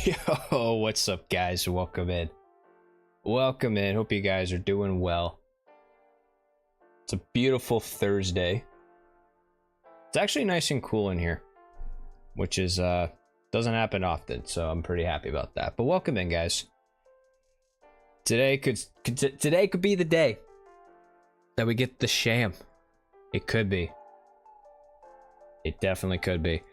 Yo, what's up, guys? Welcome in. Welcome in. Hope you guys are doing well. It's a beautiful Thursday. It's actually nice and cool in here, which is doesn't happen often, so I'm pretty happy about that. But welcome in, guys. Today could be the day that we get the Sham. It could be. It definitely could be.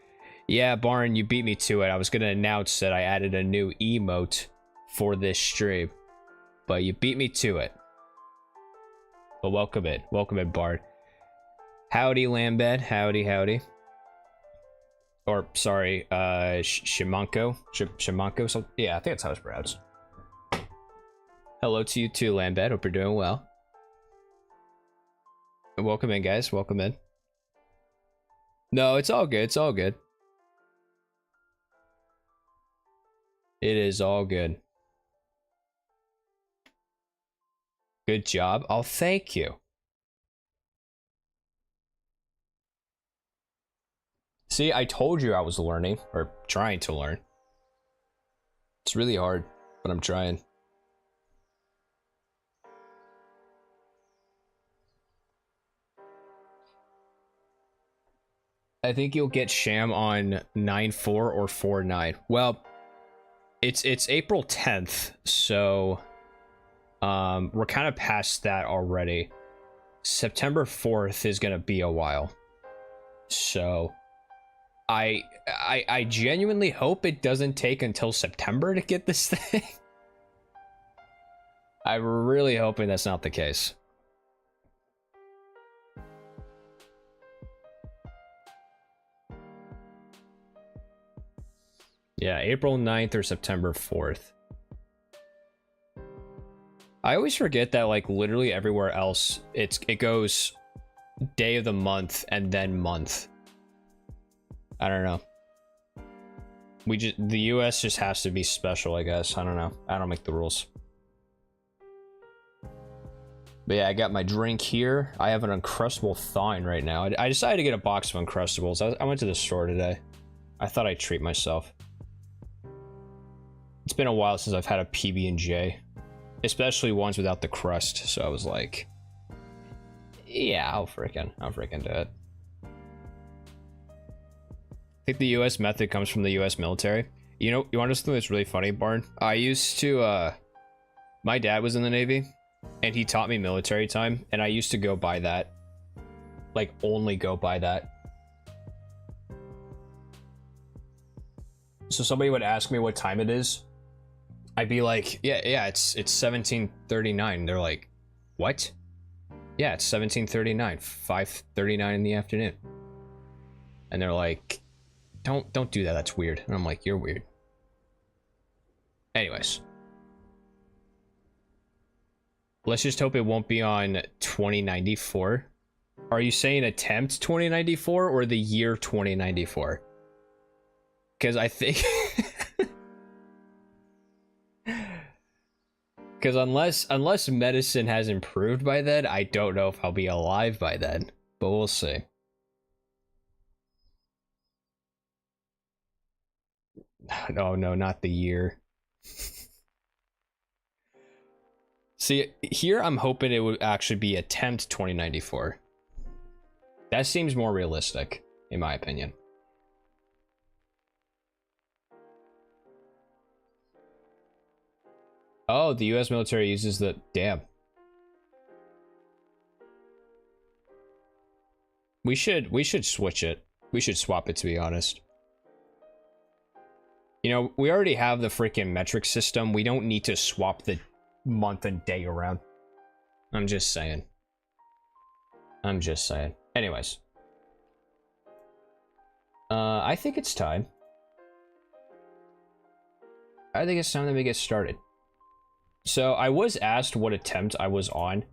Yeah, Barn, you beat me to it. I was gonna announce that I added a new emote for this stream, but you beat me to it. But welcome in, Barn. Howdy, Lambed. Howdy. Or sorry, Shimanko. Shimanko. So yeah, I think that's how it's pronounced. Hello to you too, Lambed. Hope you're doing well. And welcome in, guys. Welcome in. No, it's all good. It's all good. It is all good. Good job. Oh, thank you. See, I told you I was learning, or trying to learn. It's really hard, but I'm trying. I think you'll get Sham on 9-4 or 4-9. Well, it's April 10th, so we're kind of past that already. September 4th is gonna be a while. So I genuinely hope it doesn't take until September to get this thing. I'm really hoping that's not the case. Yeah, April 9th or September 4th. I always forget that, like, literally everywhere else it goes day of the month and then month. I don't know. The US just has to be special, I guess. I don't know. I don't make the rules. But yeah, I got my drink here. I have an Uncrustable thawing right now. I decided to get a box of Uncrustables. I went to the store today. I thought I'd treat myself. It's been a while since I've had a PB&J, especially ones without the crust. So I was like, yeah, I'll freaking do it. I think the U.S. method comes from the U.S. military. You know, you want to know something that's really funny, Barn? I used to, my dad was in the Navy, and he taught me military time, and I used to go by that. Like, only go by that. So somebody would ask me what time it is. I'd be like, yeah, it's 17:39. They're like, what? Yeah, it's 17:39, 5:39 in the afternoon. And they're like, don't do that. That's weird. And I'm like, you're weird. Anyways, let's just hope it won't be on 2094. Are you saying attempt 2094 or the year 2094? Because I think. Because unless medicine has improved by then, I don't know if I'll be alive by then. But we'll see. No, not the year. See, here I'm hoping it would actually be attempt 2094. That seems more realistic, in my opinion. Oh, the US military uses the... Damn. We should switch it. We should swap it, to be honest. You know, we already have the freaking metric system. We don't need to swap the month and day around. I'm just saying. Anyways. I think it's time. I think it's time that we get started. So I was asked what attempt I was on.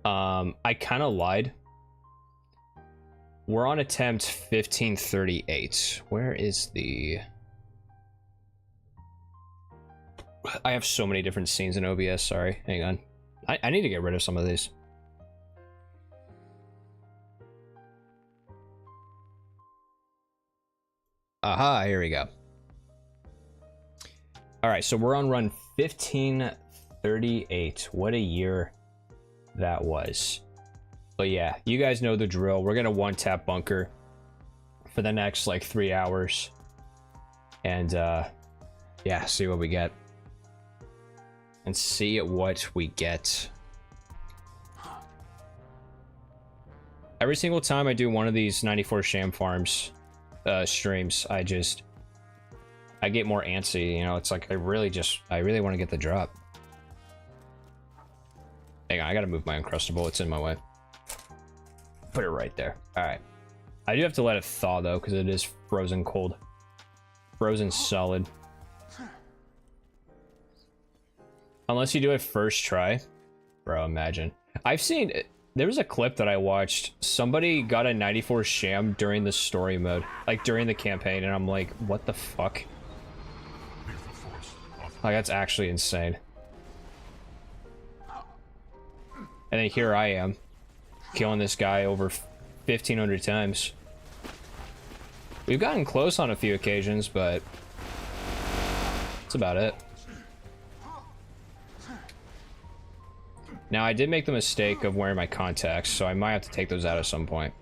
I kind of lied. We're on attempt 1538. Where is the... I have so many different scenes in OBS, sorry. Hang on. I need to get rid of some of these. Aha, here we go. All right, so we're on run 1538. What a year that was. But yeah, you guys know the drill. We're gonna one-tap bunker for the next like 3 hours. And yeah, see what we get. And see what we get. Every single time I do one of these 94 Sham Farms streams, I get more antsy, you know. It's like I really want to get the drop. Hang on, I gotta move my Uncrustable. It's in my way. Put it right there. All right. I do have to let it thaw though, because it is frozen cold. Frozen solid. Unless you do it first try. Bro, imagine. I've seen... There was a clip that I watched. Somebody got a 94 Sham during the story mode. Like, during the campaign. And I'm like, what the fuck? Like, that's actually insane. And then here I am. Killing this guy over 1,500 times. We've gotten close on a few occasions, but... that's about it. Now, I did make the mistake of wearing my contacts, so I might have to take those out at some point.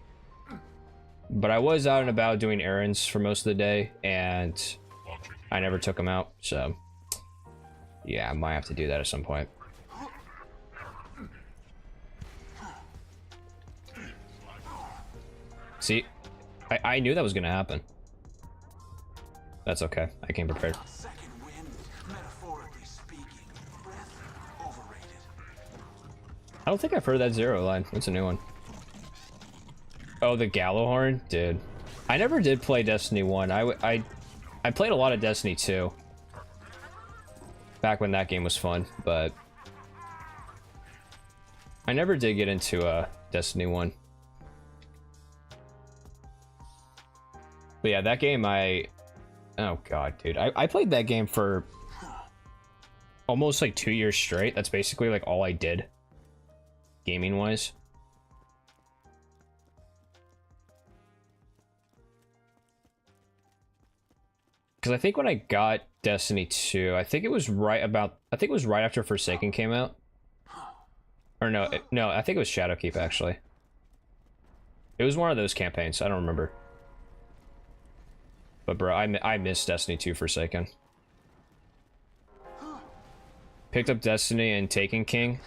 But I was out and about doing errands for most of the day, and I never took them out, so... yeah, I might have to do that at some point. See? I knew that was gonna happen. That's okay. I came prepared. I don't think I've heard that Zero line. That's a new one. Oh, the Gallowhorn? Dude. I never did play Destiny 1. I played a lot of Destiny 2. Back when that game was fun, but... I never did get into Destiny 1. But yeah, that game oh god, dude. I played that game for... almost like 2 years straight. That's basically like all I did. Gaming wise. Because I think when I got Destiny 2, I think it was right after Forsaken came out. Or no, I think it was Shadowkeep actually. It was one of those campaigns, I don't remember. But bro, I missed Destiny 2 Forsaken. Picked up Destiny and Taken King.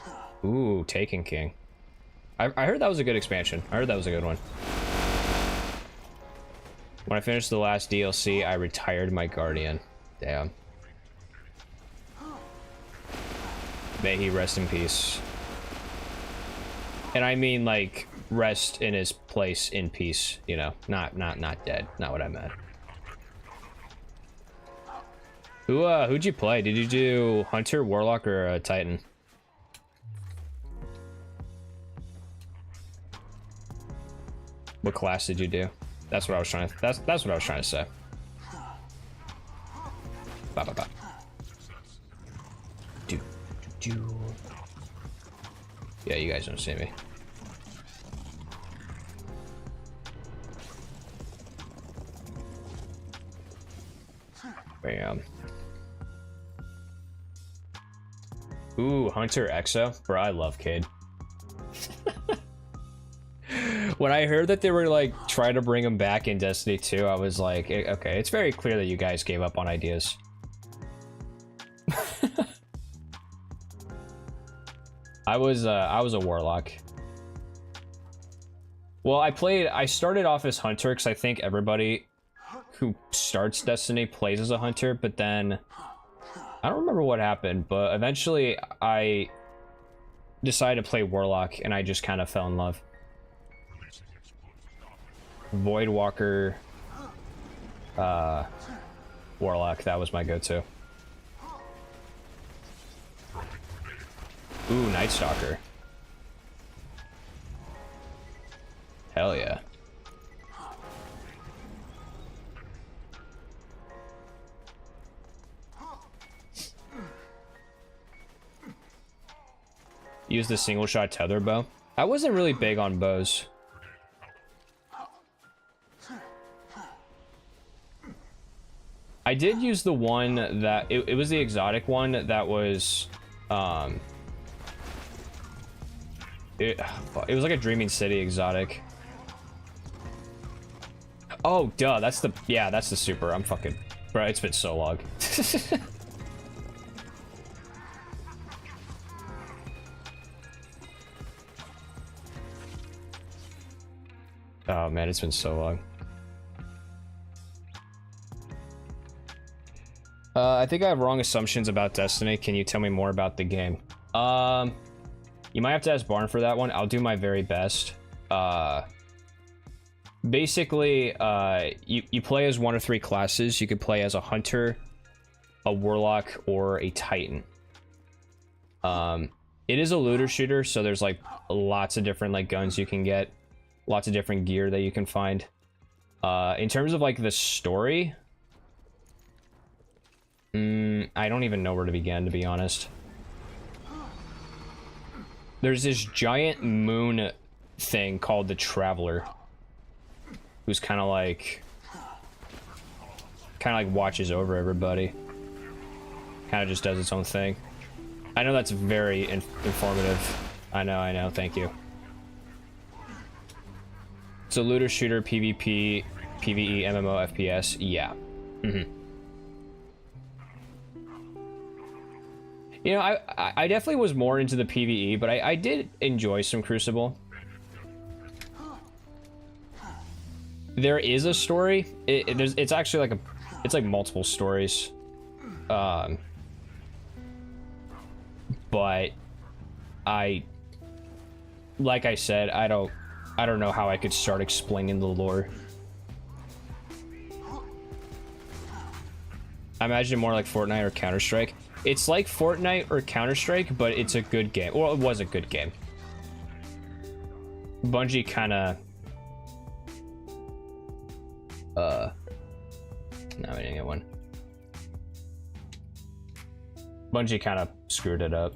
Ooh, Taken King. I heard that was a good expansion. I heard that was a good one. When I finished the last DLC, I retired my Guardian. Damn. May he rest in peace. And I mean, like, rest in his place in peace, you know. Not dead. Not what I meant. Who'd you play? Did you do Hunter, Warlock, or Titan? What class did you do? That's what I was trying to. That's what I was trying to say. Ba ba ba. Do. Yeah, you guys don't see me. Bam. Ooh, Hunter Exo. Bro, I love Cade. When I heard that they were like trying to bring him back in Destiny 2, I was like, okay, it's very clear that you guys gave up on ideas. I was a Warlock. Well, I started off as Hunter because I think everybody who starts Destiny plays as a Hunter, but then I don't remember what happened, but eventually I decided to play Warlock and I just kind of fell in love. Voidwalker, Warlock, that was my go-to. Ooh, Night Stalker. Hell yeah. Use the single shot tether bow. I wasn't really big on bows. I did use the one that it was the exotic one that was it was like a Dreaming City exotic. Oh duh, that's the super. I'm fucking bro, it's been so long. Oh man, it's been so long. I think I have wrong assumptions about Destiny. Can you tell me more about the game? You might have to ask Barn for that one. I'll do my very best. Basically, you play as one of 3 classes. You could play as a hunter, a warlock, or a titan. It is a looter shooter, so there's like lots of different like guns you can get, lots of different gear that you can find. In terms of like the story, I don't even know where to begin, to be honest. There's this giant moon thing called the Traveler, who's kind of like watches over everybody. Kind of just does its own thing. I know that's very informative. I know, thank you. It's a looter shooter, PvP, PvE, MMO, FPS, yeah. You know, I definitely was more into the PvE, but I did enjoy some Crucible. There is a story. It's actually like it's like multiple stories. But like I said, I don't know how I could start explaining the lore. I imagine more like Fortnite or Counter-Strike. It's like Fortnite or Counter-Strike, but it's a good game. Well, it was a good game. Bungie kind of... No, I didn't get one. Bungie kind of screwed it up.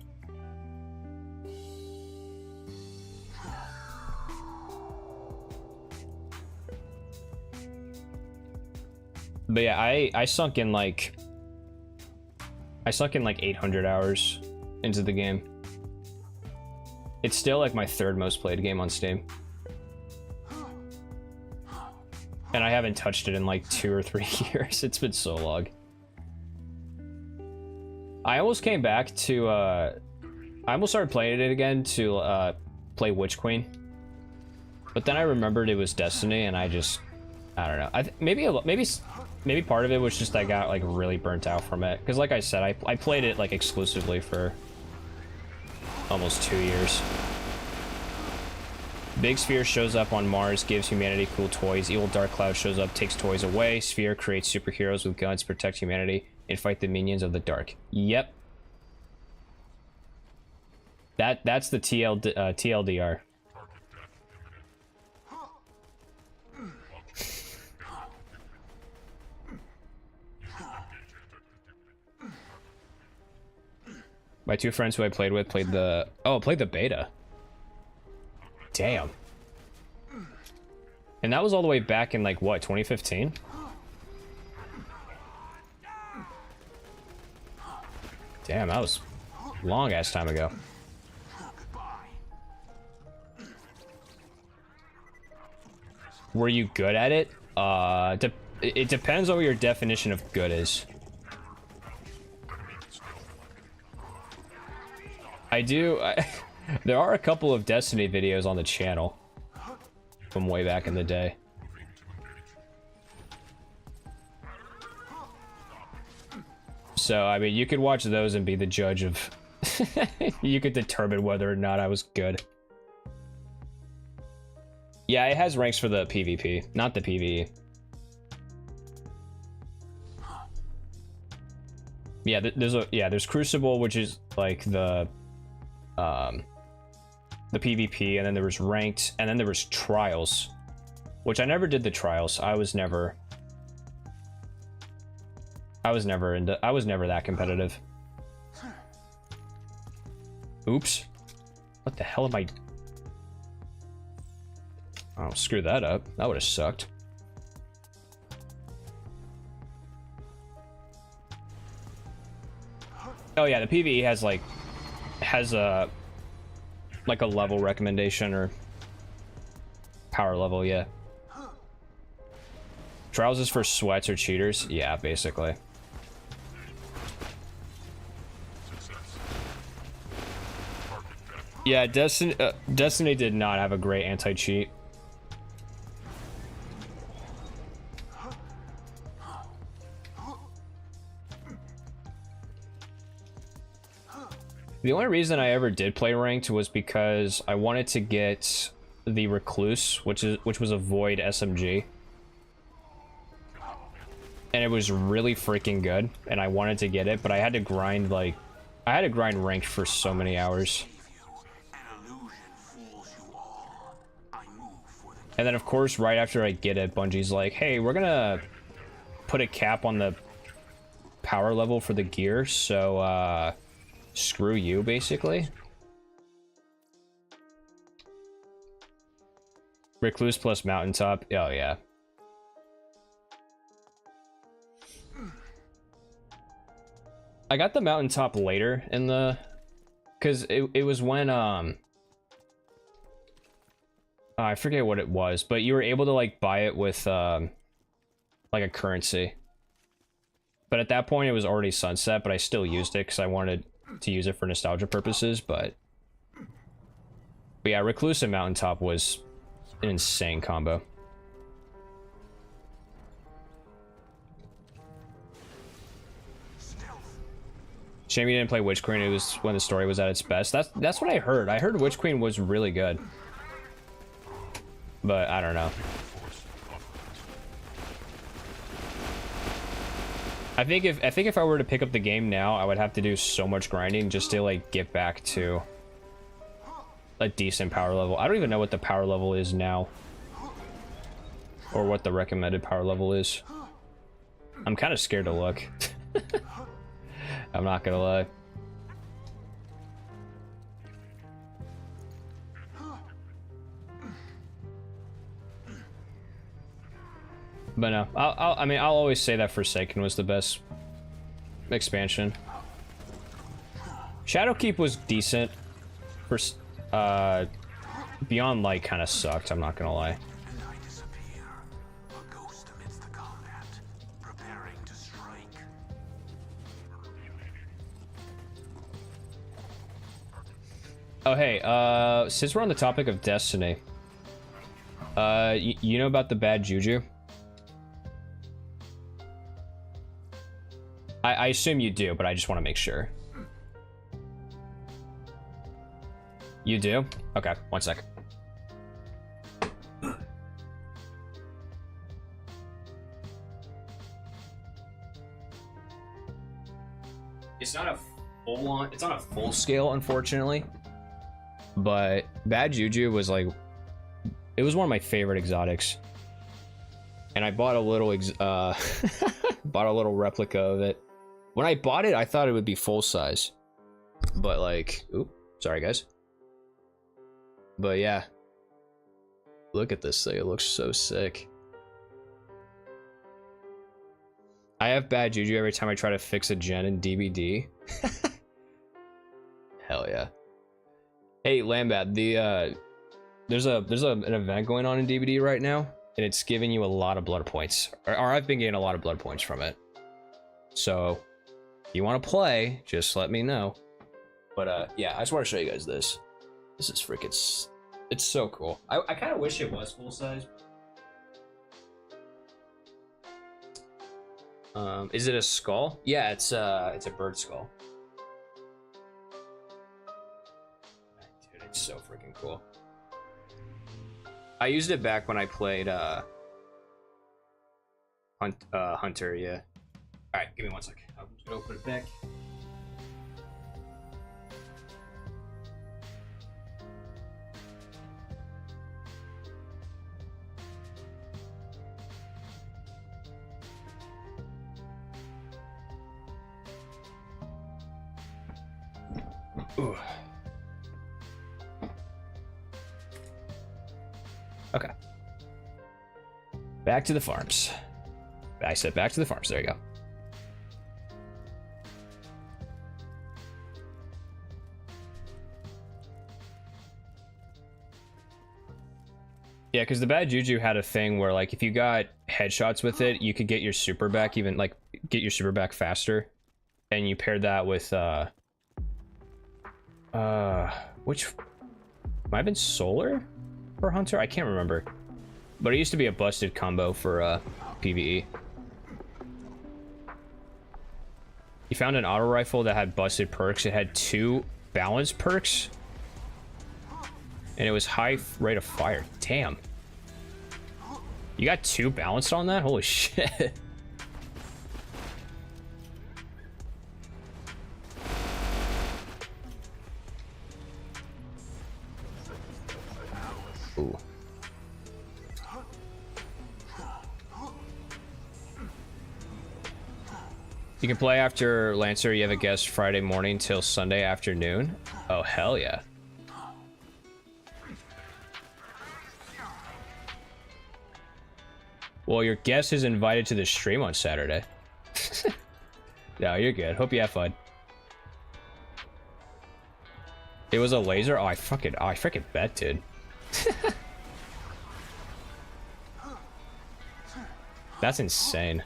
But yeah, I sunk in like 800 hours into the game. It's still like my 3rd most played game on Steam. And I haven't touched it in like 2 or 3 years. It's been so long. I almost came back to I almost started playing it again to play Witch Queen. But then I remembered it was Destiny and I don't know. Maybe part of it was just I got like really burnt out from it. Because like I said, I played it like exclusively for almost 2 years. Big Sphere shows up on Mars, gives humanity cool toys. Evil Dark Cloud shows up, takes toys away. Sphere creates superheroes with guns, protect humanity, and fight the minions of the dark. Yep. That's the TLDR. My 2 friends who I played with played the beta. Damn. And that was all the way back in like what, 2015? Damn, that was a long ass time ago. Were you good at it? It depends on what your definition of good is. There are a couple of Destiny videos on the channel from way back in the day. So, I mean, you could watch those and be the judge of... You could determine whether or not I was good. Yeah, it has ranks for the PvP, not the PvE. Yeah, there's Crucible, which is like the PvP, and then there was ranked, and then there was trials, which I never did the trials. I was never that competitive. Oops. What the hell am I? Oh, screw that up. That would have sucked. Oh yeah, the PvE has a like a level recommendation or power level, yeah. Trials is for sweats or cheaters? Yeah, basically. Yeah, Destiny did not have a great anti-cheat. The only reason I ever did play ranked was because I wanted to get the Recluse, which was a void SMG. And it was really freaking good, and I wanted to get it, but I had to grind ranked for so many hours. And then of course, right after I get it, Bungie's like, hey, we're gonna put a cap on the power level for the gear, so screw you, basically. Recluse plus Mountaintop. Oh, yeah. I got the Mountaintop later in the... Because it was when, I forget what it was, but you were able to, like, buy it with, like, a currency. But at that point, it was already sunset, but I still used it because I wanted to use it for nostalgia purposes, but yeah, Recluse and Mountaintop was an insane combo. Shame you didn't play Witch Queen. It was when the story was at its best. That's what I heard. I heard Witch Queen was really good, but I don't know. I think if I were to pick up the game now, I would have to do so much grinding just to like get back to a decent power level. I don't even know what the power level is now, or what the recommended power level is. I'm kind of scared to look. I'm not gonna lie. But no, I mean, I'll always say that Forsaken was the best expansion. Shadowkeep was decent. Beyond Light kind of sucked, I'm not gonna lie. Oh hey, since we're on the topic of Destiny, you know about the bad juju? I assume you do, but I just want to make sure. You do? Okay, one sec. It's not a full-on, it's not a full scale, unfortunately. But bad juju was like, it was one of my favorite exotics. And I bought a little bought a little replica of it. When I bought it, I thought it would be full size, but like, oop, sorry guys. But yeah, look at this thing, it looks so sick. I have bad juju every time I try to fix a gen in DBD. Hell yeah. Hey Lambat, there's an event going on in DBD right now, and it's giving you a lot of blood points, or I've been getting a lot of blood points from it. So if you want to play, just let me know. But yeah, I just want to show you guys this. This is freaking, it's so cool. I kind of wish it was full size. Is it a skull? Yeah, it's a bird skull. Dude, it's so freaking cool. I used it back when I played Hunter, yeah. All right, give me one second. I'm just gonna put it back. Ooh. Okay. Back to the farms. I said back to the farms. There you go. Yeah, because the bad juju had a thing where like if you got headshots with it, you could get your super back even like get your super back faster, and you paired that with which might have been solar for hunter. I can't remember, but it used to be a busted combo for PvE. You found an auto rifle that had busted perks. It had 2 balance perks. And it was high rate of fire. Damn. You got 2 balanced on that? Holy shit. Ooh. You can play after Lancer. You have a guest Friday morning till Sunday afternoon. Oh, hell yeah. Well, your guest is invited to the stream on Saturday. No, you're good. Hope you have fun. It was a laser? Oh, I freaking bet, dude. That's insane.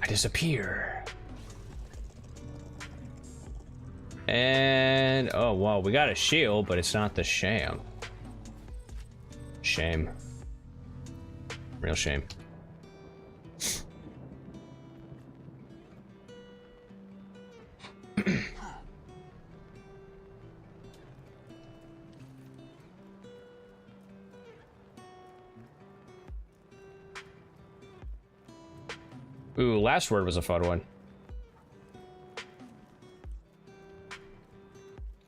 I disappear. And oh wow, we got a shield, but it's not the Sham. Shame. Real shame. Ooh, last word was a fun one.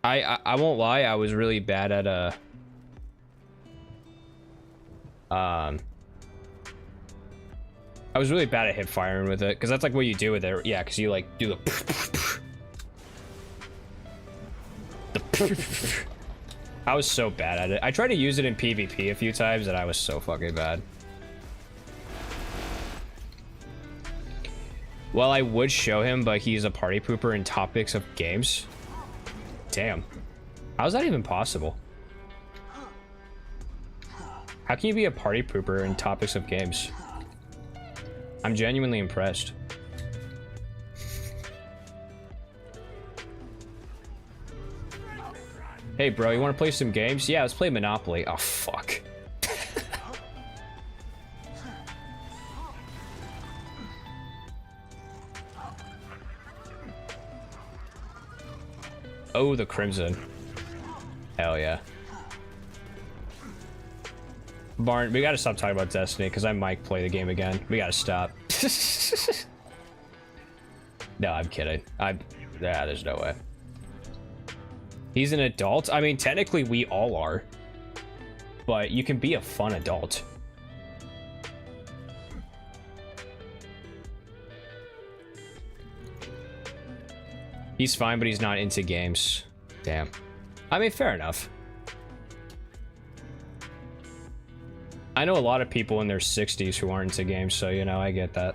I won't lie, I was really bad at I was really bad at hip firing with it, because that's like what you do with it. Yeah, because you like do the I was so bad at it. I tried to use it in PvP a few times and I was so fucking bad. Well, I would show him, but he's a party pooper in topics of games. Damn. How's that even possible? How can you be a party pooper in topics of games? I'm genuinely impressed. Hey bro, you want to play some games? Yeah, let's play Monopoly. Oh fuck. Oh, the Crimson. Hell yeah. Barn, we gotta stop talking about Destiny, because I might play the game again. We gotta stop. No, I'm kidding. Yeah, there's no way. He's an adult? I mean, technically we all are. But you can be a fun adult. He's fine, but he's not into games. Damn. I mean, fair enough. I know a lot of people in their 60s who aren't into games, so, you know, I get that.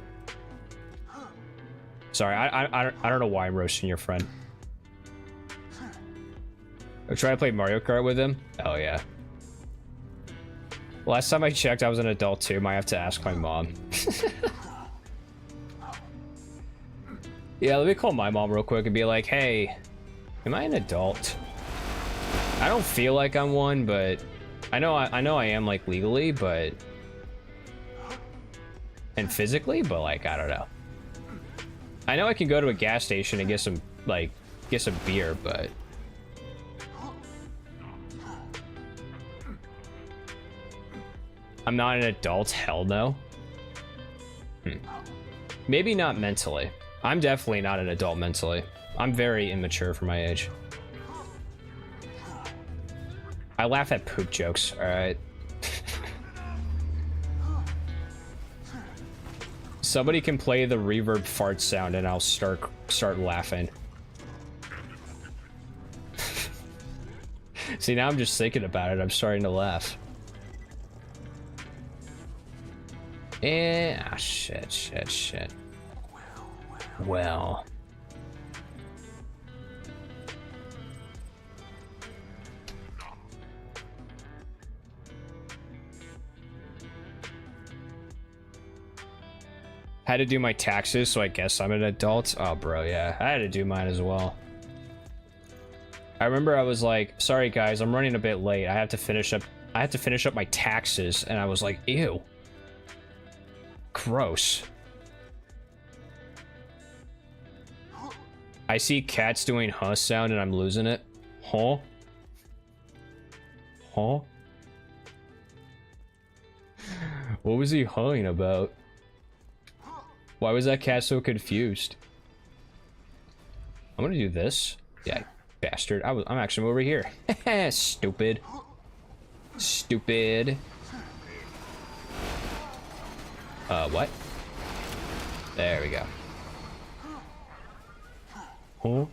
Sorry, I don't know why I'm roasting your friend. I'm trying to play Mario Kart with him? Oh, yeah. Last time I checked, I was an adult, too. Might have to ask my mom. Yeah, let me call my mom real quick and be like, hey, am I an adult? I don't feel like I'm one, but I know I am, like, legally, but and physically, but like, I don't know. I know I can go to a gas station and get some beer, but I'm not an adult. Hell no. Maybe not mentally. I'm definitely not an adult mentally. I'm very immature for my age. I laugh at poop jokes, alright? Somebody can play the reverb fart sound and I'll start laughing. See, now I'm just thinking about it. I'm starting to laugh. Shit. Well. had to do my taxes, so I guess I'm an adult. Oh, bro, yeah. I had to do mine as well. I remember I was like, sorry guys, I'm running a bit late. I have to finish up my taxes, and I was like, ew. Gross. I see cats doing huh sound and I'm losing it. Huh? Huh? What was he huhing about? Why was that cat so confused? I'm gonna do this. Yeah, bastard. I'm actually over here. Stupid. Stupid. What? There we go. Huh?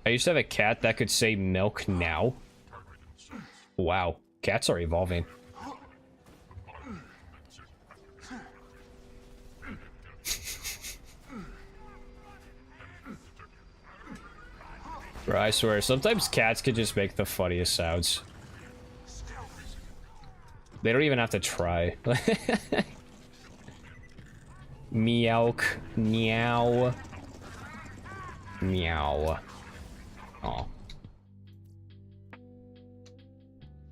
I used to have a cat that could say milk now. Wow, cats are evolving. Bro, I swear, sometimes cats could just make the funniest sounds. They don't even have to try. Meowk. Meow. Meow. Aw.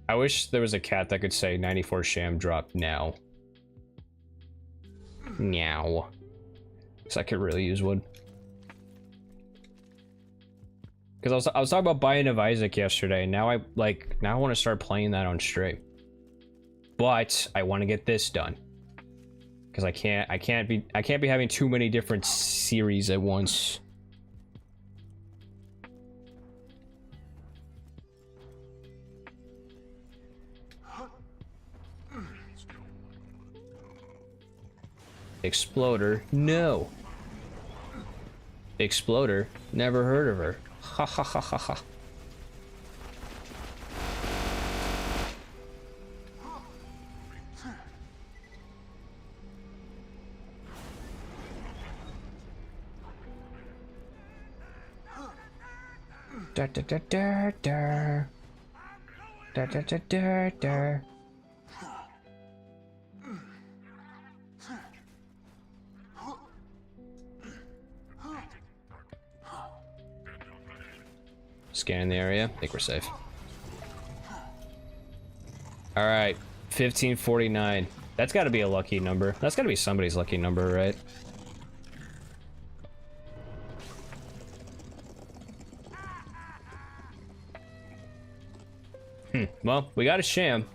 I wish there was a cat that could say 94 Sham drop now. Meow. Because I could really use one. Because I was talking about buying of Isaac yesterday, and now I want to start playing that on stream. But I want to get this done. Because I can't be having too many different series at once. Exploder, no. Exploder, never heard of her. Ha ha ha ha ha. Da da da da da. Da da da da da. Scanning the area. I think we're safe. All right, 1549. That's got to be a lucky number. That's got to be somebody's lucky number, right? Well, we got a Sham.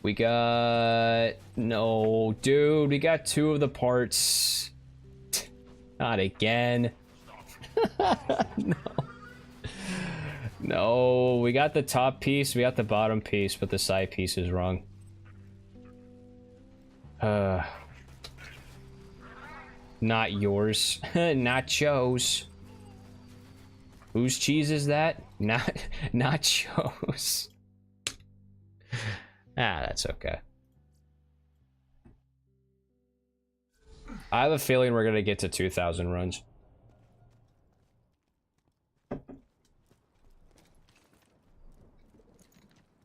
We got... No, dude, we got 2 of the parts. Not again. No. No, we got the top piece, we got the bottom piece, but the side piece is wrong. Not yours. Nachos. Whose cheese is that? Nachos. That's okay. I have a feeling we're gonna get to 2,000 runs.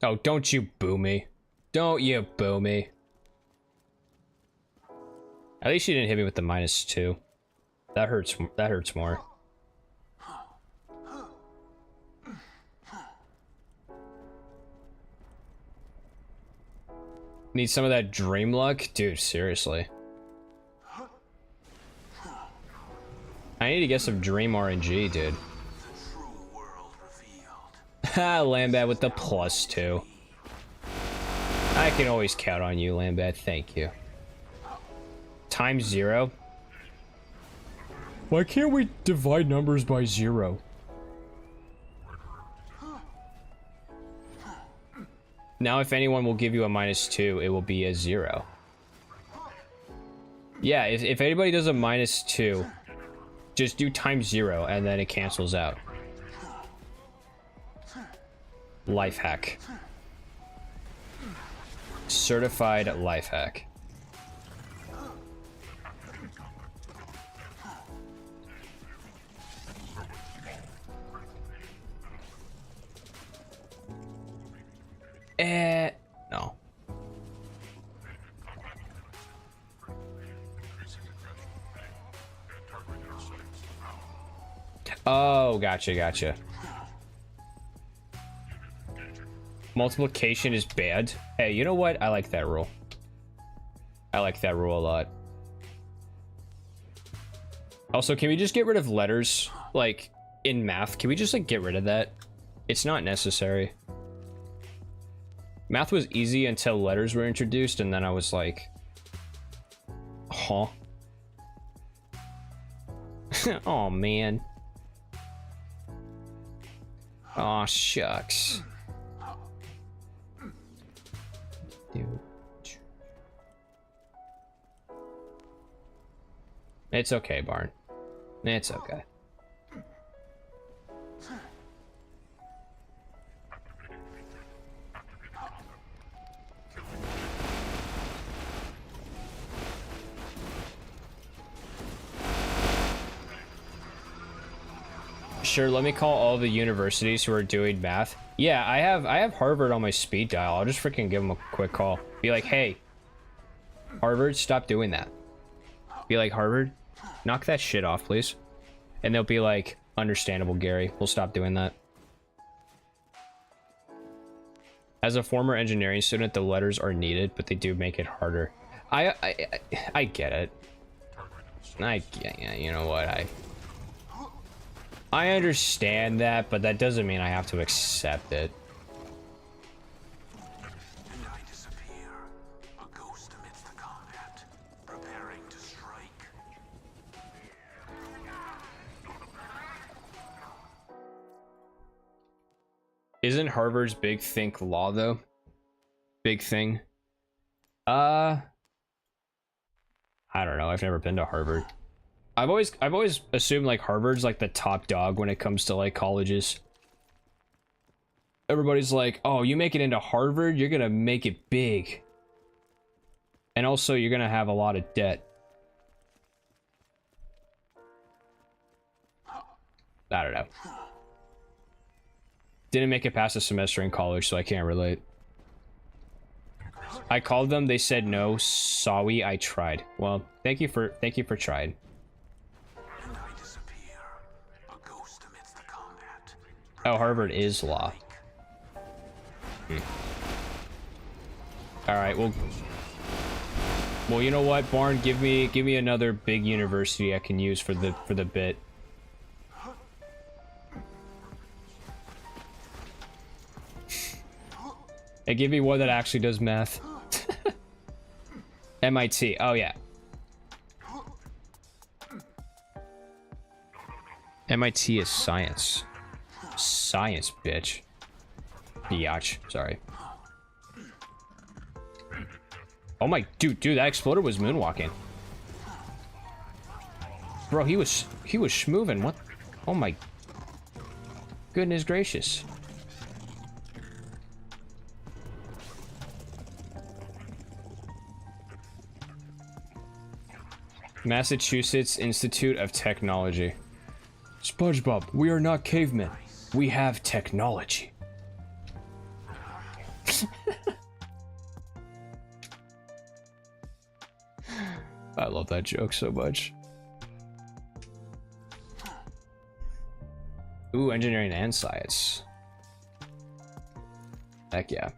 Oh, don't you boo me. Don't you boo me. At least you didn't hit me with the -2. That hurts more. Need some of that dream luck? Dude, seriously. I need to get some dream RNG, dude. Ha, Lambat with the +2. I can always count on you, Lambat. Thank you. ×0? Why can't we divide numbers by 0? Now if anyone will give you a -2, it will be a 0. Yeah, if anybody does a -2, just do ×0 and then it cancels out. Life hack. Certified life hack. Oh, gotcha, gotcha. Multiplication is bad. Hey, you know what? I like that rule. I like that rule a lot. Also, can we just get rid of letters? Like, in math, can we just, like, get rid of that? It's not necessary. Math was easy until letters were introduced, and then I was like... Huh? Oh, man. Aw, shucks. Dude. It's okay, Barn. It's okay. Sure, let me call all the universities who are doing math. Yeah, I have Harvard on my speed dial. I'll just freaking give them a quick call. Be like, hey, Harvard, stop doing that. Be like, Harvard, knock that shit off, please. And they'll be like, understandable, Gary. We'll stop doing that. As a former engineering student, the letters are needed, but they do make it harder. I get it. Yeah, you know what? I understand that, but that doesn't mean I have to accept it. And I disappear, a ghost amidst the combat, preparing to strike. Isn't Harvard's big think law though? Big thing? I don't know. I've never been to Harvard. I've always assumed like Harvard's like the top dog when it comes to like colleges. Everybody's like, oh, you make it into Harvard, you're gonna make it big. And also you're gonna have a lot of debt. I don't know. Didn't make it past a semester in college, so I can't relate. I called them, they said no. Sorry, I tried. Well, thank you for trying. And I disappear, a ghost amidst the combat. Oh, Harvard is law. All right, well, you know what, Barn, give me another big university I can use for the bit. And give me one that actually does math. MIT. Oh yeah. MIT is science. Science, bitch. Biatch. Sorry. Oh my, dude, that exploder was moonwalking. Bro, he was schmoving. What? Oh my goodness gracious. Massachusetts Institute of Technology. SpongeBob, we are not cavemen. We have technology. I love that joke so much. Ooh, engineering and science. Heck yeah.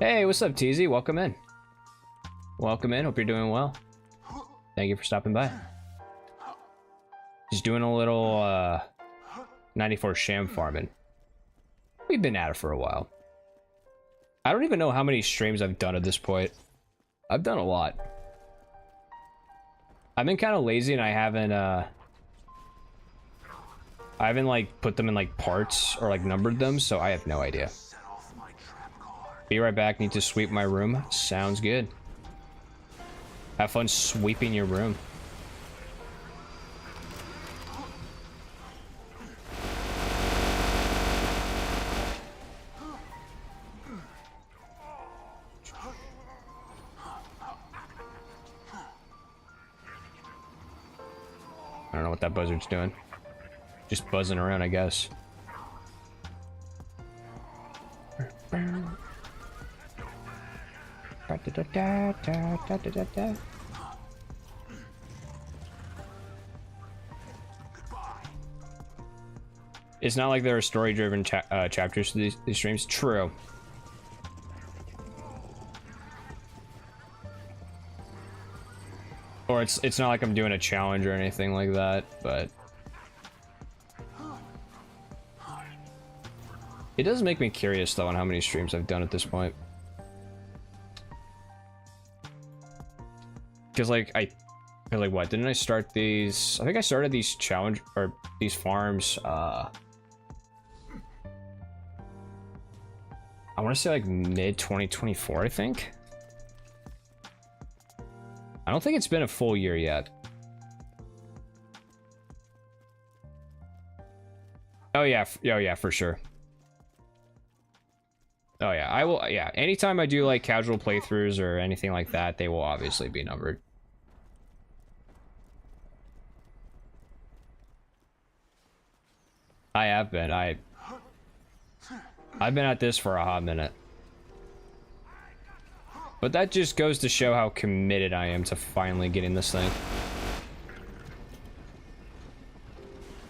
Hey, what's up, TZ? Welcome in. Welcome in. Hope you're doing well. Thank you for stopping by. Just doing a little 94 Sham farming. We've been at it for a while. I don't even know how many streams I've done at this point. I've done a lot. I've been kind of lazy and I haven't like put them in like parts or like numbered them, so I have no idea. Be right back. Need to sweep my room. Sounds good. Have fun sweeping your room. I don't know what that buzzard's doing. Just buzzing around, I guess. it's not like there are story-driven chapters to these streams. True. Or it's not like I'm doing a challenge or anything like that, but it does make me curious though on how many streams I've done at this point. Because like what, didn't I start these? I think I started these challenge or these farms I want to say like mid 2024, I think. I don't think it's been a full year yet. Oh yeah, for sure. Oh yeah, I will. Yeah, anytime I do like casual playthroughs or anything like that, they will obviously be numbered. I have been. I've been at this for a hot minute. But that just goes to show how committed I am to finally getting this thing.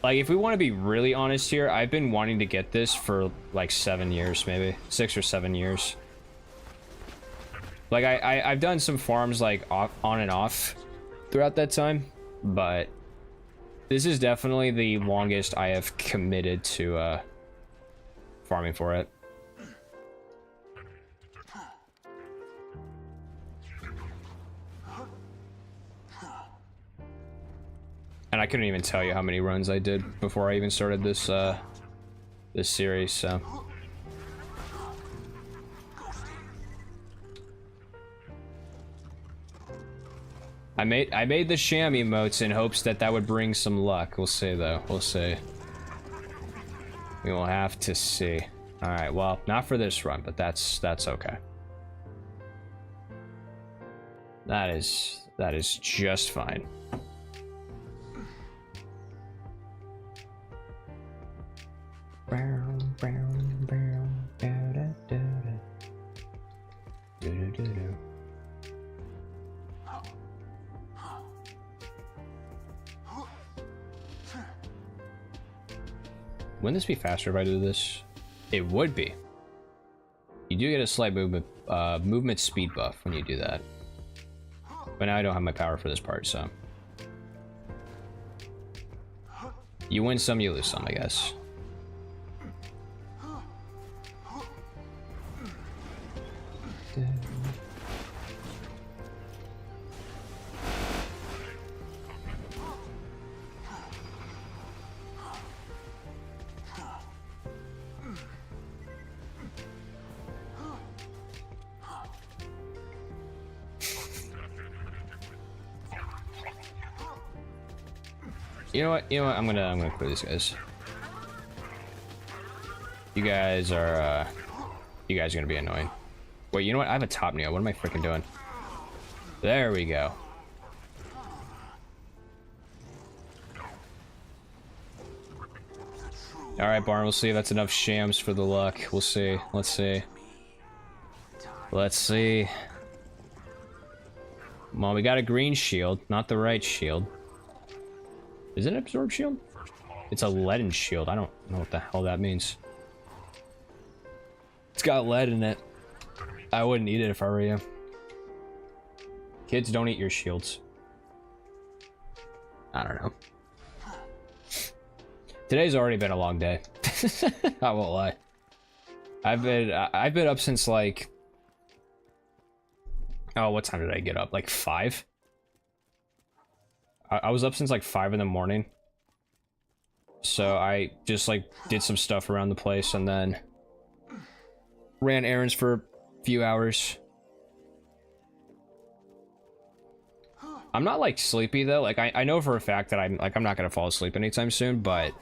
Like, if we want to be really honest here, I've been wanting to get this for like 7 years, maybe 6 or 7 years. Like, I've done some farms like on and off throughout that time, but this is definitely the longest I have committed to farming for it. And I couldn't even tell you how many runs I did before I even started this this series, so. I made the Sham emotes in hopes that that would bring some luck. We'll see though. We'll see. We will have to see. All right. Well, not for this run, but that's okay. That is just fine. Wouldn't this be faster if I do this? It would be. You do get a slight movement speed buff when you do that. But now I don't have my power for this part, so. You win some, you lose some, I guess. You know what? I'm gonna clear these guys. You guys are gonna be annoying. Wait, you know what? I have a top neo. What am I freaking doing? There we go. All right, Barn. We'll see if that's enough shams for the luck. We'll see. Let's see. Let's see. Well, we got a green shield, not the right shield. Is it an absorb shield? It's a leaden shield. I don't know what the hell that means. It's got lead in it. I wouldn't eat it if I were you. Kids, don't eat your shields. I don't know. Today's already been a long day. I won't lie. I've been up since like, oh, what time did I get up? Like 5? I was up since like 5 in the morning. So I just like did some stuff around the place and then ran errands for a few hours. I'm not like sleepy though. Like I know for a fact that I'm not gonna fall asleep anytime soon, but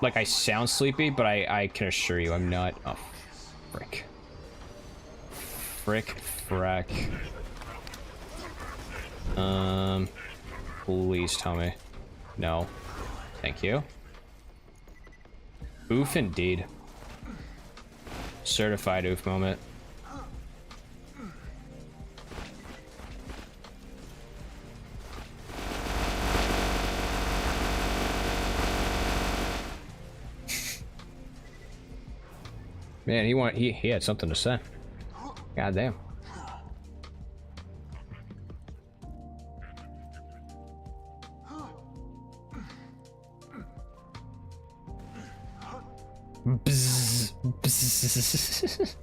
like I sound sleepy, but I can assure you I'm not. Oh, frick. Frack. Please tell me. No. Thank you. Oof indeed. Certified oof moment. Man, he had something to say. God damn. Bzz, bzz.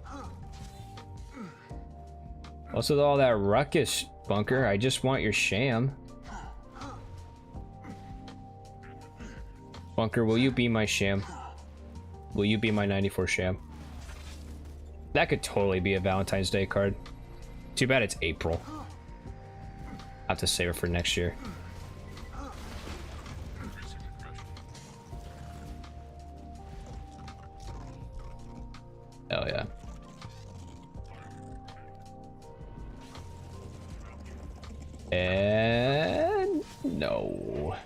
What's with all that ruckus, Bunker? I just want your sham. Bunker, will you be my sham? Will you be my 94 sham? That could totally be a Valentine's Day card. Too bad it's April. I'll have to save it for next year. Hell yeah. And no.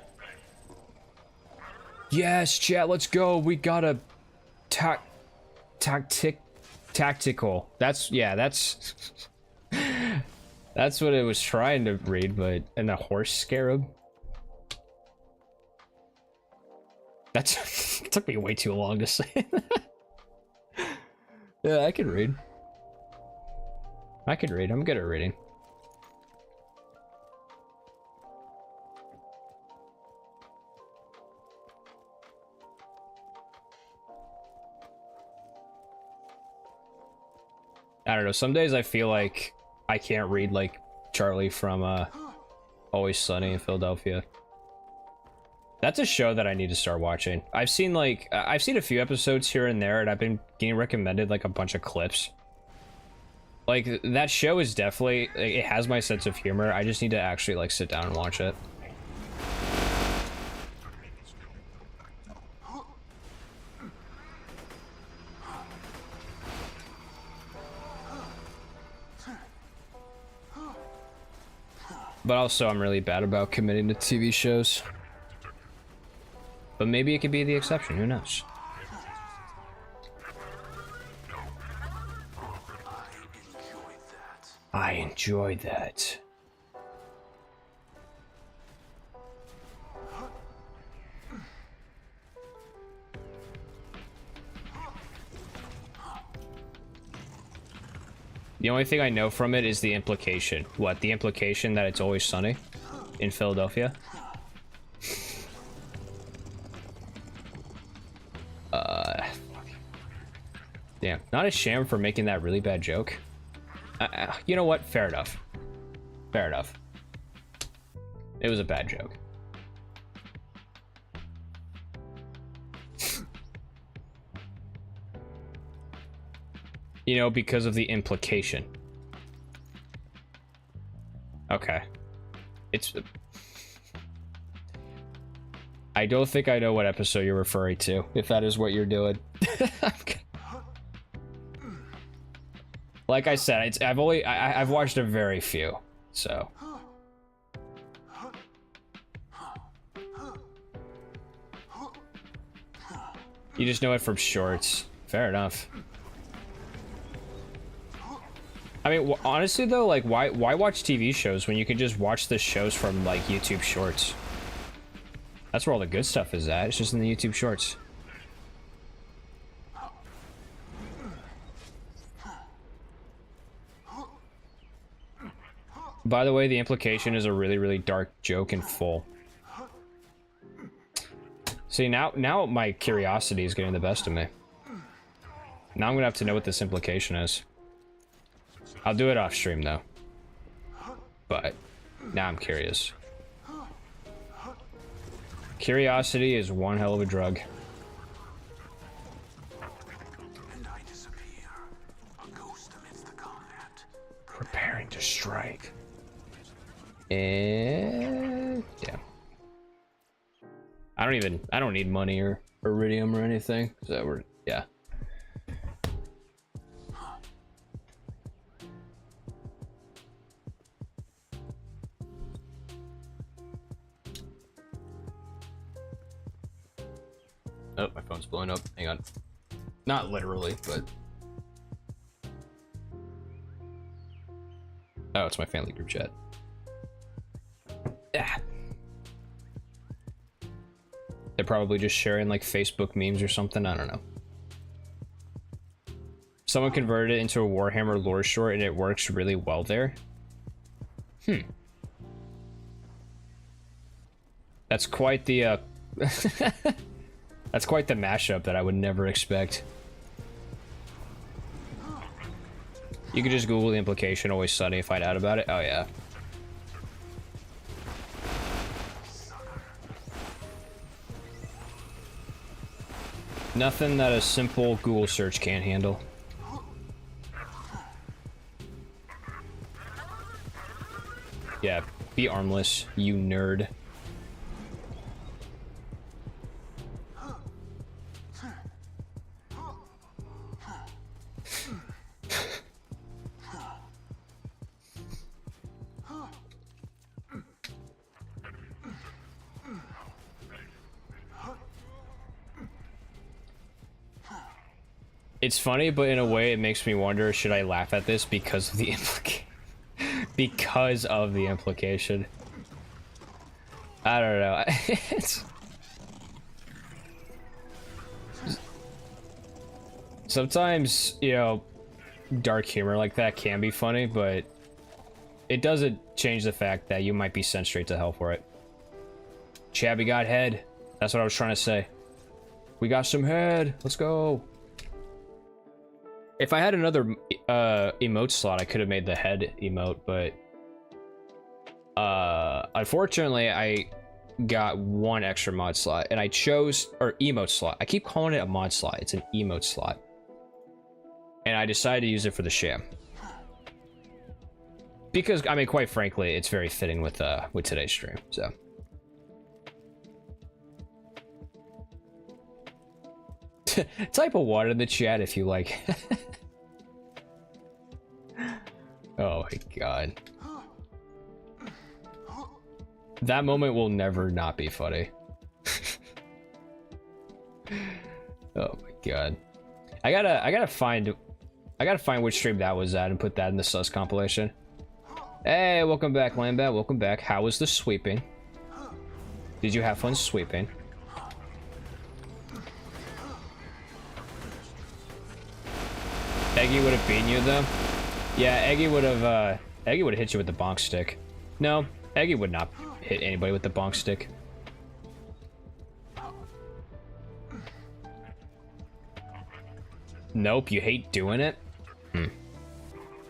Yes, chat, let's go. We got a tactical. That's that's what it was trying to read, but and a horse scarab. That's it took me way too long to say. Yeah, I can read. I can read. I'm good at reading. I don't know, some days I feel like I can't read like Charlie from Always Sunny in Philadelphia. That's a show that I need to start watching. I've seen a few episodes here and there, and I've been getting recommended like a bunch of clips. Like, that show is definitely, it has my sense of humor. I just need to actually like sit down and watch it. But also, I'm really bad about committing to TV shows. But maybe it could be the exception, who knows? I enjoyed that. The only thing I know from it is the implication. What? The implication that it's always sunny in Philadelphia? Damn. Not a sham for making that really bad joke. You know what? Fair enough. Fair enough. It was a bad joke. You know, because of the implication. Okay. It's... I don't think I know what episode you're referring to, if that is what you're doing. Like I said, I've watched a very few, so. You just know it from shorts. Fair enough. I mean, honestly though, like, why watch TV shows when you can just watch the shows from like YouTube Shorts? That's where all the good stuff is at. It's just in the YouTube Shorts. By the way, the implication is a really, really dark joke in full. See, now my curiosity is getting the best of me. Now I'm gonna have to know what this implication is. I'll do it off stream though. But now I'm curious. Curiosity is one hell of a drug. And I disappear, a ghost amidst the combat. Preparing to strike. And yeah. I don't need money or iridium or anything. So we're, yeah. Oh, my phone's blowing up. Hang on. Not literally, but... Oh, it's my family group chat. Yeah. They're probably just sharing like Facebook memes or something. I don't know. Someone converted it into a Warhammer lore short and it works really well there. That's quite the that's quite the mashup that I would never expect. You could just Google the implication, Always Sunny, find out about it. Oh yeah. Nothing that a simple Google search can't handle. Yeah, be armless, you nerd. It's funny, but in a way it makes me wonder, should I laugh at this because of the because of the implication? I don't know. Sometimes, you know, dark humor like that can be funny, but it doesn't change the fact that you might be sent straight to hell for it. Chabby got head. That's what I was trying to say. We got some head. Let's go. If I had another emote slot, I could have made the head emote, but unfortunately, I got one extra mod slot, and I chose, or emote slot. I keep calling it a mod slot. It's an emote slot. And I decided to use it for the Sham. Because, I mean, quite frankly, it's very fitting with today's stream, so. Type a one in the chat if you like. Oh my god. That moment will never not be funny. Oh my god. I gotta find which stream that was at and put that in the sus compilation. Hey, welcome back, Lambat. Welcome back. How was the sweeping? Did you have fun sweeping? Eggy would have beaten you though. Yeah, Eggy would have hit you with the bonk stick. No, Eggy would not hit anybody with the bonk stick. Nope, you hate doing it?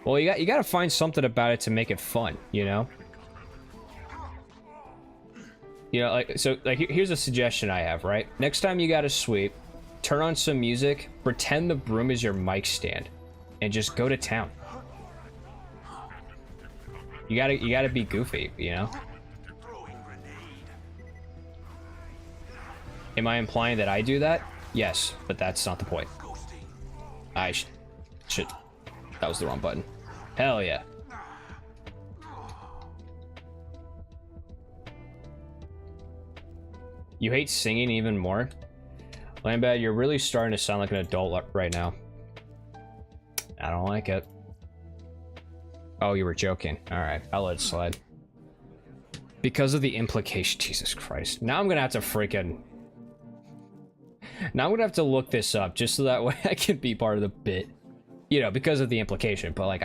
Well, you gotta find something about it to make it fun, you know? You know, like here's a suggestion I have, right? Next time you gotta sweep, turn on some music, pretend the broom is your mic stand, and just go to town. You gotta be goofy, you know? Am I implying that I do that? Yes, but that's not the point. Shit. That was the wrong button. Hell yeah. You hate singing even more? Lambad, you're really starting to sound like an adult right now. I don't like it. Oh, you were joking. Alright, I'll let it slide. Because of the implication. Jesus Christ. Now I'm gonna have to freaking... Now I'm gonna have to look this up just so that way I can be part of the bit. You know, because of the implication, but like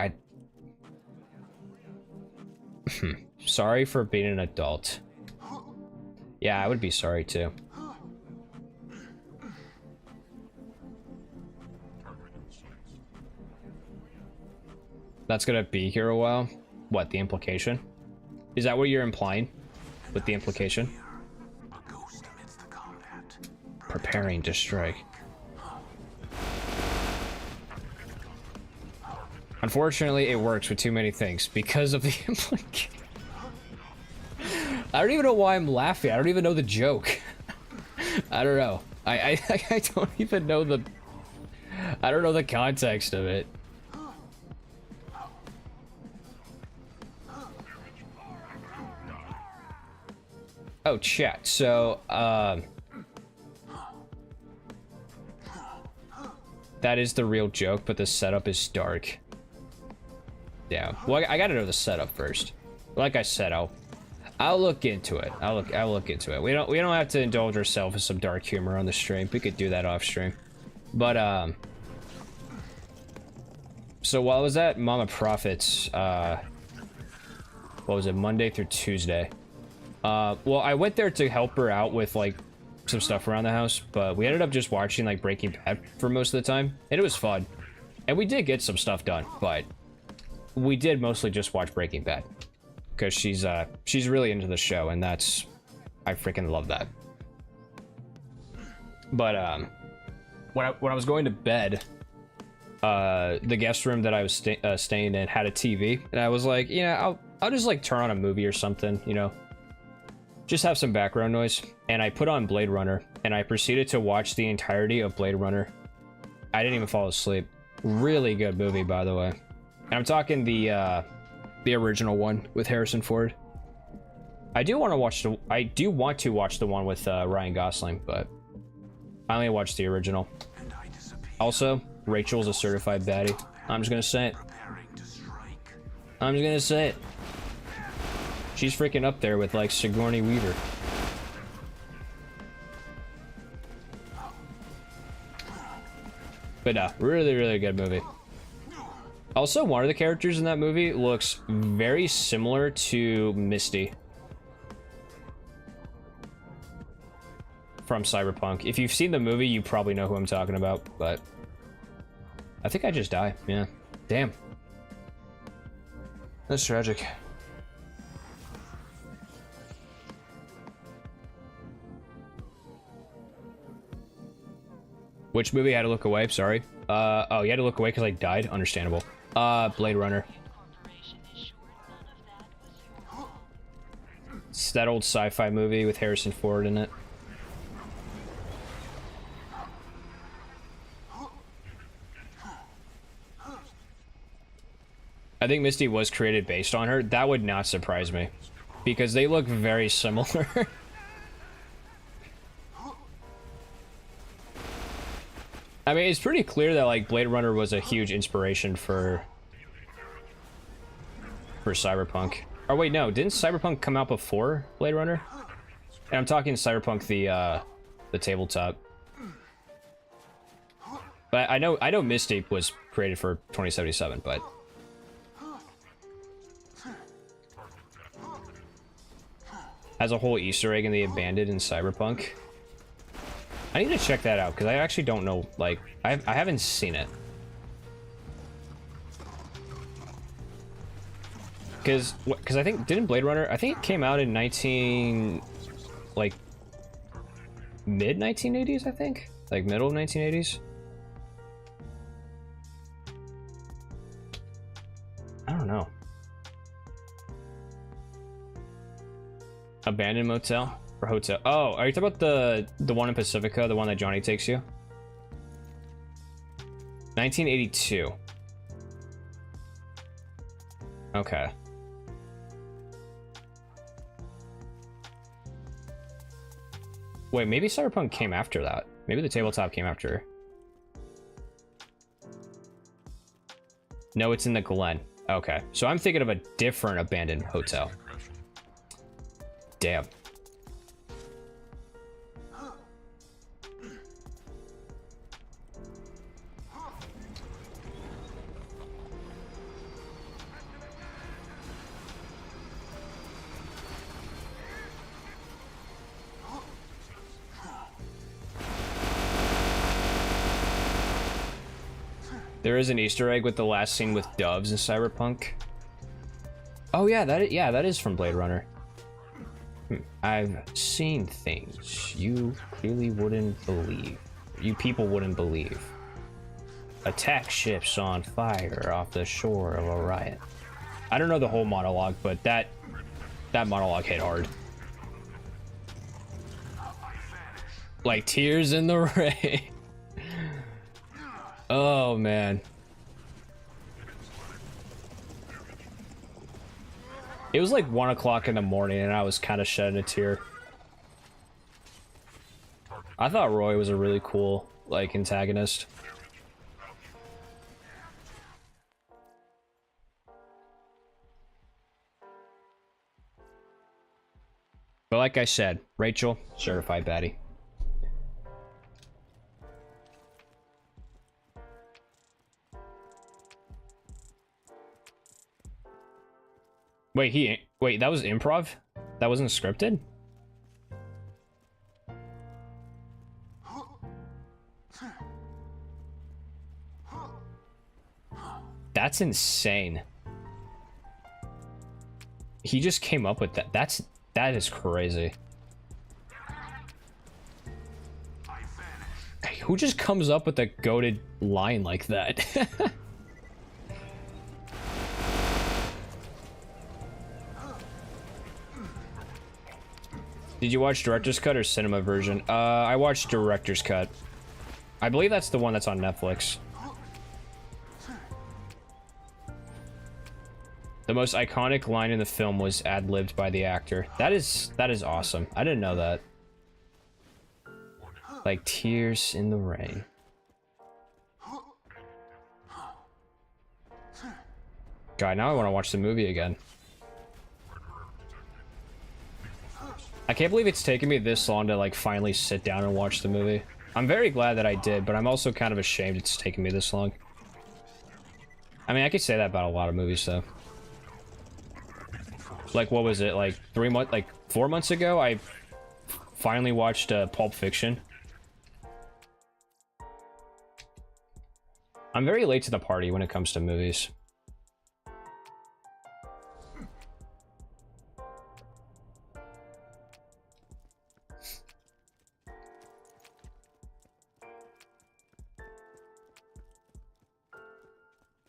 Sorry for being an adult. Yeah, I would be sorry too. That's gonna be here a while? What, the implication? Is that what you're implying with the implication? Preparing to strike. Unfortunately, it works with too many things because of the implication. I don't even know why I'm laughing. I don't even know the joke. I don't know. I don't even know the... I don't know the context of it. Oh, chat. So, that is the real joke, but the setup is dark. Yeah. Well, I gotta know the setup first. Like I said, I'll look into it. I'll look into it. We don't have to indulge ourselves in some dark humor on the stream. We could do that off stream. But So while I was at Mama Prophet's, what was it, Monday through Tuesday? Well, I went there to help her out with, like, some stuff around the house, but we ended up just watching, like, Breaking Bad for most of the time, and it was fun. And we did get some stuff done, but we did mostly just watch Breaking Bad. Because she's really into the show, and that's... I freaking love that. But, when I was going to bed, the guest room that I was staying in had a TV, and I was like, yeah, I'll just, like, turn on a movie or something, you know? Just have some background noise. And I put on Blade Runner, and I proceeded to watch the entirety of Blade Runner. I didn't even fall asleep. Really good movie, by the way. And I'm talking the original one with Harrison Ford. I do want to watch the one with Ryan Gosling, but I only watched the original. Also, Rachel's a certified baddie. I'm just gonna say it. I'm just gonna say it. She's freaking up there with, like, Sigourney Weaver. But no, really, really good movie. Also, one of the characters in that movie looks very similar to Misty from Cyberpunk. If you've seen the movie, you probably know who I'm talking about, but I think I just died. Yeah. Damn. That's tragic. Which movie had to look away? Sorry. Oh, you had to look away because I died? Understandable. Blade Runner. It's that old sci-fi movie with Harrison Ford in it. I think Misty was created based on her. That would not surprise me. Because they look very similar. I mean, it's pretty clear that, like, Blade Runner was a huge inspiration for Cyberpunk. Oh wait, no, didn't Cyberpunk come out before Blade Runner? And I'm talking Cyberpunk the tabletop. But I know Misty was created for 2077, but has a whole Easter egg in the abandoned in Cyberpunk. I need to check that out, because I actually don't know, like, I haven't seen it. Because I think, didn't Blade Runner, I think it came out in mid-1980s, I think? Like, middle of 1980s? I don't know. Abandoned motel? Or hotel. Oh, are you talking about the one in Pacifica, the one that Johnny takes you? 1982. Okay. Wait, maybe Cyberpunk came after that. Maybe the tabletop came after. No, it's in the Glen. Okay, so I'm thinking of a different abandoned hotel. Damn. There is an Easter egg with the last scene with doves in Cyberpunk. Oh yeah, that is from Blade Runner. I've seen things you clearly wouldn't believe. You people wouldn't believe. Attack ships on fire off the shore of Orion. I don't know the whole monologue, but that monologue hit hard. Like tears in the rain. Oh man. It was like 1 o'clock in the morning and I was kind of shedding a tear. I thought Roy was a really cool, like, antagonist. But like I said, Rachel, certified baddie. Wait, that was improv? That wasn't scripted? That's insane. He just came up with that. That is crazy. Hey, who just comes up with a goated line like that? Did you watch director's cut or cinema version? I watched director's cut. I believe that's the one that's on Netflix. The most iconic line in the film was ad-libbed by the actor. That is awesome. I didn't know that. Like tears in the rain. God, now I want to watch the movie again. I can't believe it's taken me this long to like finally sit down and watch the movie. I'm very glad that I did, but I'm also kind of ashamed it's taken me this long. I mean, I could say that about a lot of movies though. Like, what was it, like 4 months ago, I finally watched Pulp Fiction. I'm very late to the party when it comes to movies.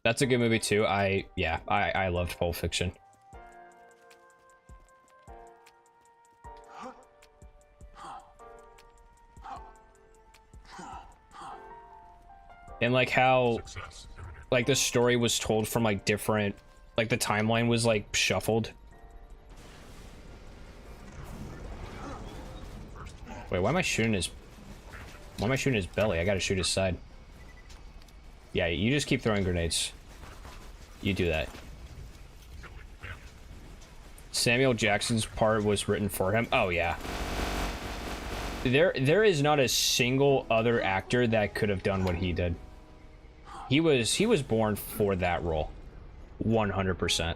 That's a good movie too. I loved Pulp Fiction. And like how like the story was told from like different, like the timeline was like shuffled. Wait, why am I shooting his belly? I gotta shoot his side. Yeah, you just keep throwing grenades. You do that. Samuel Jackson's part was written for him. Oh yeah. There is not a single other actor that could have done what he did. He was born for that role. 100%.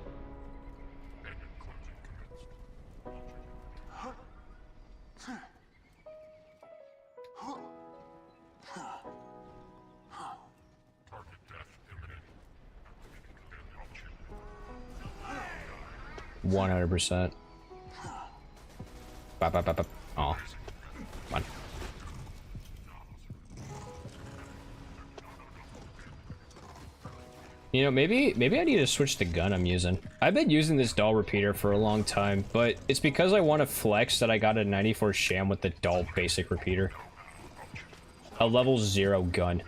Bop, bop, bop, bop. Oh, come on. You know, maybe I need to switch the gun I'm using. I've been using this doll repeater for a long time, but it's because I want to flex that I got a 94 Sham with the doll basic repeater. A level 0 gun.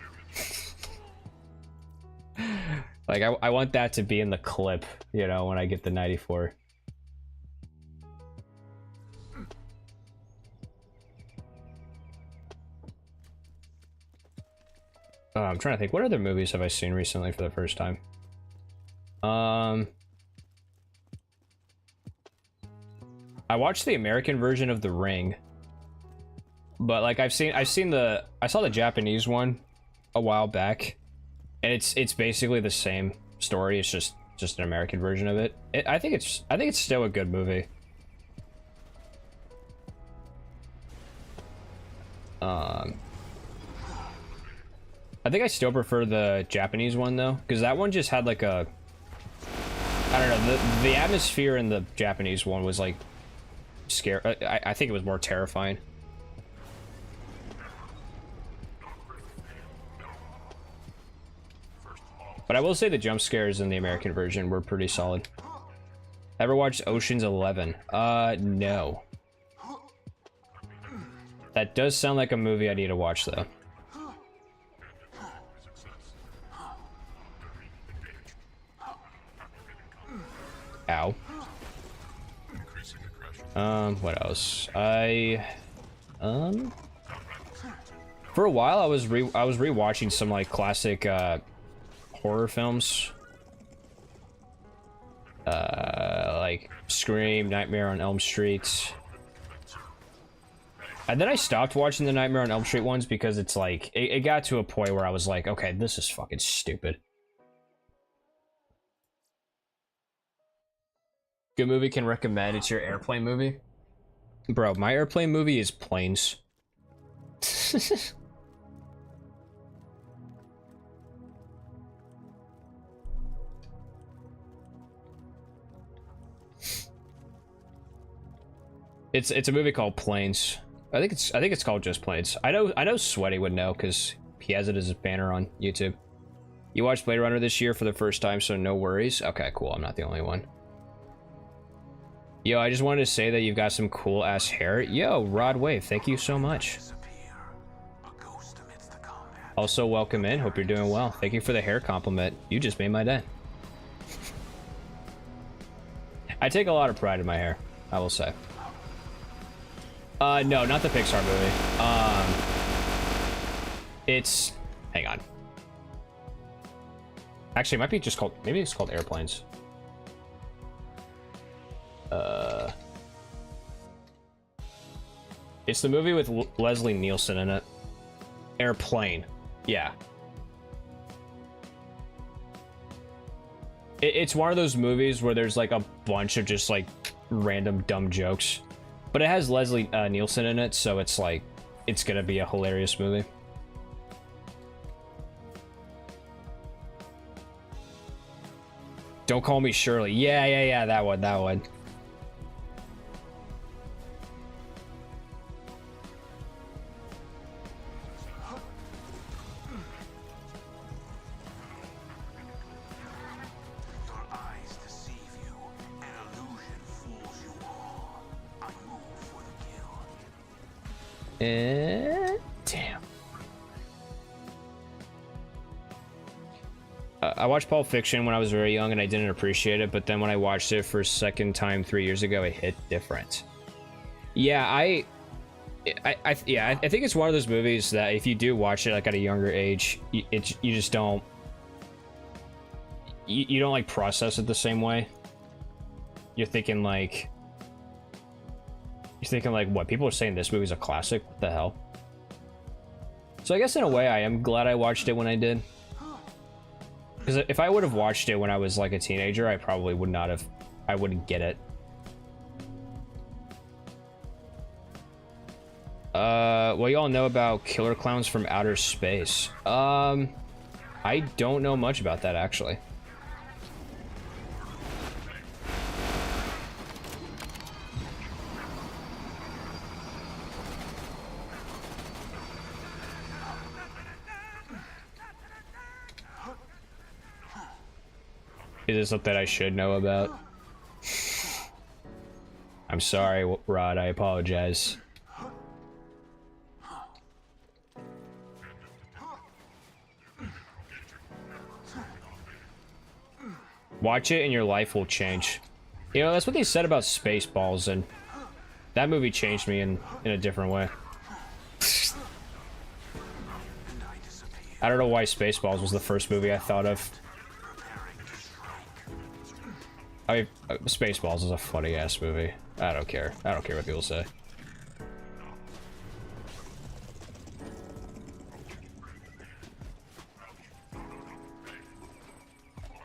Like, I want that to be in the clip, you know, when I get the 94. I'm trying to think, what other movies have I seen recently for the first time? I watched the American version of The Ring, but like I saw the Japanese one a while back, and it's basically the same story. It's just an American version of it. I think it's still a good movie. I think I still prefer the Japanese one though, because that one just had like a, I don't know, the atmosphere in the Japanese one was like scary. I think it was more terrifying. But I will say the jump scares in the American version were pretty solid. Ever watched Ocean's 11? No. That does sound like a movie I need to watch though. Ow. What else? For a while I was rewatching some like classic horror films. Like Scream, Nightmare on Elm Street. And then I stopped watching the Nightmare on Elm Street ones because it's like it got to a point where I was like, okay, this is fucking stupid. Good movie can recommend. It's your airplane movie. Bro, my airplane movie is Planes. It's a movie called Planes. I think it's called just Planes. I know Sweaty would know because he has it as a banner on YouTube. You watched Blade Runner this year for the first time, so no worries. Okay, cool. I'm not the only one. Yo, I just wanted to say that you've got some cool ass hair. Yo, Rod Wave, thank you so much. Also, welcome in. Hope you're doing well. Thank you for the hair compliment. You just made my day. I take a lot of pride in my hair, I will say. No, not the Pixar movie. It's... Hang on. Actually, it might be just called... Maybe it's called Airplanes. It's the movie with Leslie Nielsen in it. Airplane. Yeah. It's one of those movies where there's like a bunch of just like random dumb jokes. But it has Leslie Nielsen in it, so it's like... It's gonna be a hilarious movie. Don't Call Me Shirley. Yeah, that one. Damn. I watched Pulp Fiction when I was very young and I didn't appreciate it, but then when I watched it for a second time 3 years ago, it hit different. Yeah, I think it's one of those movies that if you do watch it like at a younger age, you just don't you don't like process it the same way. You're thinking like what, people are saying this movie's a classic? What the hell? So I guess in a way I am glad I watched it when I did. Because if I would have watched it when I was like a teenager, I probably would not have, I wouldn't get it. Well, you all know about Killer Clowns from Outer Space. I don't know much about that actually. Is this something I should know about? I'm sorry, Rod, I apologize. Watch it and your life will change. You know, that's what they said about Spaceballs, and that movie changed me in a different way. I don't know why Spaceballs was the first movie I thought of. I mean, Spaceballs is a funny ass movie. I don't care. I don't care what people say.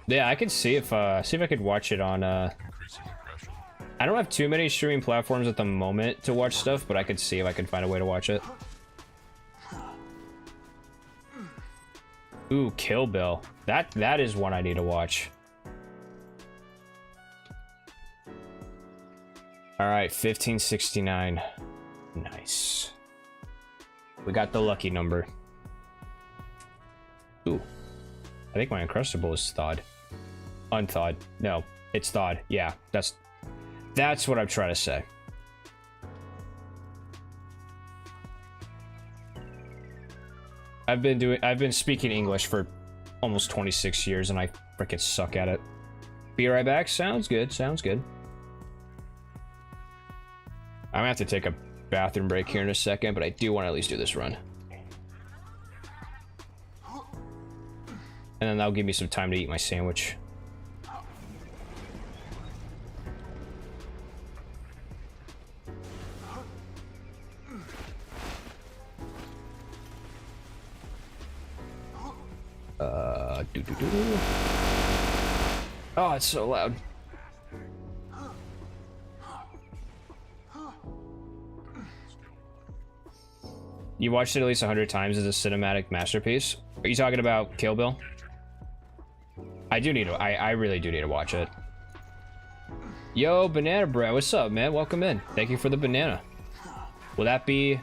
Yeah, I could see if I could watch it on I don't have too many streaming platforms at the moment to watch stuff, but I could see if I could find a way to watch it. Ooh, Kill Bill. That is one I need to watch. Alright, 1569. Nice. We got the lucky number. Ooh. I think my Uncrustable is thawed. Unthawed. No, it's thawed. Yeah, that's what I'm trying to say. I've been speaking English for almost 26 years and I frickin' suck at it. Be right back. Sounds good. Sounds good. I'm gonna have to take a bathroom break here in a second, but I do want to at least do this run. And then that'll give me some time to eat my sandwich. Oh, it's so loud. You watched it at least 100 times as a cinematic masterpiece. Are you talking about Kill Bill? I do need to. I really do need to watch it. Yo, Banana Bread, what's up, man? Welcome in. Thank you for the banana. Will that be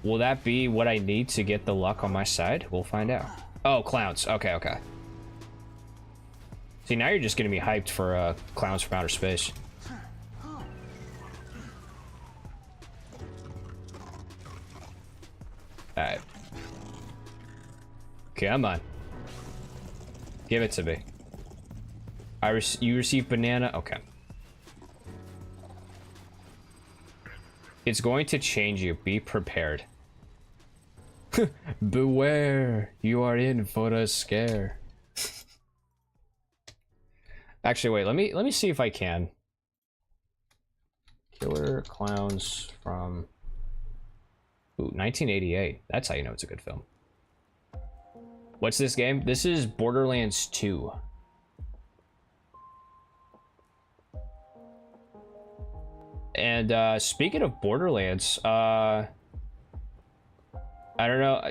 what I need to get the luck on my side? We'll find out. Oh, clowns. Okay, okay. See, now you're just getting me hyped for clowns from outer space. Alright. Come on. Give it to me. You receive banana? Okay. It's going to change you. Be prepared. Beware. You are in for a scare. Actually, wait. Let me see if I can. Killer Clowns from... Ooh, 1988. That's how you know it's a good film. What's this game? This is Borderlands 2. And speaking of Borderlands, I don't know.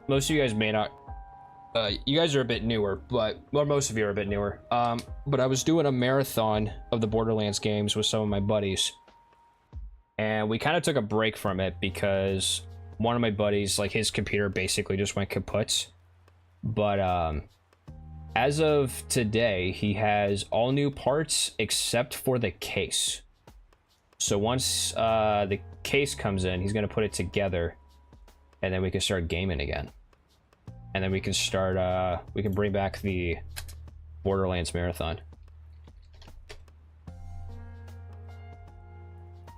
Most of you guys may not. You guys are a bit newer, but well, most of you are a bit newer. But I was doing a marathon of the Borderlands games with some of my buddies, and we kind of took a break from it because one of my buddies, like his computer, basically just went kaput. But as of today, he has all new parts except for the case. So once the case comes in, he's gonna put it together, and then we can start gaming again. And then we can start, we can bring back the Borderlands marathon.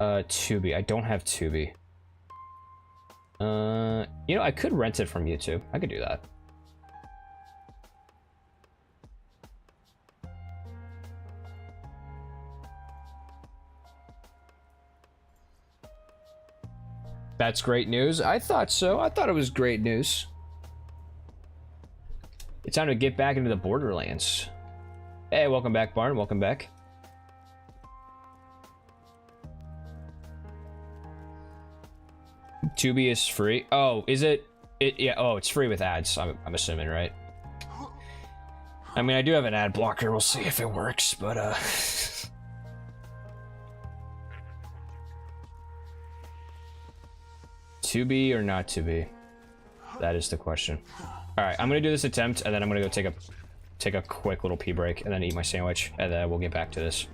Tubi. I don't have Tubi. You know, I could rent it from YouTube. I could do that. That's great news. I thought so. I thought it was great news. It's time to get back into the Borderlands. Hey, welcome back, Barn. Welcome back. Tubi is free. Oh, is it? Yeah. Oh, it's free with ads. I'm assuming, right? I mean, I do have an ad blocker. We'll see if it works, but to be or not to be? That is the question. All right, I'm gonna do this attempt, and then I'm gonna go take a quick little pee break, and then eat my sandwich, and then we'll get back to this.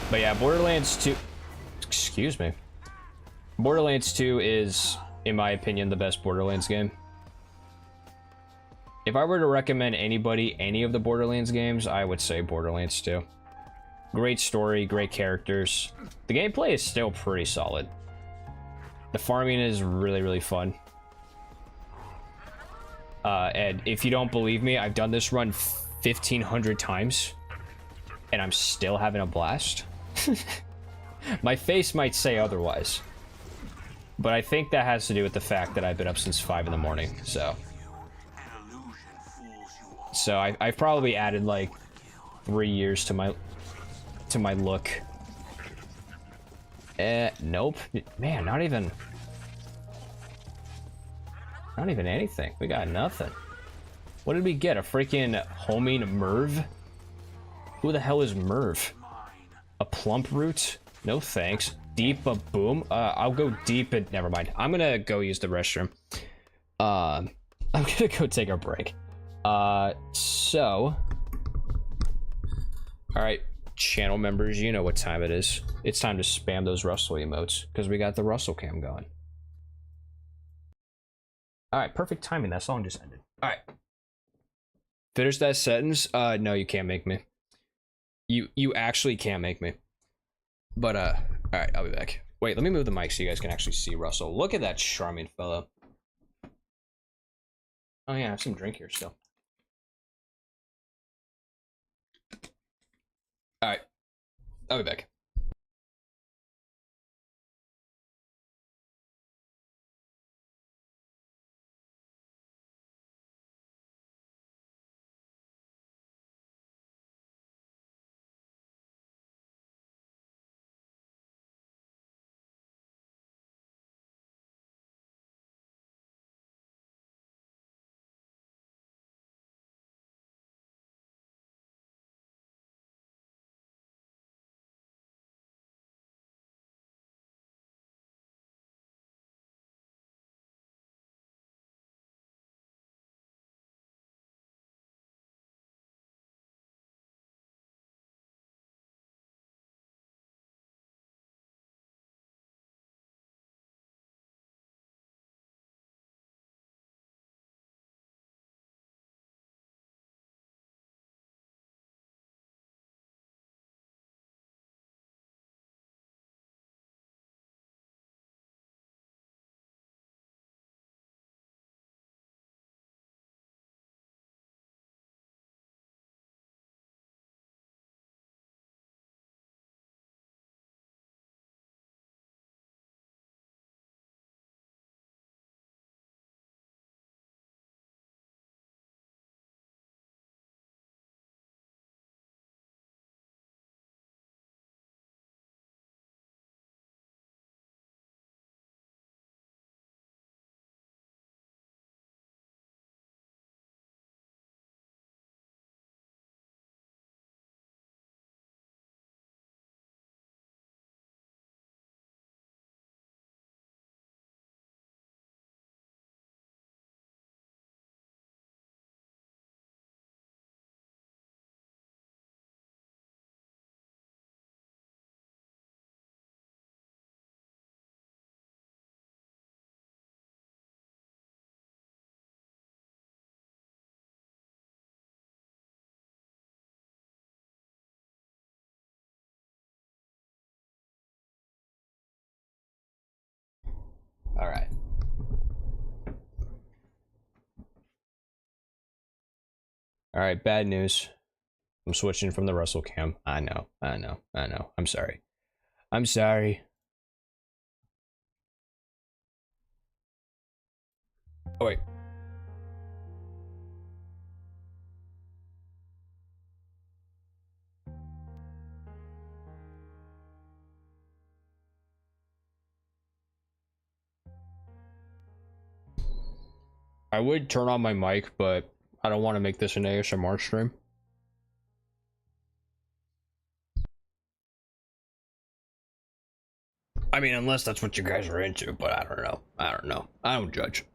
But yeah, Borderlands 2... Excuse me. Borderlands 2 is, in my opinion, the best Borderlands game. If I were to recommend anybody any of the Borderlands games, I would say Borderlands 2. Great story, great characters. The gameplay is still pretty solid. The farming is really, really fun. And if you don't believe me, I've done this run 1,500 times, and I'm still having a blast. My face might say otherwise, but I think that has to do with the fact that I've been up since 5 in the morning, so I've probably added like 3 years to my look. Nope. Man, not even anything. We got nothing. What did we get? A freaking homing Merv? Who the hell is Merv? A plump root? No thanks. Deep a boom? I'll go deep and never mind. I'm gonna go use the restroom. I'm gonna go take a break. So alright, channel members, you know what time it is. It's time to spam those Russell emotes, because we got the Russell cam going. Alright, perfect timing. That song just ended. Alright. Finish that sentence. No, you can't make me. You actually can't make me. But alright, I'll be back. Wait, let me move the mic so you guys can actually see Russell. Look at that charming fellow. Oh yeah, I have some drink here still. Alright, I'll be back. All right. All right, bad news. I'm switching from the Russell cam. I know. I'm sorry. I'm sorry. Oh, wait. I would turn on my mic, but I don't want to make this an ASMR stream. I mean, unless that's what you guys are into, but I don't know. I don't judge.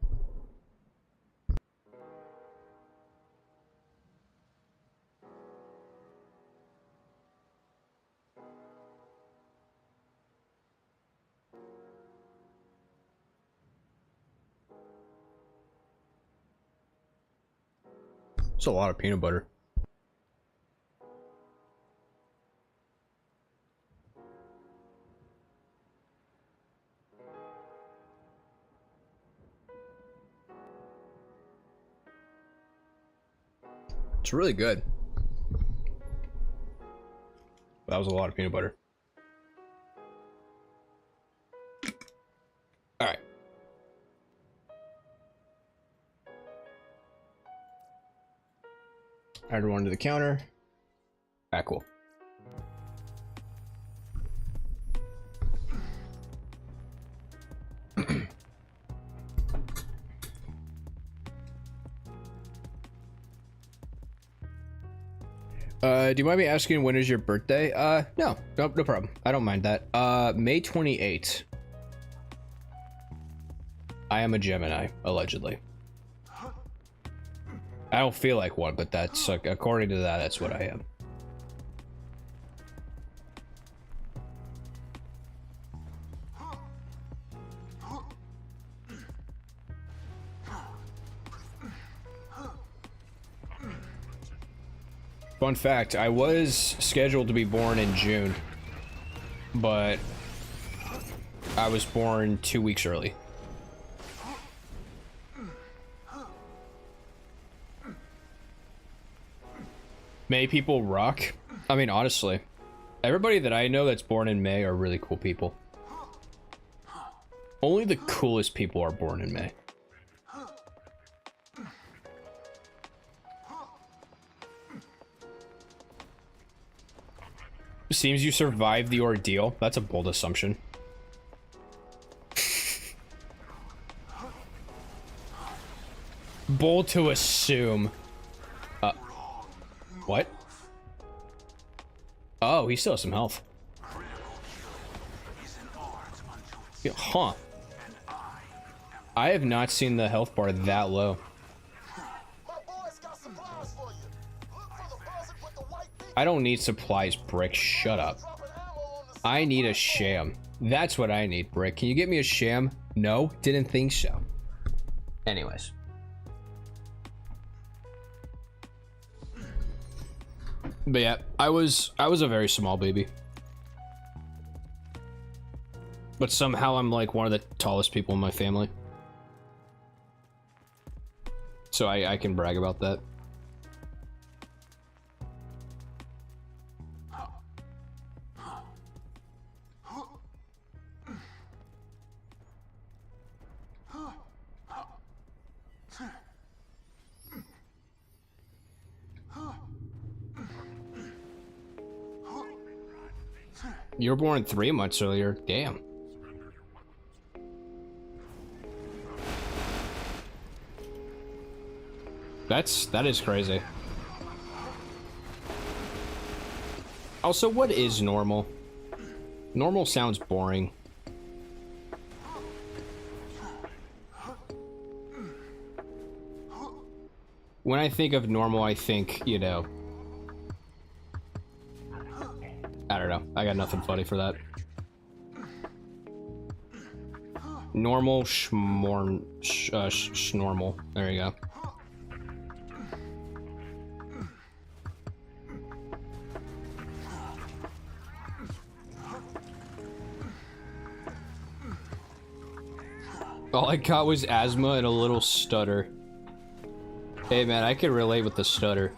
It's a lot of peanut butter. It's really good. That was a lot of peanut butter. All right. Add one to the counter. Ah, cool. Do you mind me asking when is your birthday? No problem. I don't mind that. May 28th. I am a Gemini, allegedly. I don't feel like one, but that's like, according to that, that's what I am. Fun fact, I was scheduled to be born in June, but I was born 2 weeks early. May people rock? I mean, honestly, everybody that I know that's born in May are really cool people. Only the coolest people are born in May. Seems you survived the ordeal. That's a bold assumption. Bold to assume. What? Oh, he still has some health. Yeah, huh. I have not seen the health bar that low. I don't need supplies, Brick. Shut up. I need a Sham. That's what I need, Brick. Can you get me a Sham? No, didn't think so. Anyways. But yeah, I was a very small baby. But somehow I'm like one of the tallest people in my family. So I can brag about that. You were born 3 months earlier. Damn. That is crazy. Also, what is normal? Normal sounds boring. When I think of normal, I think, you know, I don't know. I got nothing funny for that. Normal, schnormal. There you go. All I got was asthma and a little stutter. Hey man, I can relate with the stutter.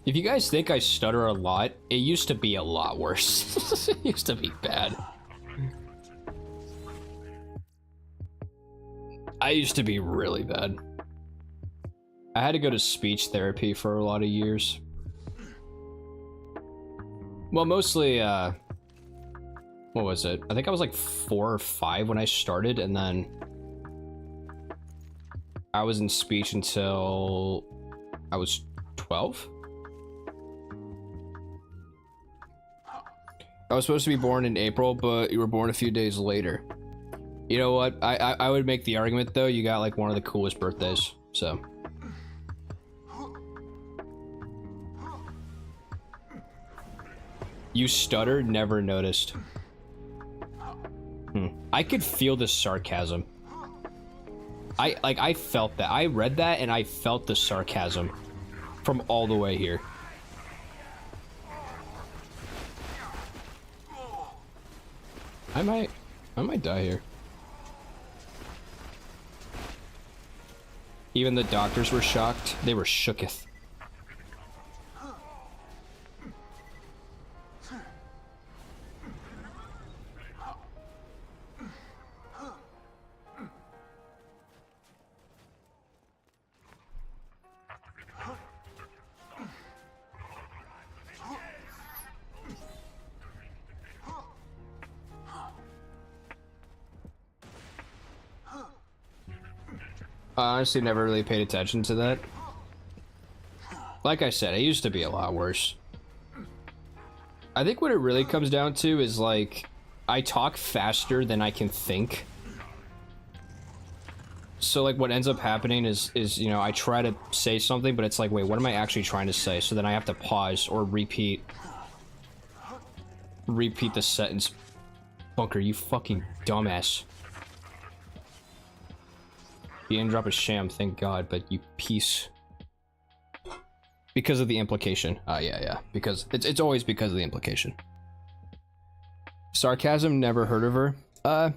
If you guys think I stutter a lot, it used to be a lot worse. It used to be bad. I used to be really bad. I had to go to speech therapy for a lot of years. Well, mostly, what was it? I think I was like 4 or 5 when I started, and then I was in speech until I was 12. I was supposed to be born in April, but you were born a few days later. You know what? I would make the argument, though, you got like one of the coolest birthdays, so. You stutter? Never noticed. I could feel the sarcasm. I felt that. I read that and I felt the sarcasm from all the way here. I might die here. Even the doctors were shocked. They were shooketh. I honestly never really paid attention to that. Like I said, it used to be a lot worse. I think what it really comes down to is like, I talk faster than I can think. So like what ends up happening is you know, I try to say something, but it's like, wait, what am I actually trying to say? So then I have to pause or repeat the sentence. Bunker, you fucking dumbass. You didn't drop a sham, thank God, but you piece. Because of the implication. Yeah. Because it's always because of the implication. Sarcasm, never heard of her.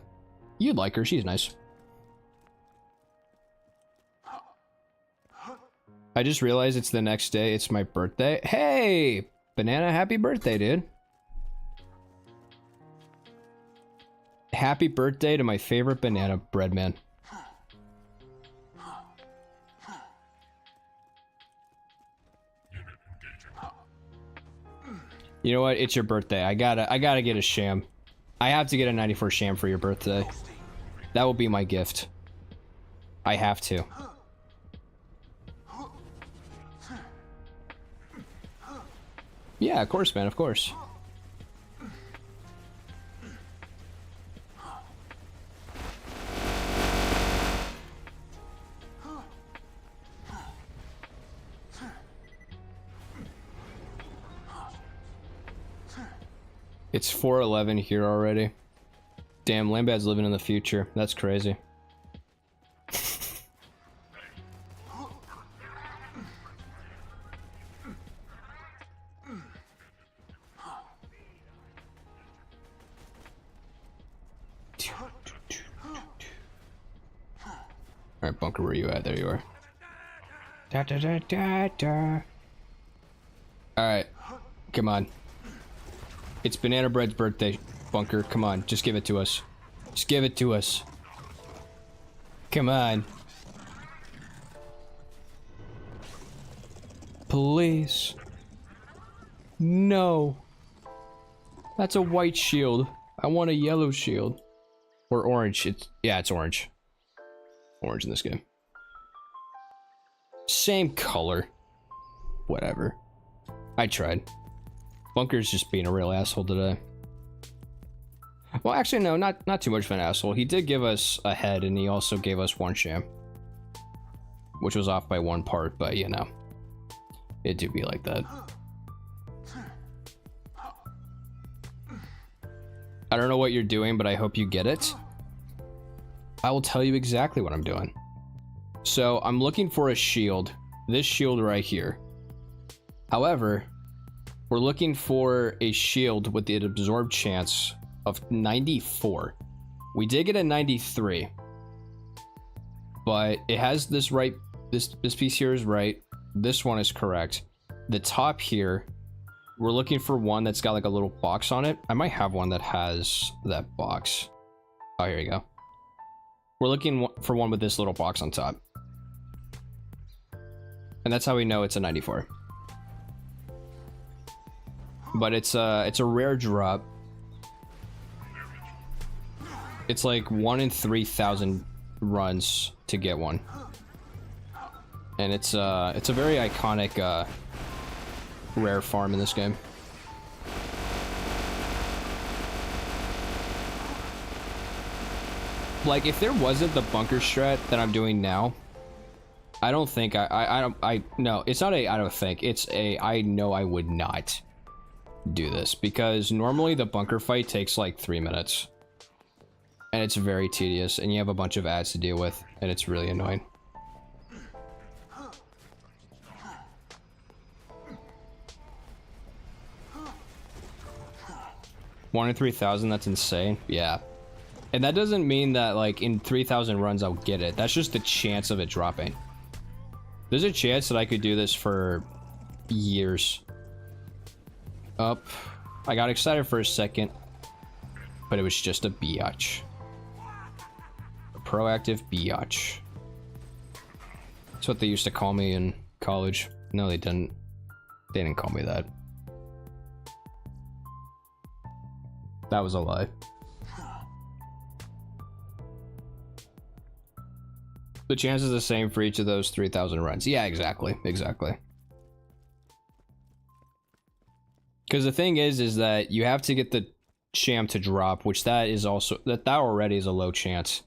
You'd like her, she's nice. I just realized it's the next day, it's my birthday. Hey! Banana, happy birthday, dude. Happy birthday to my favorite banana bread man. You know what? It's your birthday. I gotta get a sham. I have to get a 94 sham for your birthday. That will be my gift. I have to. Yeah, of course, man, of course. It's 4:11 here already. Damn, Lambad's living in the future. That's crazy. Alright, Bunker, where you at? There you are. Alright, come on. It's Banana Bread's birthday, Bunker. Come on, just give it to us. Just give it to us. Come on. Please. No. That's a white shield. I want a yellow shield. Or orange. It's orange. Orange in this game. Same color. Whatever. I tried. Bunker's just being a real asshole today. Well, actually, no, not too much of an asshole. He did give us a head, and he also gave us one sham. Which was off by one part, but, you know. It do be like that. I don't know what you're doing, but I hope you get it. I will tell you exactly what I'm doing. So, I'm looking for a shield. This shield right here. However, We're looking for a shield with the absorb chance of 94. We did get a 93, but it has this right. This piece here is right. This one is correct. The top here, we're looking for one that's got like a little box on it. I might have one that has that box. Oh, here you go. We're looking for one with this little box on top. And that's how we know it's a 94. But it's a rare drop. It's like 1 in 3,000 runs to get one. And it's a very iconic rare farm in this game. Like, if there wasn't the bunker strat that I'm doing now, I don't think no, it's not I don't think, it's I know I would not do this, because normally the bunker fight takes like 3 minutes. And it's very tedious, and you have a bunch of ads to deal with, and it's really annoying. One in 3,000, that's insane. Yeah. And that doesn't mean that like in 3,000 runs I'll get it. That's just the chance of it dropping. There's a chance that I could do this for years. Up. I got excited for a second, but it was just a biatch. A proactive biatch. That's what they used to call me in college. No, they didn't. They didn't call me that. That was a lie. The chance is the same for each of those 3,000 runs. Yeah, exactly. Exactly. Because the thing is that you have to get the Sham to drop, which that is also, that already is a low chance.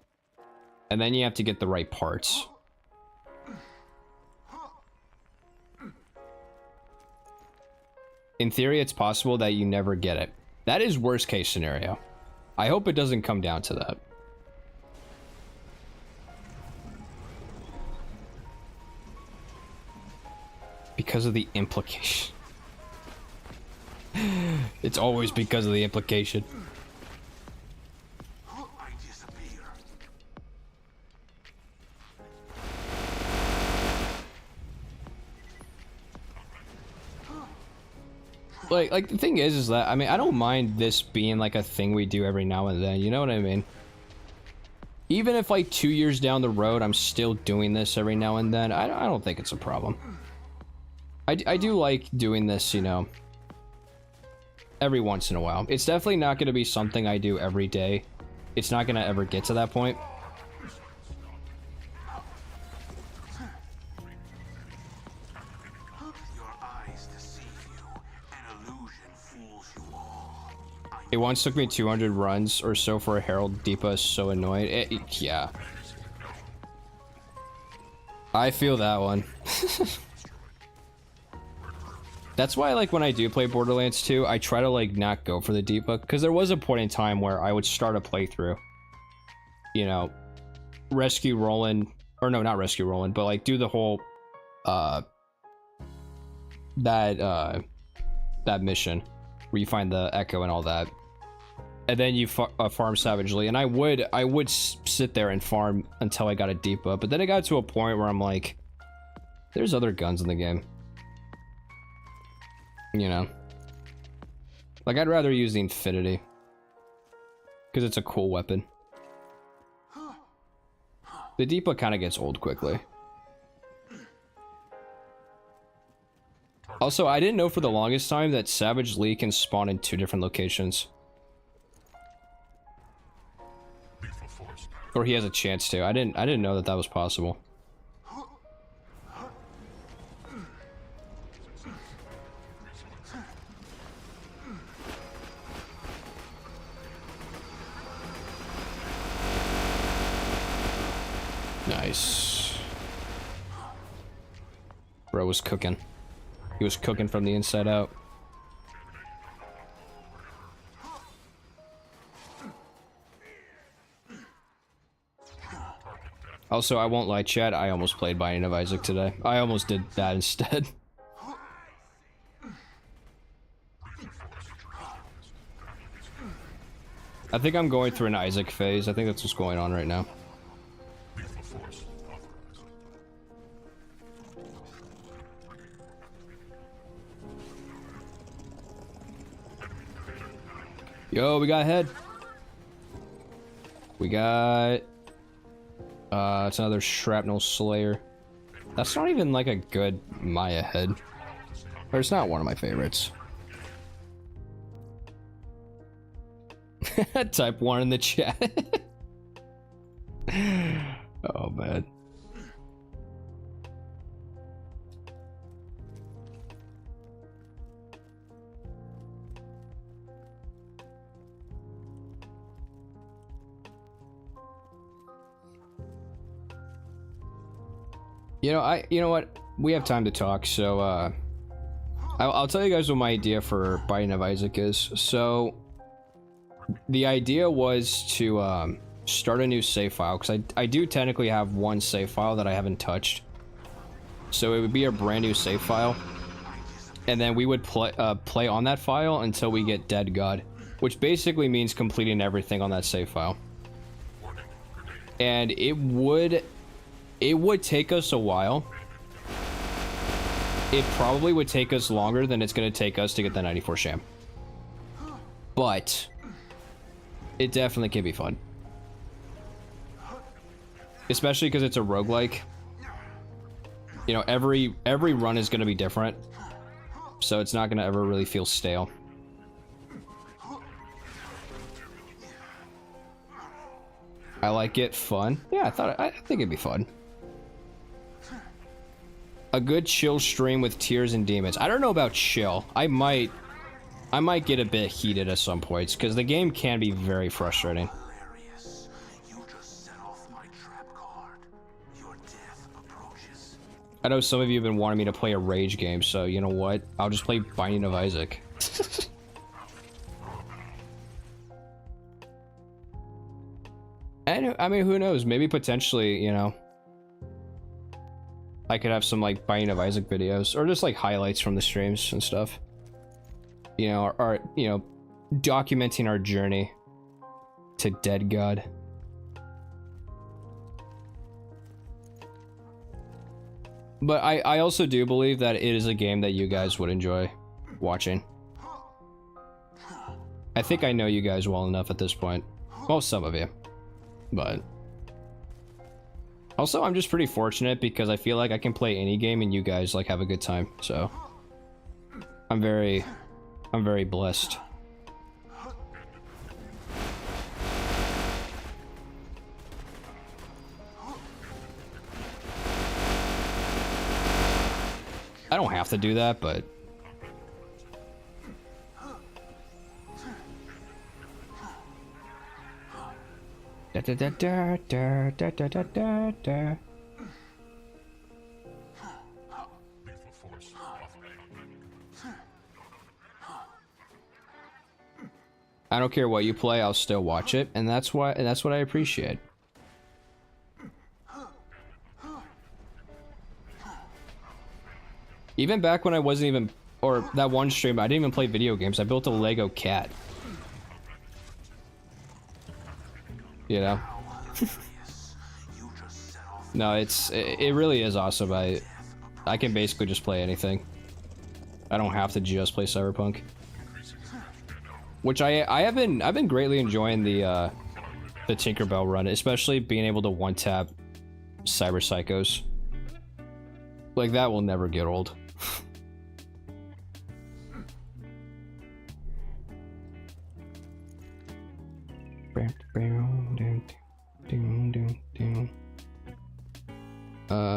And then you have to get the right parts. In theory, it's possible that you never get it. That is worst case scenario. I hope it doesn't come down to that. Because of the implication. It's always because of the implication. I disappear. Like the thing is that, I mean, I don't mind this being like a thing we do every now and then, you know what I mean? Even if like 2 years down the road I'm still doing this every now and then, I don't think it's a problem. I do like doing this, you know, every once in a while. It's definitely not going to be something I do every day. It's not going to ever get to that point. Your eyes deceive you. An illusion fools you all. It once took me 200 runs or so for a Herald. Deepa is so annoying. Yeah. I feel that one. That's why, like, when I do play Borderlands 2, I try to, like, not go for the Deepa, because there was a point in time where I would start a playthrough, you know, rescue Roland, or no, not rescue Roland, but, like, do the whole, that mission, where you find the Echo and all that, and then you farm savagely, and I would sit there and farm until I got a Deepa, but then it got to a point where I'm like, there's other guns in the game. You know, like, I'd rather use the Infinity because it's a cool weapon. The Deepa kind of gets old quickly. Also, I didn't know for the longest time that Savage Lee can spawn in 2 different locations. Or he has a chance to. I didn't know that that was possible. Nice. Bro was cooking. He was cooking from the inside out. Also, I won't lie, chat, I almost played Binding of Isaac today. I almost did that instead. I think I'm going through an Isaac phase. I think that's what's going on right now. Yo, we got head. We got... it's another Shrapnel Slayer. That's not even like a good Maya head. Or it's not one of my favorites. Type 1 in the chat. Oh, man. You know what? We have time to talk, so I'll tell you guys what my idea for Binding of Isaac is. So the idea was to start a new save file, because I do technically have one save file that I haven't touched. So it would be a brand new save file, and then we would play on that file until we get Dead God, which basically means completing everything on that save file. And it would take us a while. It probably would take us longer than it's going to take us to get the 94 Sham. But it definitely can be fun. Especially because it's a roguelike. You know, every run is going to be different. So it's not going to ever really feel stale. I like it fun. Yeah, I think it'd be fun. A good chill stream with tears and demons. I don't know about chill. I might get a bit heated at some points because the game can be very frustrating. You just set off my trap card. Your death approaches. I know some of you have been wanting me to play a rage game, so you know what? I'll just play Binding of Isaac. And I mean, who knows? Maybe potentially, you know, I could have some like Binding of Isaac videos or just like highlights from the streams and stuff. You know, or you know, documenting our journey to Dead God. But I also do believe that it is a game that you guys would enjoy watching. I think I know you guys well enough at this point. Well, some of you. But also, I'm just pretty fortunate because I feel like I can play any game and you guys like have a good time. So I'm very blessed. I don't have to do that, but da da da da da da da da da da. I don't care what you play, I'll still watch it, and that's what I appreciate. Even back when I wasn't even, or that one stream, I didn't even play video games. I built a Lego cat. You know? No, it really is awesome. I can basically just play anything. I don't have to just play Cyberpunk. Which I've been greatly enjoying the Tinkerbell run, especially being able to one-tap Cyber Psychos. Like, that will never get old.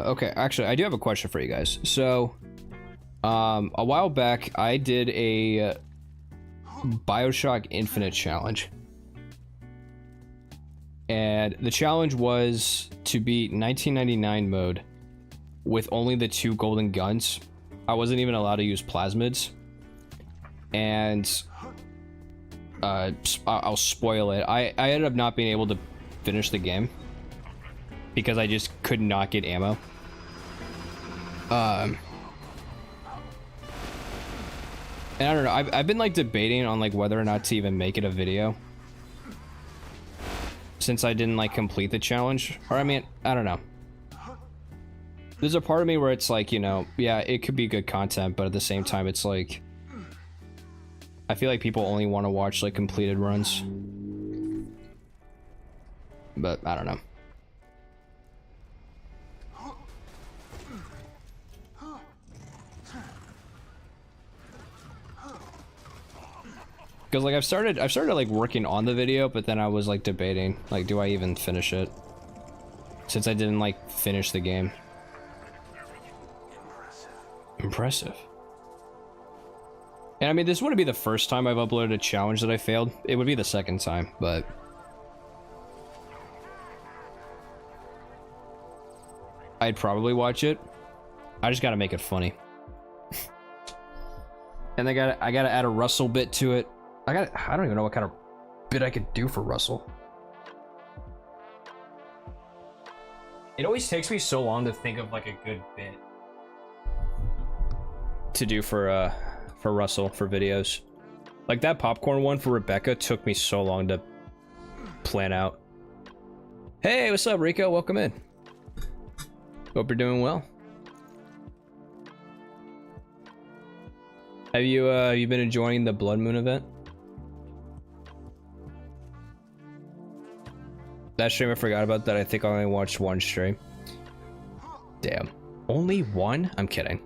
Okay, actually, I do have a question for you guys. So, a while back, I did a BioShock Infinite challenge. And the challenge was to beat 1999 mode with only the 2 golden guns. I wasn't even allowed to use plasmids. And I'll spoil it. I ended up not being able to finish the game because I just could not get ammo. And I don't know, I've been like debating on like whether or not to even make it a video, since I didn't like complete the challenge. Or I mean, I don't know. There's a part of me where it's like, you know, yeah, it could be good content, but at the same time, it's like, I feel like people only want to watch like completed runs. But I don't know. Because like I've started like working on the video, but then I was like debating, like, do I even finish it? Since I didn't like finish the game. Impressive. And I mean, this wouldn't be the first time I've uploaded a challenge that I failed. It would be the second time, but I'd probably watch it. I just gotta make it funny. And I gotta add a Russell bit to it. I don't even know what kind of bit I could do for Russell. It always takes me so long to think of like a good bit to do for Russell for videos. Like that popcorn one for Rebecca took me so long to plan out. Hey, what's up, Rico? Welcome in. Hope you're doing well. Have you been enjoying the Blood Moon event? That stream, I forgot about that. I think I only watched one stream. Damn. Only one? I'm kidding.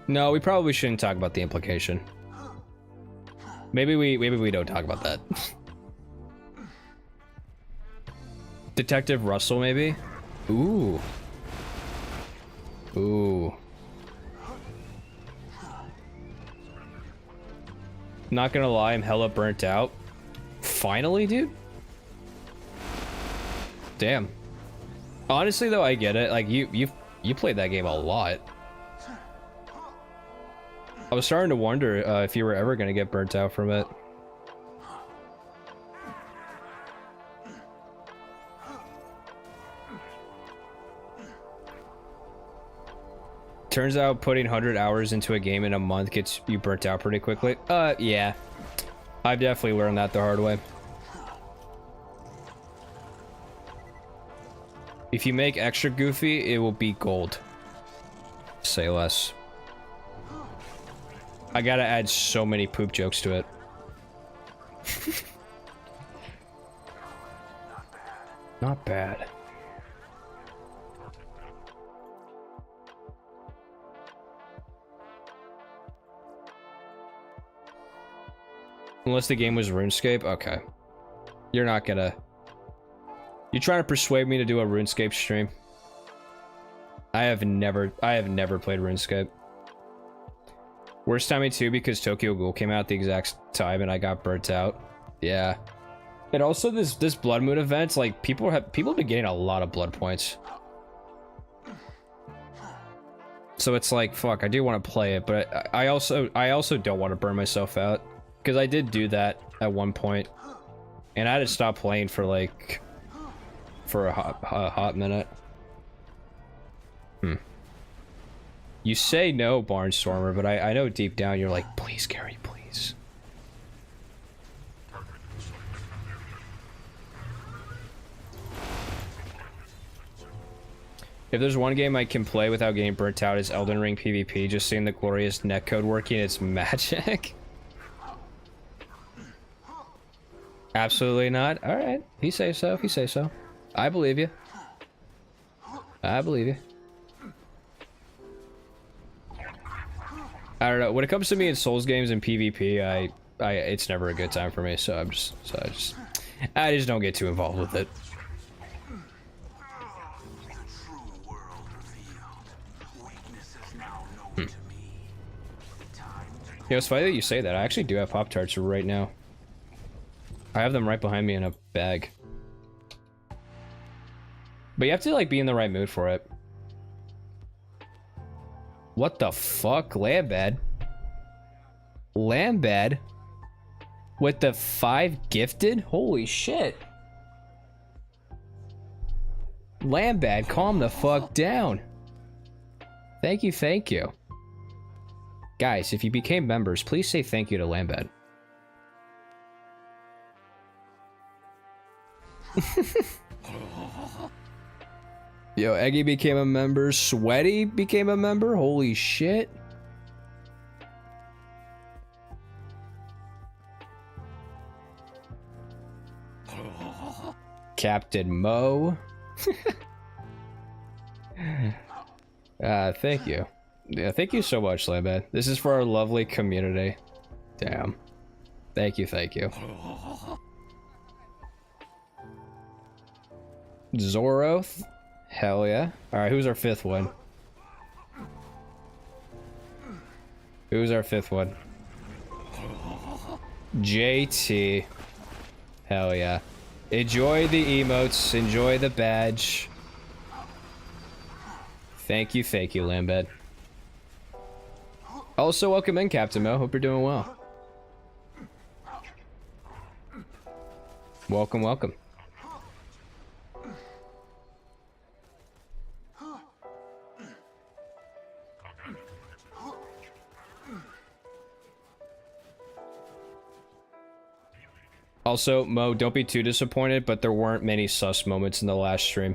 No, we probably shouldn't talk about the implication. Maybe we don't talk about that. Detective Russell, maybe? Ooh. Ooh. Not gonna lie, I'm hella burnt out. Finally, dude? Damn. Honestly, though, I get it. Like, you played that game a lot. I was starting to wonder if you were ever gonna get burnt out from it. Turns out putting 100 hours into a game in a month gets you burnt out pretty quickly. Yeah. I've definitely learned that the hard way. If you make extra goofy, it will be gold. Say less. I gotta add so many poop jokes to it. Not bad. Unless the game was RuneScape? Okay. You're not gonna... You're trying to persuade me to do a RuneScape stream? I have never played RuneScape. Worst timing too, because Tokyo Ghoul came out at the exact time and I got burnt out. Yeah. And also this Blood Moon event, like people have been getting a lot of blood points. So it's like, fuck, I do want to play it, but I also don't want to burn myself out. Because I did do that at one point, and I had to stop playing for like, for a hot minute. You say no, Barnstormer, but I know deep down you're like, please, Gary, please. If there's one game I can play without getting burnt out, is Elden Ring PvP. Just seeing the glorious netcode working, it's magic. Absolutely not. All right. If you say so, if you say so. I believe you. I believe you. I don't know. When it comes to me in Souls games and PvP, it's never a good time for me. So I just don't get too involved with it. Yo, it's funny that you say that. I actually do have Pop-Tarts right now. I have them right behind me in a bag. But you have to like be in the right mood for it. What the fuck? Lambad? Lambad? With the 5 gifted? Holy shit. Lambad, calm the fuck down. Thank you, thank you. Guys, if you became members, please say thank you to Lambad. Yo, Eggy became a member. Sweaty became a member. Holy shit. Captain Mo. Thank you. Yeah, thank you so much, Lambad. This is for our lovely community. Damn. Thank you, thank you. Zoroth. Hell yeah. Alright, who's our fifth one? Who's our fifth one? JT. Hell yeah. Enjoy the emotes. Enjoy the badge. Thank you, Lambad. Also, welcome in, Captain Mo. Hope you're doing well. Welcome, welcome. Also, Mo, don't be too disappointed, but there weren't many sus moments in the last stream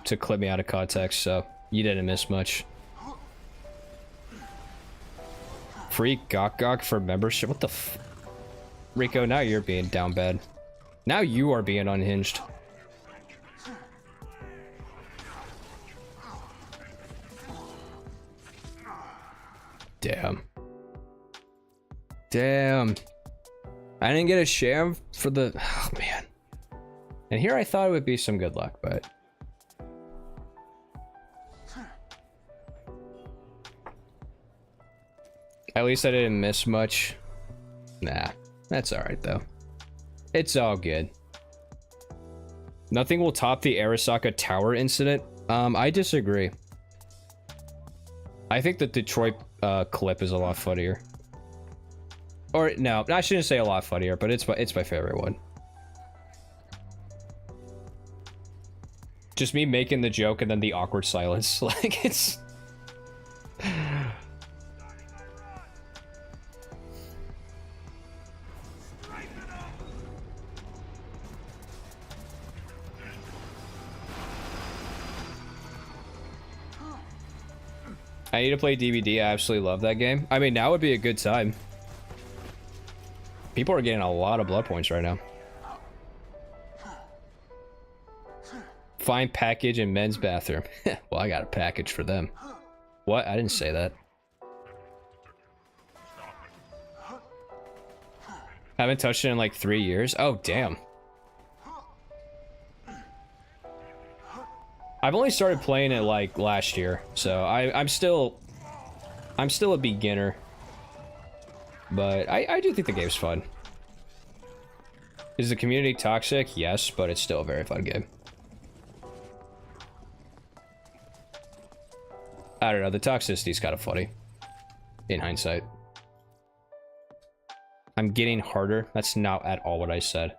to clip me out of context, so you didn't miss much. Free Gok for membership? What the f- Rico, now you're being down bad. Now you are being unhinged. Damn. Damn. I didn't get a Sham for the... Oh, man. And here I thought it would be some good luck, but... At least I didn't miss much. Nah, that's alright, though. It's all good. Nothing will top the Arasaka Tower incident. I disagree. I think the Detroit clip is a lot funnier. Or no, I shouldn't say a lot funnier, but it's my favorite one. Just me making the joke and then the awkward silence. Like, it's... I need to play DVD. I absolutely love that game. I mean, now would be a good time. People are getting a lot of blood points right now. Find package in men's bathroom. Well, I got a package for them. What? I didn't say that. Haven't touched it in like 3 years. Oh, damn. I've only started playing it like last year, so I'm still a beginner. But I do think the game's fun. Is the community toxic? Yes, but it's still a very fun game. I don't know, the toxicity's kind of funny. In hindsight. I'm getting harder. That's not at all what I said.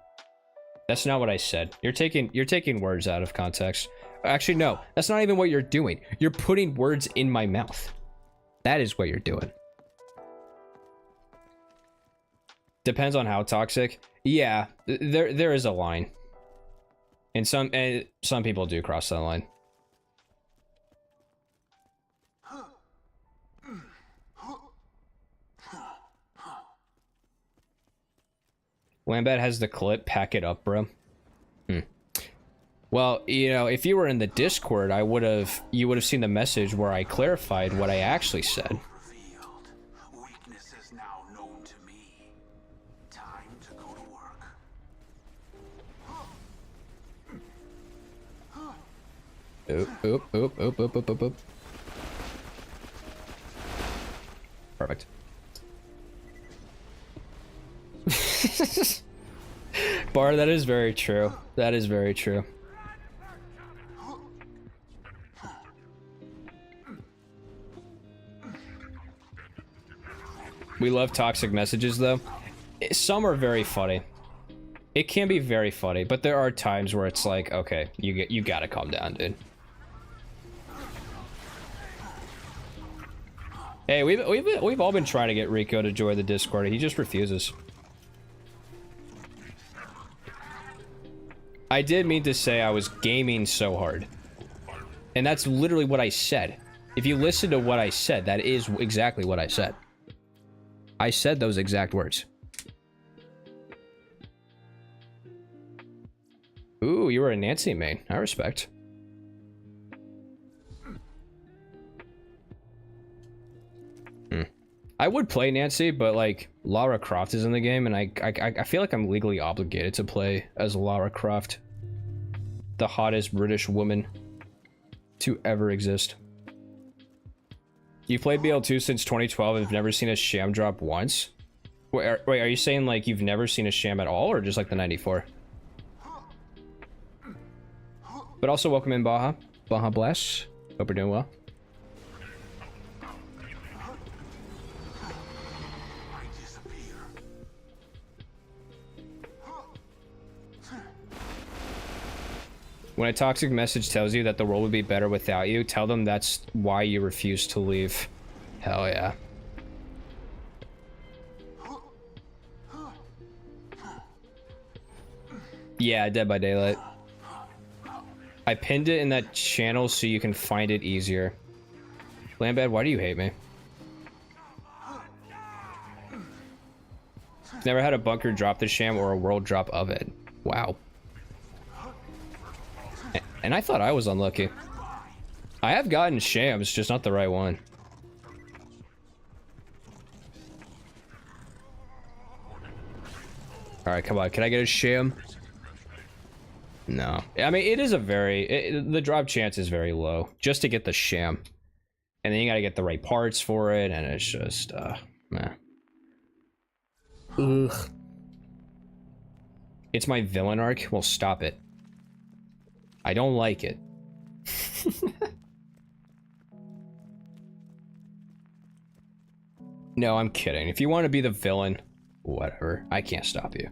That's not what I said. You're taking words out of context. Actually, no. That's not even what you're doing. You're putting words in my mouth. That is what you're doing. Depends on how toxic. Yeah, there is a line. And some people do cross that line. Lambat has the clip. Pack it up, bro. Well, you know, if you were in the Discord, you would have seen the message where I clarified what I actually said. Weakness is now known to me. Time to go to work. Oop. Perfect. Bar, that is very true. That is very true. We love toxic messages, though. Some are very funny. It can be very funny, but there are times where it's like, okay, you gotta calm down, dude. Hey, we've all been trying to get Rico to join the Discord. He just refuses. I did mean to say I was gaming so hard. And that's literally what I said. If you listen to what I said, that is exactly what I said. I said those exact words. Ooh, you were a Nancy main. I respect. I would play Nancy, but like Lara Croft is in the game, and I feel like I'm legally obligated to play as Lara Croft, the hottest British woman to ever exist. You played BL2 since 2012 and have never seen a Sham drop once? Wait, are you saying like you've never seen a Sham at all, or just like the 94? But also welcome in Baja. Baja bless. Hope you're doing well. When a toxic message tells you that the world would be better without you, tell them that's why you refuse to leave. Hell yeah. Yeah, Dead by Daylight. I pinned it in that channel so you can find it easier. Lambad, why do you hate me? Never had a bunker drop the Sham or a world drop of it. Wow. And I thought I was unlucky. I have gotten Shams, just not the right one. Alright, come on. Can I get a Sham? No. I mean, it is a very... the drop chance is very low. Just to get the Sham. And then you gotta get the right parts for it, and it's just, nah. Ugh. It's my villain arc? Well, stop it. I don't like it. No, I'm kidding. If you want to be the villain, whatever. I can't stop you.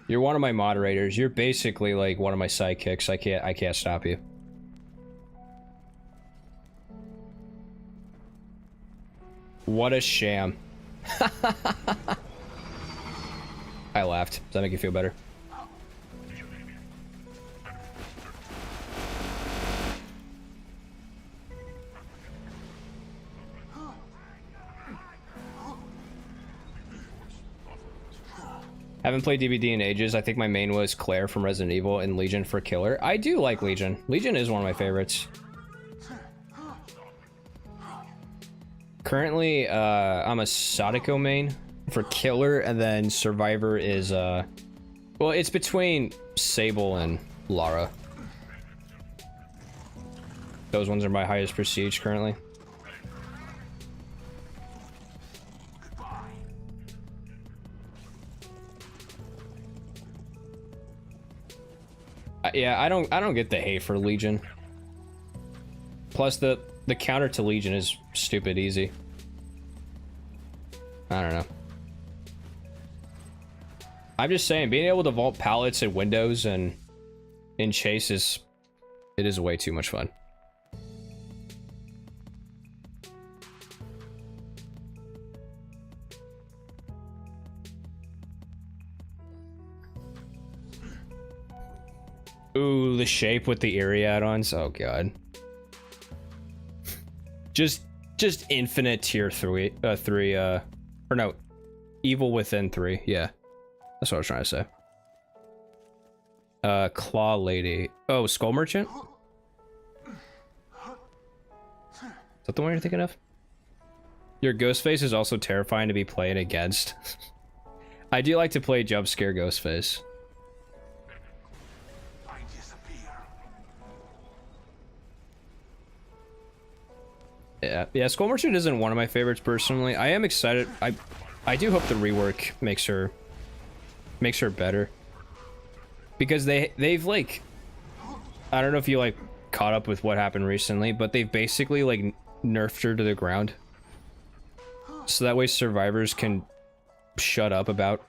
You're one of my moderators. You're basically like one of my sidekicks. I can't stop you. What a sham. I laughed. Does that make you feel better? Haven't played DBD in ages. I think my main was Claire from Resident Evil and Legion for Killer. I do like Legion. Legion is one of my favorites. Currently, I'm a Sadako main for Killer, and then Survivor is, well, it's between Sable and Lara. Those ones are my highest prestige currently. Yeah, I don't get the hate for Legion. Plus the counter to Legion is stupid easy. I don't know. I'm just saying, being able to vault pallets and windows and in chase is way too much fun. Ooh, the shape with the Eerie add-ons. Oh god. Just infinite tier 3 or no, Evil Within 3. Yeah. That's what I was trying to say. Claw Lady. Oh, Skull Merchant? Is that the one you're thinking of? Your Ghostface is also terrifying to be playing against. I do like to play jump scare Ghostface. Yeah, Skull Merchant isn't one of my favorites personally. I am excited. I do hope the rework makes her better. Because they've like, I don't know if you like caught up with what happened recently, but they've basically like nerfed her to the ground. So that way survivors can shut up about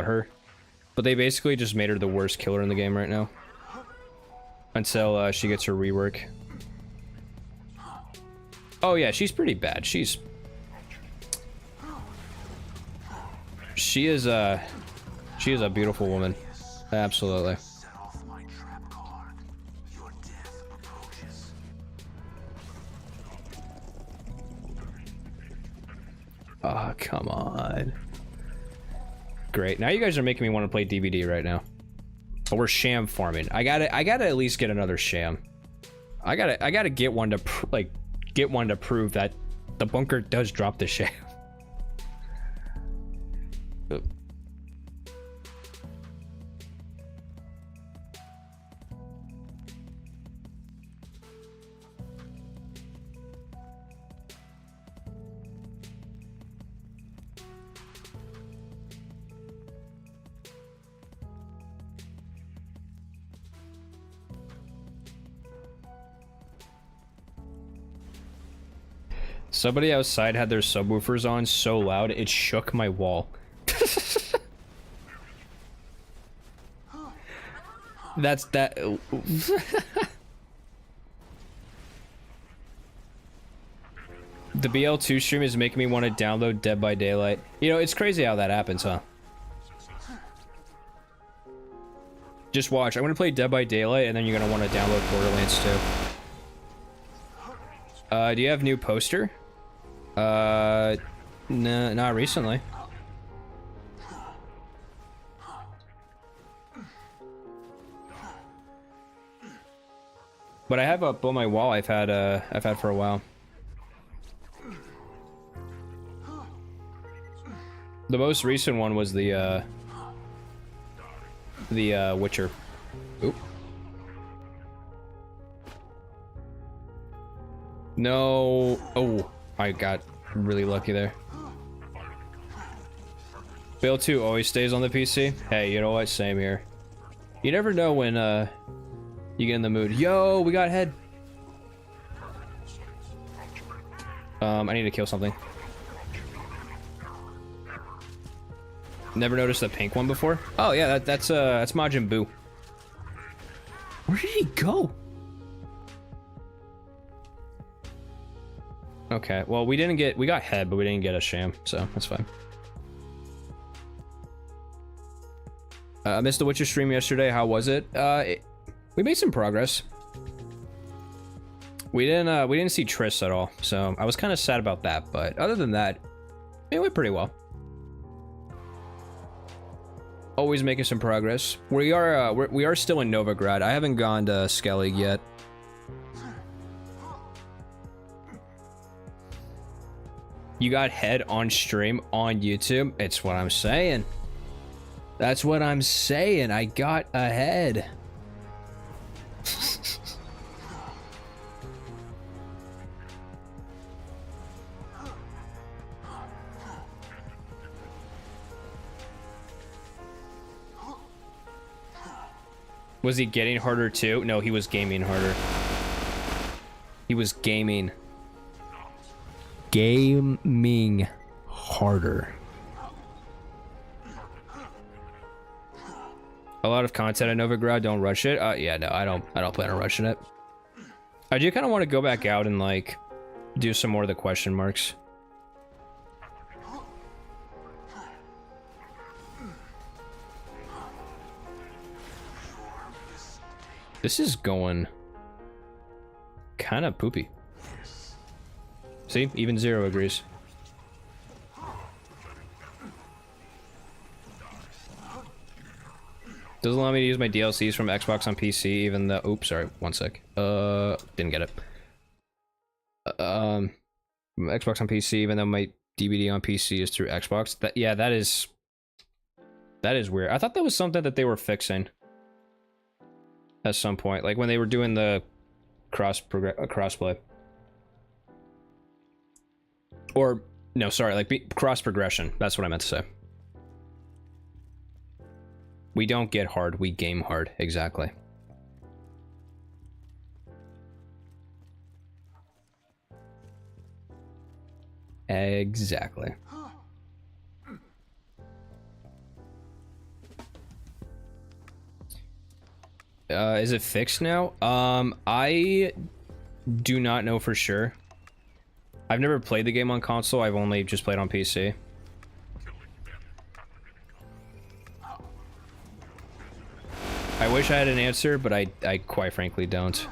her. But they basically just made her the worst killer in the game right now. Until she gets her rework. Oh yeah, she's pretty bad. She is She is a beautiful woman. Absolutely. Set off my trap card. Your death approaches. Oh, come on. Great. Now you guys are making me want to play DVD right now. But we're sham farming. I gotta at least get another sham. I gotta get one to get one to prove that the bunker does drop the sham. Somebody outside had their subwoofers on so loud it shook my wall. That's that. The BL2 stream is making me want to download Dead by Daylight. You know, it's crazy how that happens, huh? Just watch. I'm gonna play Dead by Daylight, and then you're gonna want to download Borderlands 2. Do you have new poster? No, not recently. But I have up on my wall. I've had for a while. The most recent one was the Witcher. Oop. No. Oh, I got really lucky there. Bill 2 always stays on the PC. Hey, you know what? Same here. You never know when you get in the mood. Yo, we got head. I need to kill something. Never noticed the pink one before. Oh yeah, that's Majin Buu. Where did he go? Okay, well we got head, but we didn't get a sham, so that's fine. I missed the Witcher stream yesterday. How was it? We made some progress. We didn't see Triss at all, so I was kind of sad about that. But other than that, it went pretty well. Always making some progress. We are still in Novigrad. I haven't gone to Skellig yet. You got head on stream on YouTube. It's what I'm saying. That's what I'm saying. I got ahead. Was he getting harder too? No, he was gaming harder. He was gaming harder. A lot of content in Novigrad. Don't rush it. Yeah, no, I don't plan on rushing it. I do kind of want to go back out and like do some more of the question marks. This is going kind of poopy. See, even Zero agrees. Doesn't allow me to use my DLCs from Xbox on PC, even though. Oops, sorry, one sec. Didn't get it. Xbox on PC, even though my DVD on PC is through Xbox. Yeah, that is weird. I thought that was something that they were fixing at some point, like when they were doing the crossplay. Or no, sorry, like cross progression. That's what I meant to say. We don't get hard, we game hard. Exactly. Exactly. Is it fixed now? I do not know for sure. I've never played the game on console. I've only just played on PC. I wish I had an answer, but I quite frankly don't.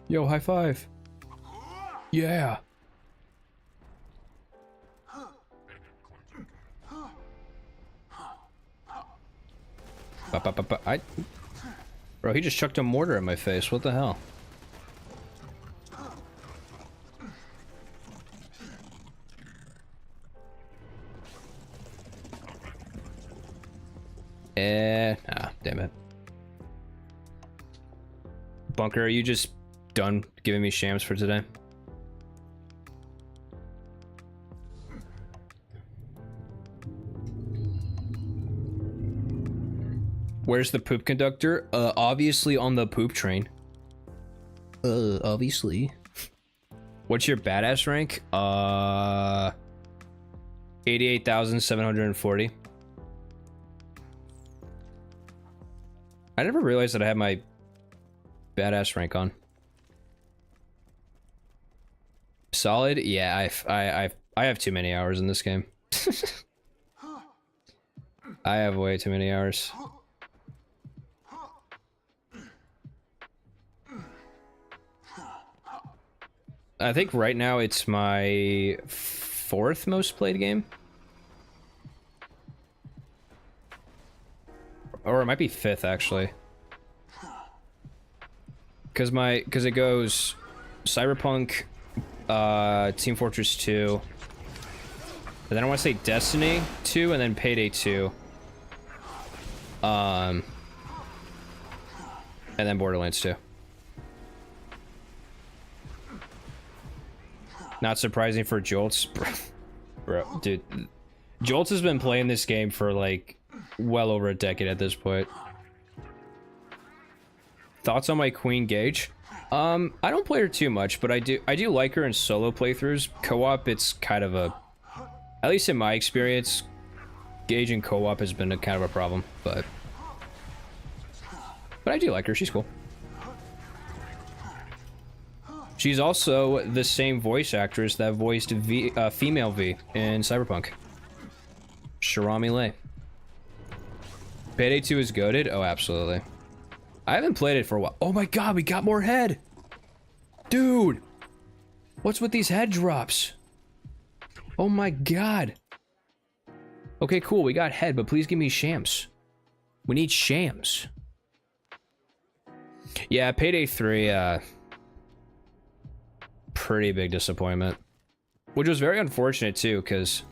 Yo, high five. Yeah. Bro, he just chucked a mortar in my face. What the hell? Damn it. Bunker, are you just done giving me shams for today? Where's the poop conductor? Obviously on the poop train. Obviously. What's your badass rank? 88,740. I never realized that I had my badass rank on. Solid? Yeah, I have too many hours in this game. I have way too many hours. I think right now it's my 4th most played game. Or it might be 5th actually. Cause it goes Cyberpunk, Team Fortress 2, and then I want to say Destiny 2, and then Payday 2. And then Borderlands 2. Not surprising for Jolts. Bro, dude. Jolts has been playing this game for like well over a decade at this point. Thoughts on my Queen Gage? I don't play her too much, but I do like her in solo playthroughs. Co-op, it's kind of a, at least in my experience, Gage in co-op has been a kind of a problem, but I do like her. She's cool. She's also the same voice actress that voiced female V in Cyberpunk. Sharami Lay. Payday 2 is goated? Oh, absolutely. I haven't played it for a while. Oh my god, we got more head! Dude! What's with these head drops? Oh my god. Okay, cool, we got head, but please give me shams. We need shams. Yeah, Payday 3, pretty big disappointment. Which was very unfortunate too, because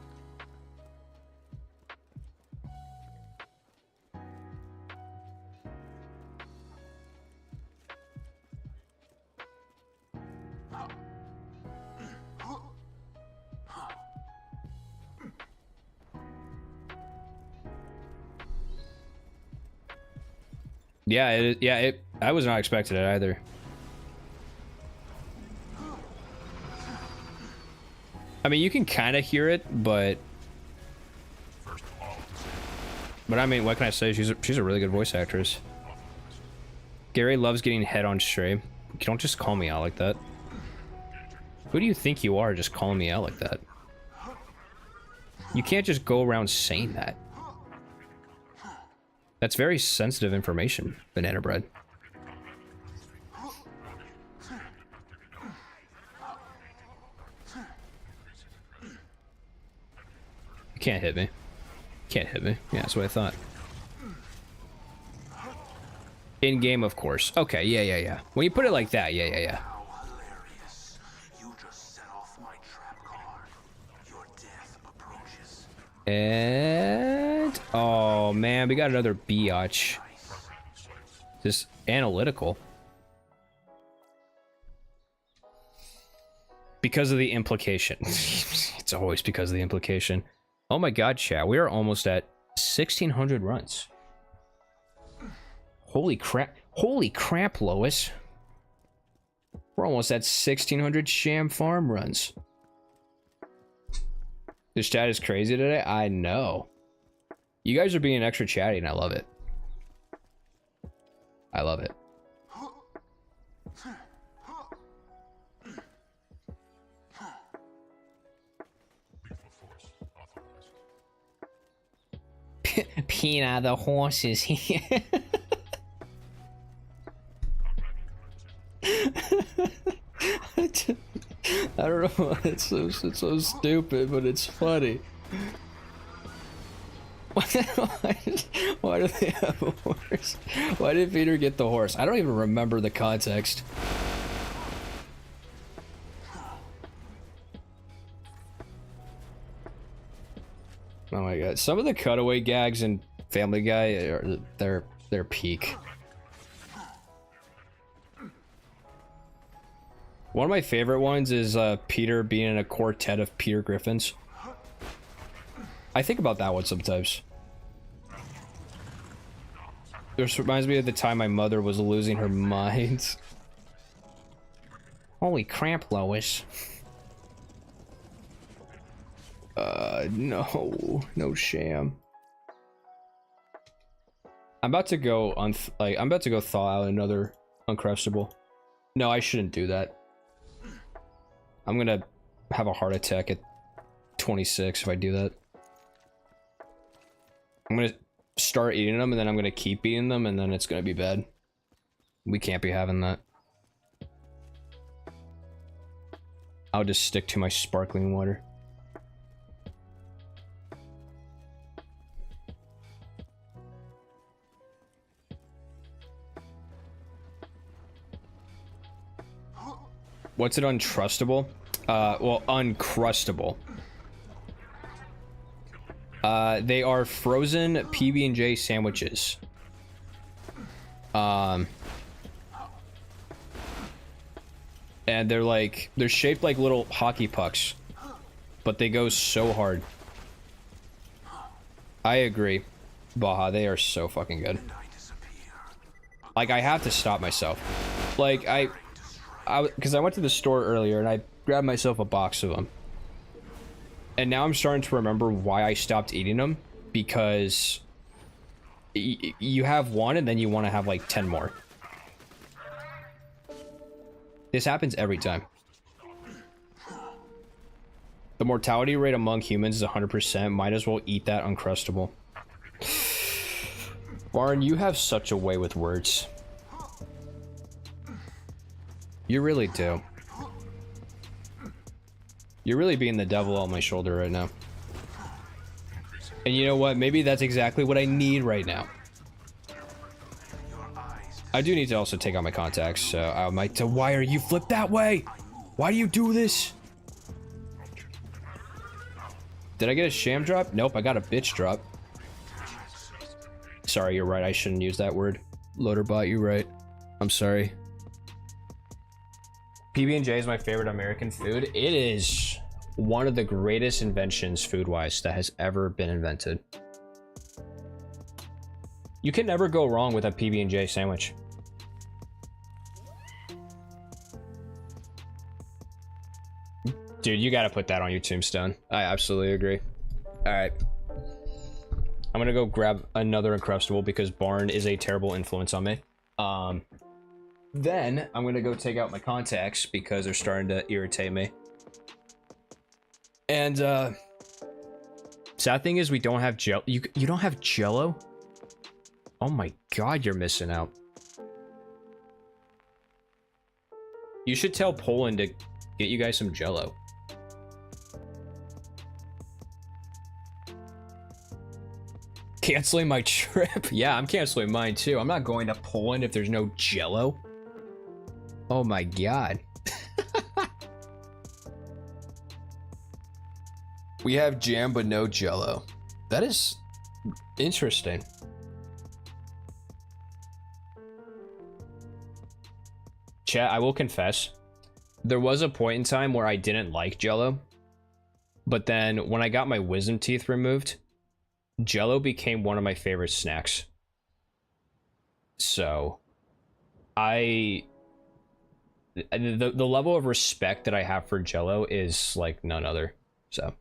I was not expecting it either. I mean, you can kind of hear it, but I mean, what can I say? She's a really good voice actress. Gary loves getting head on stream. You don't just call me out like that. Who do you think you are, just calling me out like that? You can't just go around saying that. That's very sensitive information, Banana Bread. You can't hit me. Can't hit me. Yeah, that's what I thought. In game, of course. Okay, yeah. When you put it like that, yeah. How hilarious. You just set off my trap card. Your death approaches. And oh man, we got another biatch. Just analytical. Because of the implication. It's always because of the implication. Oh my god, chat. We are almost at 1,600 runs. Holy crap. Holy crap, Lois. We're almost at 1,600 sham farm runs. This chat is crazy today. I know. You guys are being extra chatty, and I love it. I love it. Pina, the horse is here. I don't know why it's so stupid, but it's funny. Why do they have a horse? Why did Peter get the horse? I don't even remember the context. Oh my god, some of the cutaway gags in Family Guy are their peak. One of my favorite ones is Peter being in a quartet of Peter Griffins. I think about that one sometimes. This reminds me of the time my mother was losing her mind. Holy crap, Lois. No Sham. I'm about to go I'm about to go thaw out another Uncrustable. No, I shouldn't do that. I'm gonna have a heart attack at 26 if I do that. I'm gonna start eating them and then I'm gonna keep eating them and then it's gonna be bad. We can't be having that. I'll just stick to my sparkling water. What's it untrustable? Well, uncrustable. They are frozen PB&J sandwiches. And they're shaped like little hockey pucks, but they go so hard. I agree, Baja. They are so fucking good. Like, I have to stop myself. Like, because I went to the store earlier and I grabbed myself a box of them. And now I'm starting to remember why I stopped eating them. Because you have one and then you want to have like 10 more. This happens every time. The mortality rate among humans is 100%. Might as well eat that Uncrustable. Barn, you have such a way with words. You really do. You're really being the devil on my shoulder right now. And you know what? Maybe that's exactly what I need right now. I do need to also take out my contacts, so I might... Why are you flipped that way? Why do you do this? Did I get a sham drop? Nope, I got a bitch drop. Sorry, you're right. I shouldn't use that word. Loaderbot, you're right. I'm sorry. PB&J is my favorite American food. It is one of the greatest inventions food-wise that has ever been invented. You can never go wrong with a PB&J sandwich. Dude, you gotta put that on your tombstone. I absolutely agree. Alright. I'm gonna go grab another Uncrustable because Barn is a terrible influence on me. Then I'm gonna go take out my contacts because they're starting to irritate me. And sad thing is we don't have gel. You don't have Jello? Oh my god, you're missing out. You should tell Poland to get you guys some Jello. Canceling my trip? Yeah, I'm canceling mine too. I'm not going to Poland if there's no Jello. Oh my god. We have jam but no Jello. That is interesting. Chat, I will confess, there was a point in time where I didn't like Jello, but then when I got my wisdom teeth removed, Jello became one of my favorite snacks. So, the level of respect that I have for Jello is like none other. So,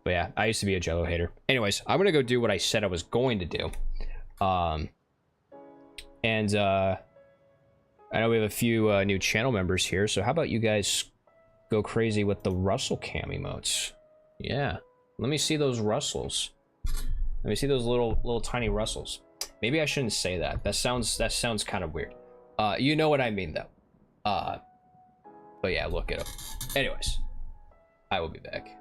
But yeah, I used to be a Jello hater. Anyways, I'm gonna go do what I said I was going to do. And I know we have a few new channel members here, so how about you guys go crazy with the Russell cam emotes? Yeah, let me see those Russells. Let me see those little tiny Russells. Maybe I shouldn't say that. That sounds kind of weird. You know what I mean though. But yeah, look it up. Anyways, I will be back.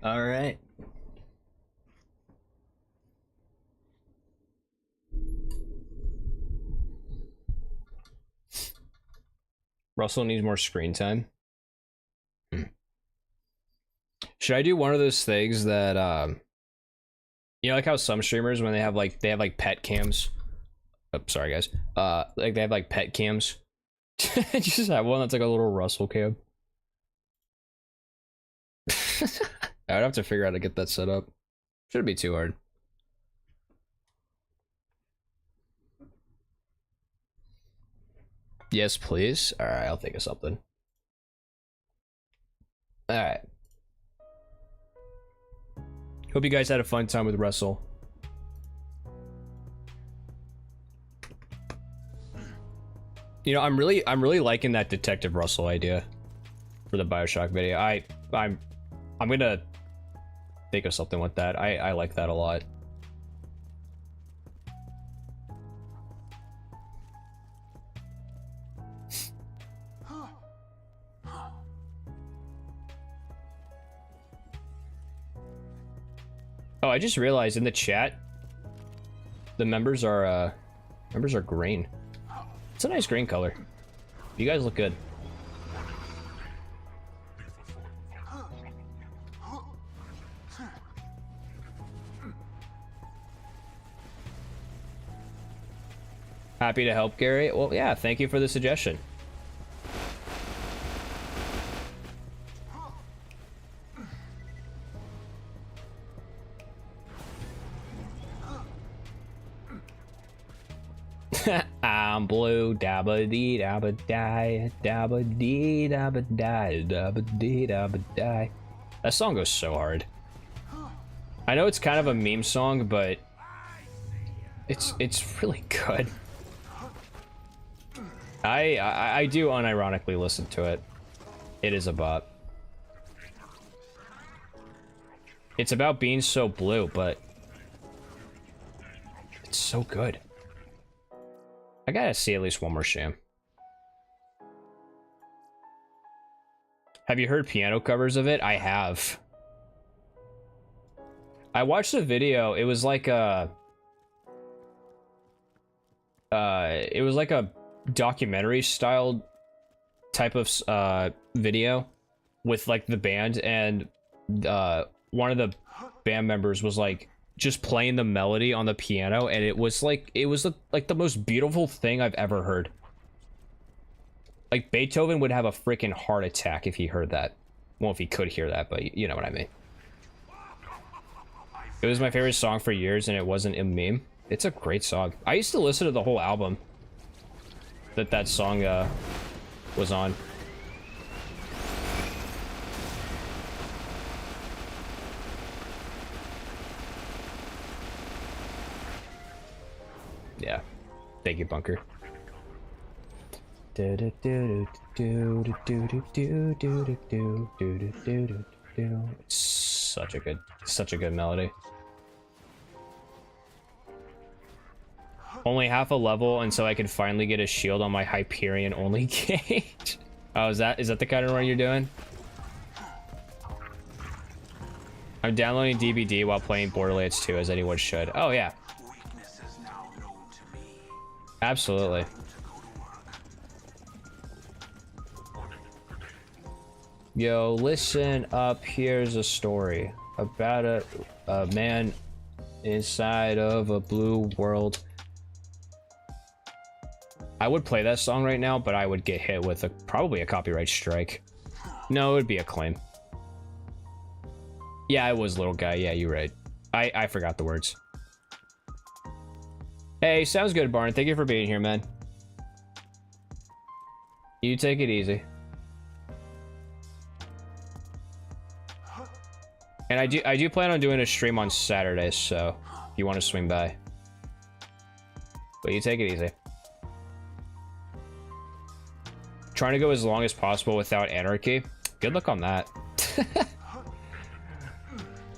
All right. Russell needs more screen time. Should I do one of those things that you know, like how some streamers when they have like pet cams. Oh, sorry guys. Like they have like pet cams. Just have one that's like a little Russell cam. I would have to figure out how to get that set up. Shouldn't be too hard. Yes, please. All right, I'll think of something. All right. Hope you guys had a fun time with Russell. You know, I'm really liking that Detective Russell idea for the BioShock video. I'm gonna think of something with that. I like that a lot. I just realized in the chat, the members are green. It's a nice green color. You guys look good. Happy to help, Gary. Well, yeah, thank you for the suggestion. I'm blue, dabba dee dabba die, dabba dee dabba die, dabba dee dabba die. That song goes so hard. I know it's kind of a meme song, but it's really good. I do unironically listen to it. It is a bop. It's about being so blue, but it's so good. I gotta see at least one more Sham. Have you heard piano covers of it? I have. I watched a video. It was like a documentary style type of video with like the band, and one of the band members was like just playing the melody on the piano, and it was like the most beautiful thing I've ever heard. Like Beethoven would have a freaking heart attack if he heard that. Well, if he could hear that, but you know what I mean. It was my favorite song for years, and it wasn't a meme. It's a great song. I used to listen to the whole album that song was on. Yeah. Thank you, Bunker. It's such a good melody. Only half a level, and so I can finally get a shield on my Hyperion only gauge. Oh, is that the kind of run you're doing? I'm downloading DVD while playing Borderlands 2, as anyone should. Oh yeah. Absolutely. Yo, listen up. Here's a story about a man inside of a blue world. I would play that song right now, but I would get hit with probably a copyright strike. No, it would be a claim. Yeah, it was Little Guy. Yeah, you're right. I forgot the words. Hey, sounds good, Barn. Thank you for being here, man. You take it easy. And I do plan on doing a stream on Saturday, so if you want to swing by. But you take it easy. Trying to go as long as possible without anarchy. Good luck on that.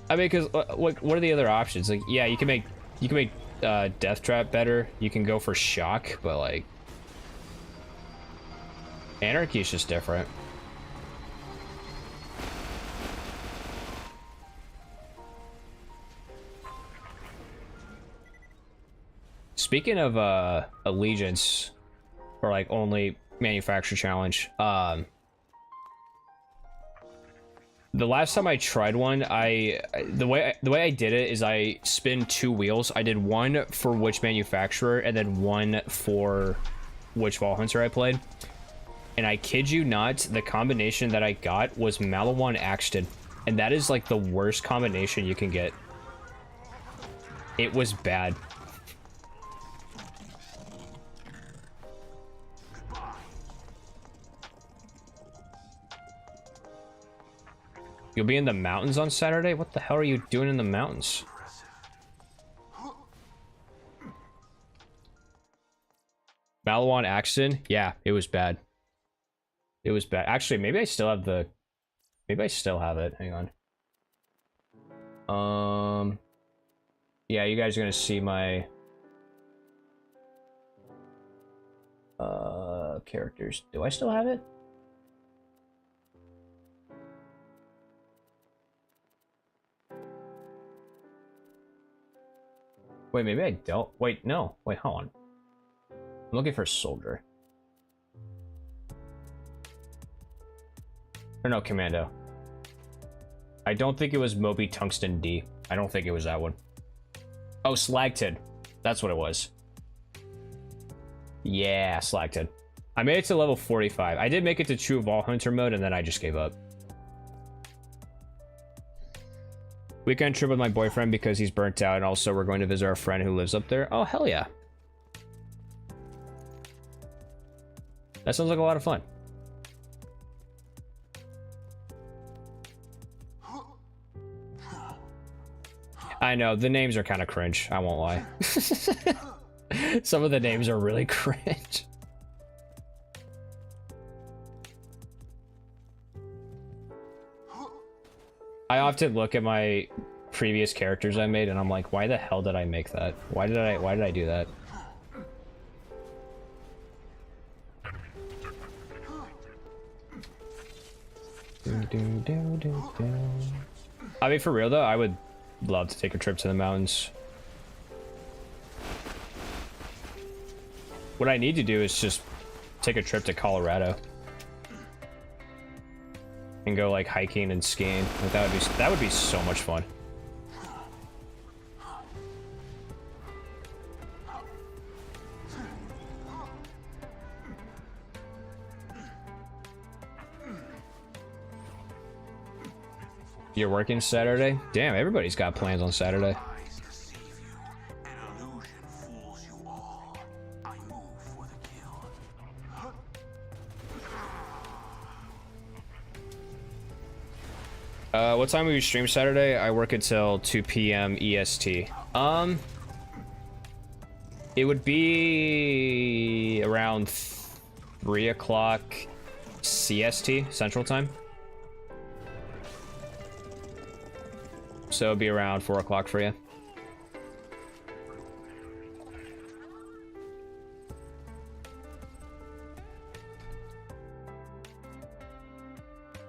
I mean, because what are the other options? Like, yeah, you can make Death Trap better. You can go for Shock, but like anarchy is just different. Speaking of allegiance, or like only manufacturer challenge, the last time I tried one, the way I did it is I spin 2 wheels. I did one for which manufacturer and then one for which Vault Hunter I played. And I kid you not, the combination that I got was Malawan Axton, and that is like the worst combination you can get. It was bad. You'll be in the mountains on Saturday? What the hell are you doing in the mountains? Malawan Axton? Yeah, it was bad. It was bad. Actually, maybe I still have the... Maybe I still have it. Hang on. Yeah, you guys are gonna see my... characters. Do I still have it? Wait, maybe I don't. Wait, no. Wait, hold on. I'm looking for a soldier. Or no, commando. I don't think it was Moby Tungsten D. I don't think it was that one. Oh, Slagtid. That's what it was. Yeah, Slagtid. I made it to level 45. I did make it to True Vault Hunter mode, and then I just gave up. Weekend trip with my boyfriend because he's burnt out, and also we're going to visit our friend who lives up there. Oh, hell yeah. That sounds like a lot of fun. I know, the names are kind of cringe, I won't lie. Some of the names are really cringe. I often look at my previous characters I made and I'm like, why the hell did I make that? Why did I do that? I mean, for real though, I would love to take a trip to the mountains. What I need to do is just take a trip to Colorado and go like hiking and skiing. Like, that would be so much fun. You're working Saturday? Damn, everybody's got plans on Saturday. What time will you stream Saturday? I work until 2 p.m. EST. It would be around 3 o'clock CST, Central Time. So it'd be around 4 o'clock for you.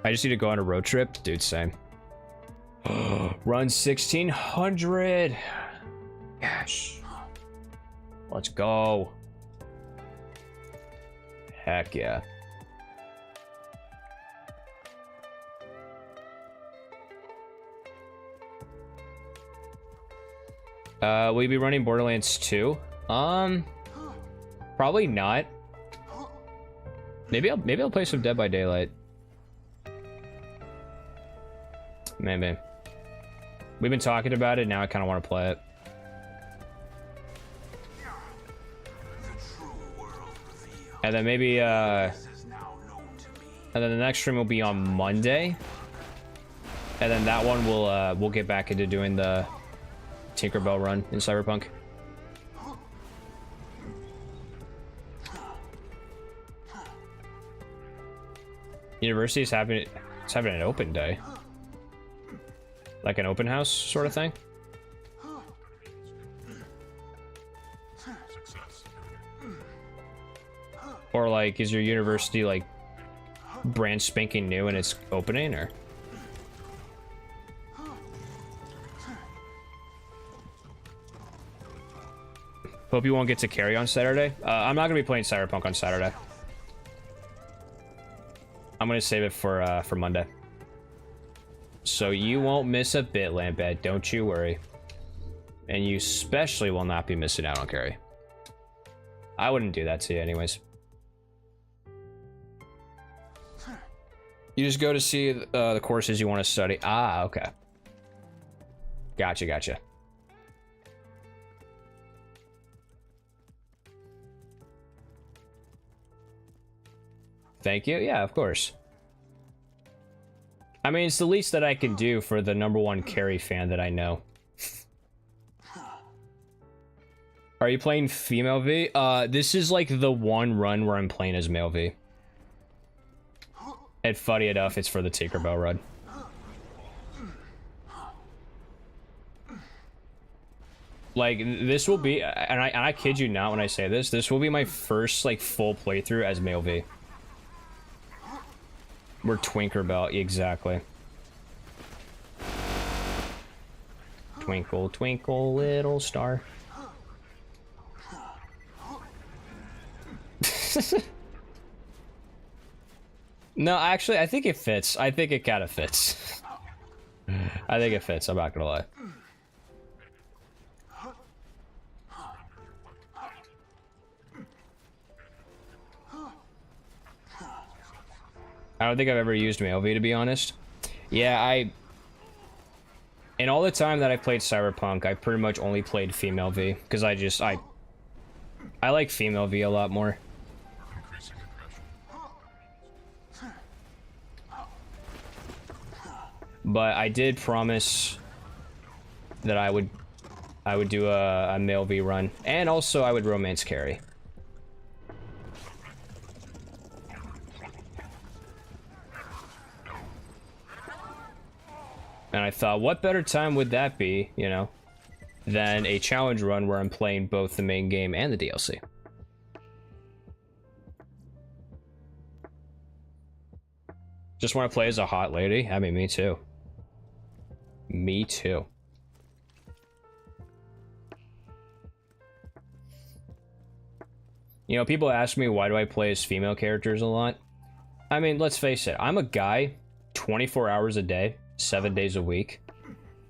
I just need to go on a road trip. Dude, same. Run 1600. Gosh. Let's go. Heck yeah. Will you be running Borderlands 2? Probably not. Maybe I'll play some Dead by Daylight. Maybe. We've been talking about it, now I kind of want to play it. And then maybe, and then the next stream will be on Monday. And then that one we'll get back into doing the Tinkerbell run in Cyberpunk. University's having an open day. Like an open house sort of thing? Or like, is your university like brand spanking new and it's opening, or? Hope you won't get to carry on Saturday. I'm not gonna be playing Cyberpunk on Saturday. I'm gonna save it for Monday. So you won't miss a bit, Lampad, don't you worry. And you especially will not be missing out on carry. I wouldn't do that to you anyways. You just go to see the courses you want to study. Ah, okay. Gotcha. Thank you. Yeah, of course. I mean, it's the least that I can do for the #1 carry fan that I know. Are you playing female V? This is like the one run where I'm playing as male V. And funny enough, it's for the Tinkerbell run. Like, this will be, and I kid you not when I say this will be my first like full playthrough as male V. We're Twinkerbell, exactly. Twinkle, twinkle, little star. No, actually, I think it fits. I think it kind of fits. I think it fits. I'm not gonna lie. I don't think I've ever used male V, to be honest. Yeah, in all the time that I played Cyberpunk, I pretty much only played female V because I like female V a lot more. But I did promise that I would do a male V run, and also I would romance carry. And I thought, what better time would that be, you know, than a challenge run where I'm playing both the main game and the DLC. Just want to play as a hot lady? I mean, me too. Me too. You know, people ask me why do I play as female characters a lot. I mean, let's face it, I'm a guy 24 hours a day, 7 days a week.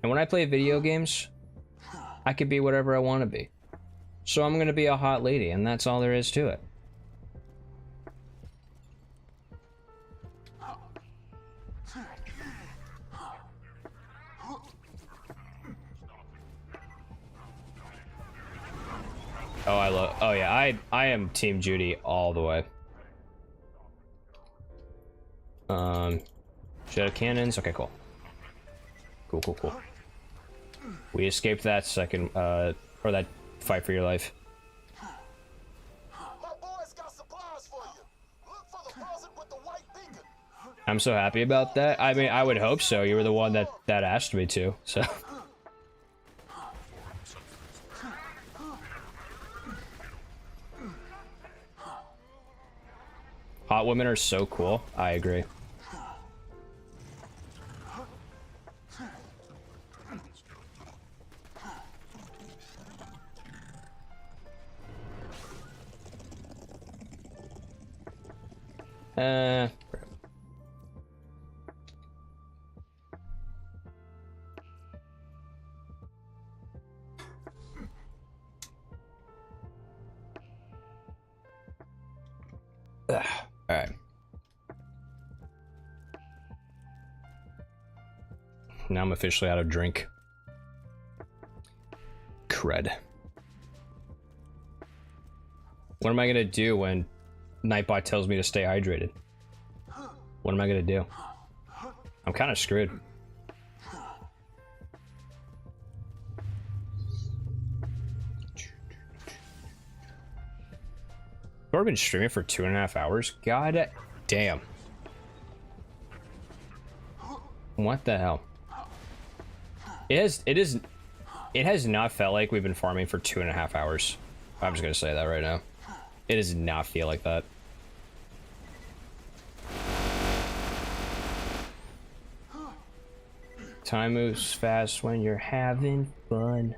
And when I play video games, I could be whatever I want to be. So I'm going to be a hot lady, and that's all there is to it. Oh yeah, I am Team Judy all the way. Shadow cannons. Okay, cool. Cool. We escaped that second, or that fight for your life. My boys got supplies for you. Look for the closet with the white beacon. I'm so happy about that. I mean, I would hope so. You were the one that asked me to, so. Hot women are so cool. I agree. Alright. Now I'm officially out of drink. Cred. What am I gonna do when Nightbot tells me to stay hydrated? What am I gonna do? I'm kind of screwed. I've already been streaming for 2.5 hours. God damn. What the hell? It has not felt like we've been farming for 2.5 hours. I'm just gonna say that right now. It does not feel like that. Time moves fast when you're having fun.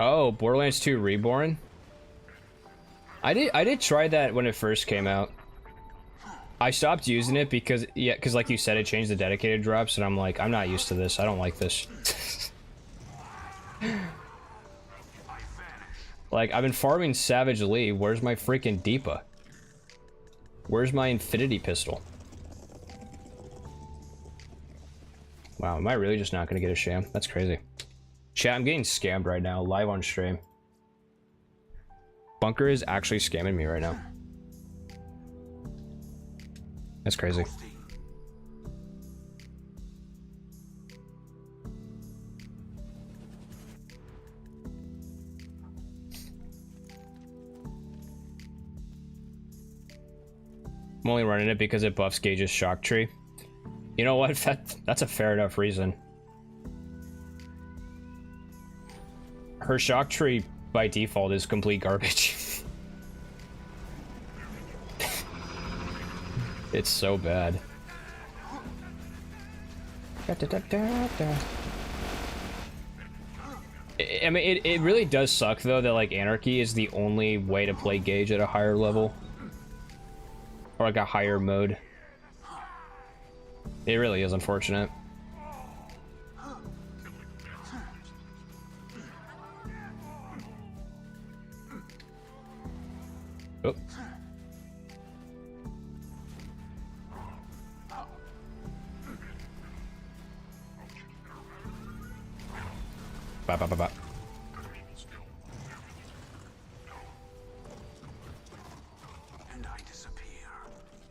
Oh, Borderlands 2 Reborn? I did try that when it first came out. I stopped using it because like you said, it changed the dedicated drops, and I'm like, I'm not used to this. I don't like this. Like, I've been farming Savage Lee. Where's my freaking Deepa? Where's my Infinity Pistol? Wow, am I really just not gonna get a Sham? That's crazy. Chat, I'm getting scammed right now, live on stream. Bunker is actually scamming me right now. That's crazy. I'm only running it because it buffs Gage's shock tree. You know what? That's a fair enough reason. her shock tree by default is complete garbage. It's so bad. I mean, it really does suck though that like Anarchy is the only way to play Gage at a higher level. Or like a higher mode. It really is unfortunate. Oh. Bye, bye, bye, bye. And I disappear,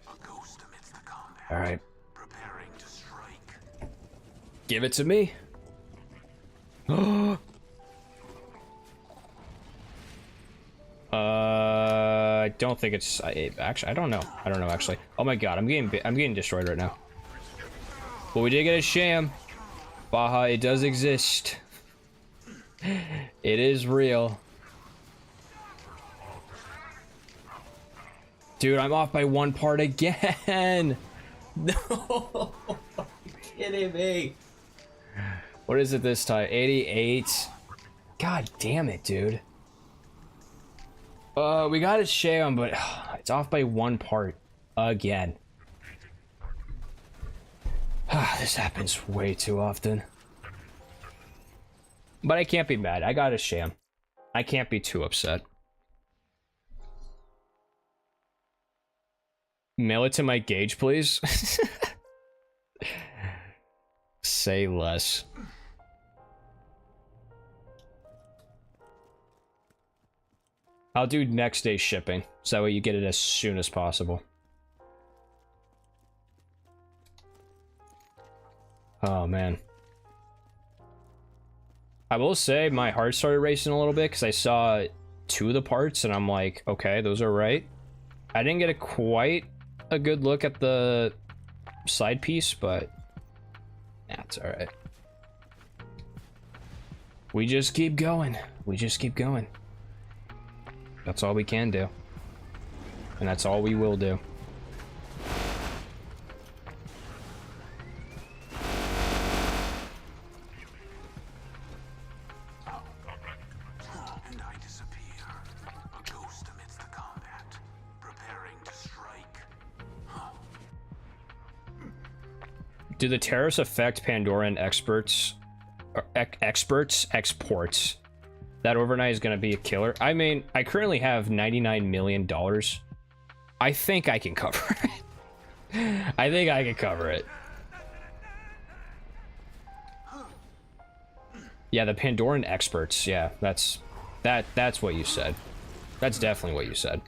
a ghost amidst the combat. All right. Preparing to strike. Give it to me. I don't think it's. Actually, I don't know. I don't know actually. Oh my god, I'm getting destroyed right now. But we did get a Sham. Baja, it does exist. It is real. Dude, I'm off by one part again. No, you're kidding me. What is it this time? 88. God damn it, dude. We got a Sham, but it's off by one part again. This happens way too often. But I can't be mad. I got a Sham. I can't be too upset. Mail it to my Gage, please. Say less. I'll do next day shipping, so that way you get it as soon as possible. Oh, man. I will say my heart started racing a little bit because I saw 2 of the parts and I'm like, okay, those are right. I didn't get quite a good look at the side piece, but that's all right. We just keep going. We just keep going. That's all we can do. And that's all we will do. And I disappear, a ghost amidst the combat, preparing to strike. Do the tariffs affect Pandoran exports? That overnight is going to be a killer. I mean, I currently have $99 million. I think I can cover it. I think I can cover it. Yeah, the Pandoran experts. Yeah, that's what you said. That's definitely what you said.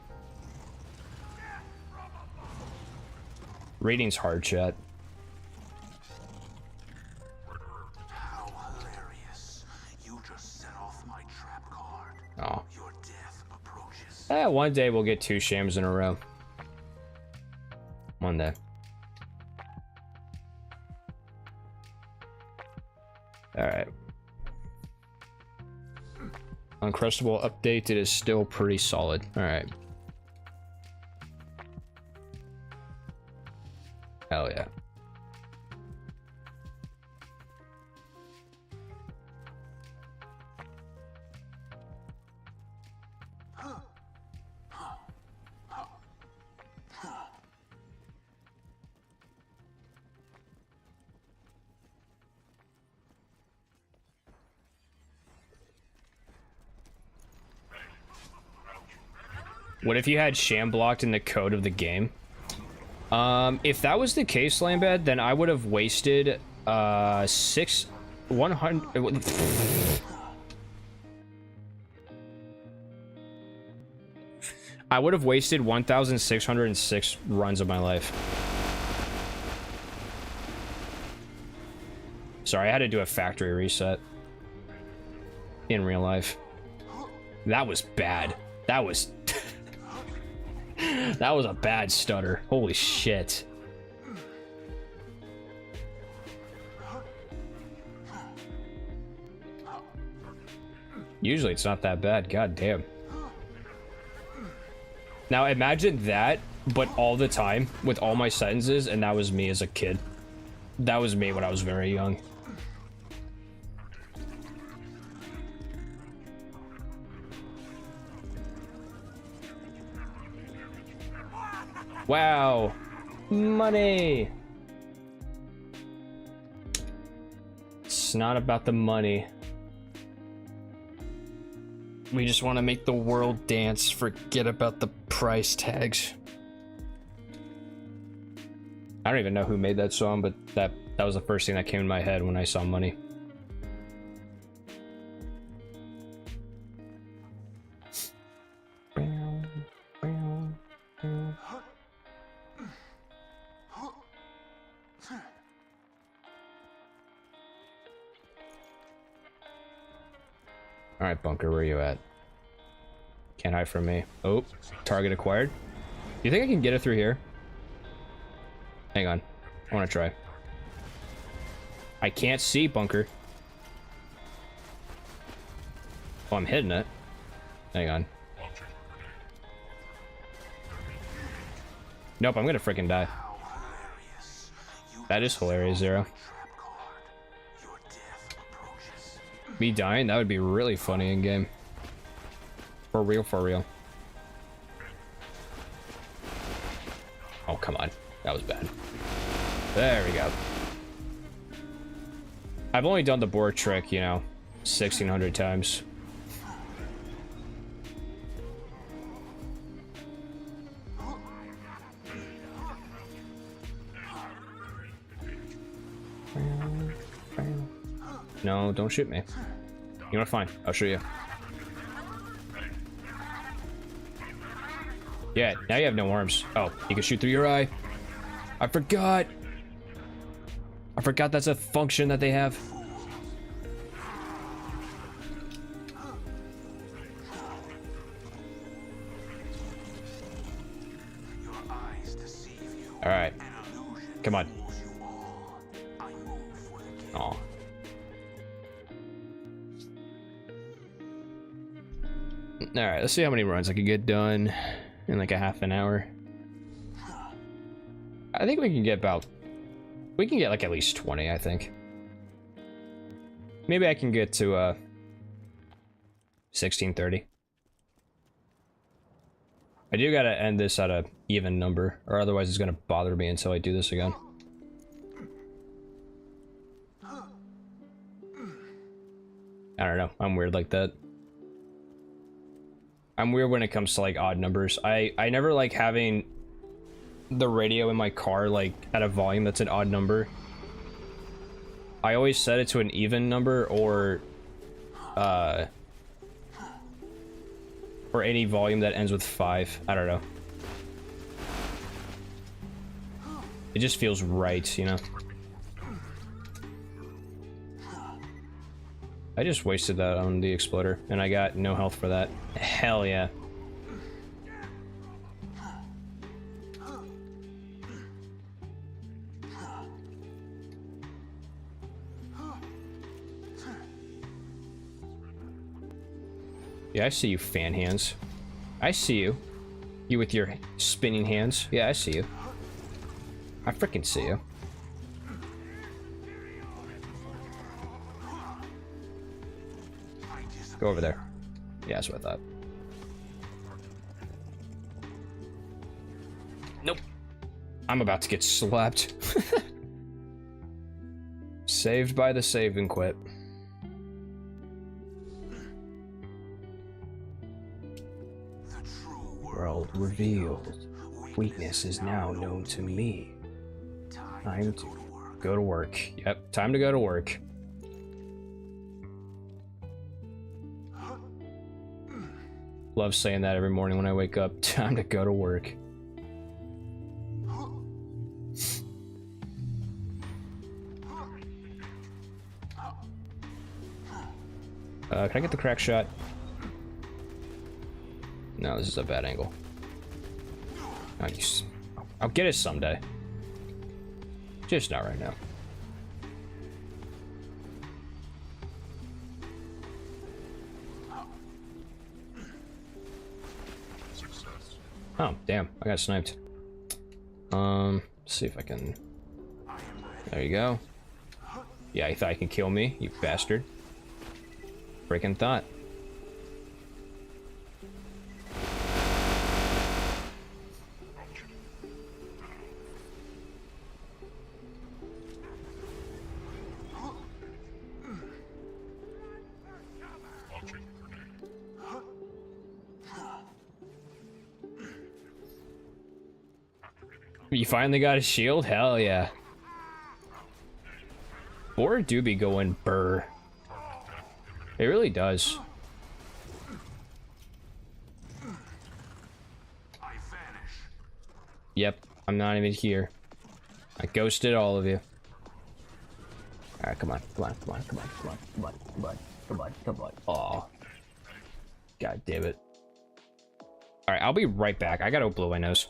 Reading's hard, chat. How hilarious. You just set off my trap card. Oh. Your death approaches. One day we'll get 2 Shams in a row. One day. Alright. Uncrustable update, it is still pretty solid. Alright. Hell yeah. What if you had Sham blocked in the code of the game? If that was the case, Lambad, then I would have wasted 100. I would have wasted 1,606 runs of my life. Sorry, I had to do a factory reset in real life. That was bad. That was that was a bad stutter. Holy shit. Usually it's not that bad. God damn. Now imagine that, but all the time with all my sentences, and that was me as a kid. That was me when I was very young. Wow. Money. It's not about the money. We just want to make the world dance. Forget about the price tags. I don't even know who made that song, but that was the first thing that came in my head when I saw money. All right, Bunker, where are you at? Can't hide from me. Oh, target acquired. Do you think I can get it through here? Hang on. I want to try. I can't see, Bunker. Oh, I'm hitting it. Hang on. Nope, I'm gonna freaking die. That is hilarious, Zero. Me dying? That would be really funny in game. For real, for real. Oh, come on. That was bad. There we go. I've only done the board trick, you know, 1,600 times. No, don't shoot me. You know what? Fine. I'll shoot you. Yeah, now you have no arms. Oh, you can shoot through your eye. I forgot. I forgot that's a function that they have. All right. Come on. Oh. All right, let's see how many runs I can get done in like a half an hour. I think we can get like at least 20, I think. Maybe I can get to 1630. I do gotta end this at a even number, or otherwise it's gonna bother me until I do this again. I don't know, I'm weird like that. I'm weird when it comes to like odd numbers. I never like having the radio in my car like at a volume that's an odd number. I always set it to an even number or any volume that ends with 5. I don't know. It just feels right, you know. I just wasted that on the exploder, and I got no health for that. Hell yeah. Yeah, I see you, fan hands. I see you. You with your spinning hands. Yeah, I see you. I freaking see you. Go over there. Yeah, that's what I thought. Nope. I'm about to get slapped. Saved by the save and quit. World revealed. Weakness is now known to me. Time to go to work. Yep, time to go to work. Love saying that every morning when I wake up. Time to go to work. Can I get the crack shot? No, this is a bad angle. Nice. I'll get it someday. Just not right now. Oh, damn. I got sniped. See if I can... There you go. Yeah, you thought you can kill me, you bastard. Freaking thought. You finally got a shield? Hell yeah. Or do be going burr. It really does. I vanish. Yep, I'm not even here. I ghosted all of you. Alright, come on, come on, come on, come on, come on, come on, come on, come on, come on. Aw. God damn it. Alright, I'll be right back. I gotta blow my nose.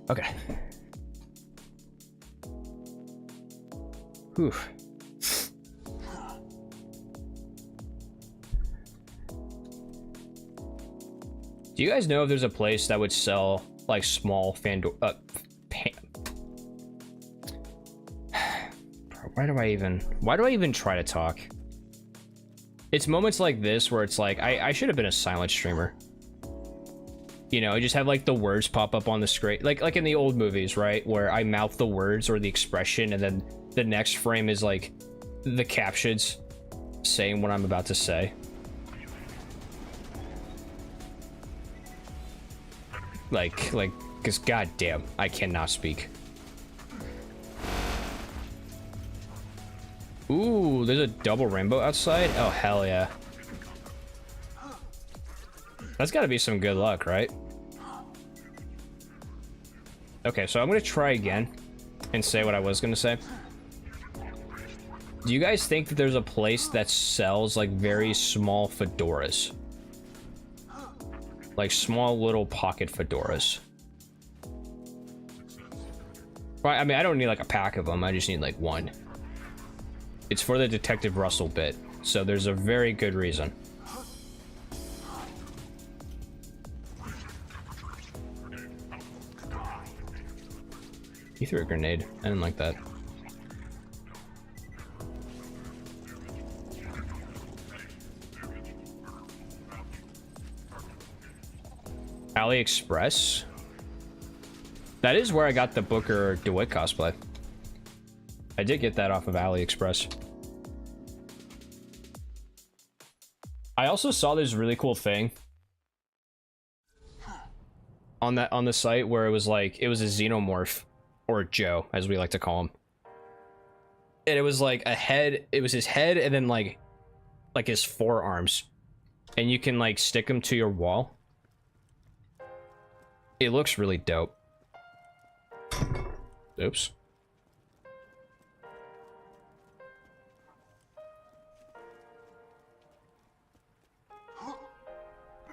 Okay. Whew. Do you guys know if there's a place that would sell like small Bro, why do I even try to talk? It's moments like this where it's like I should have been a silent streamer. You know, I just have like the words pop up on the screen, like in the old movies, right? Where I mouth the words or the expression, and then the next frame is like the captions saying what I'm about to say. Like, because goddamn, I cannot speak. Ooh, there's a double rainbow outside. Oh hell yeah. That's got to be some good luck, right? Okay, so I'm going to try again and say what I was going to say. Do you guys think that there's a place that sells like very small fedoras? Like small little pocket fedoras? Right, I mean, I don't need like a pack of them. I just need like one. It's for the Detective Russell bit, so there's a very good reason. He threw a grenade. I didn't like that. AliExpress? That is where I got the Booker DeWitt cosplay. I did get that off of AliExpress. I also saw this really cool thing on the site where it was like, it was a xenomorph, or Joe, as we like to call him. And it was like a head, it was his head and then like his forearms. And you can like stick them to your wall. It looks really dope. Oops.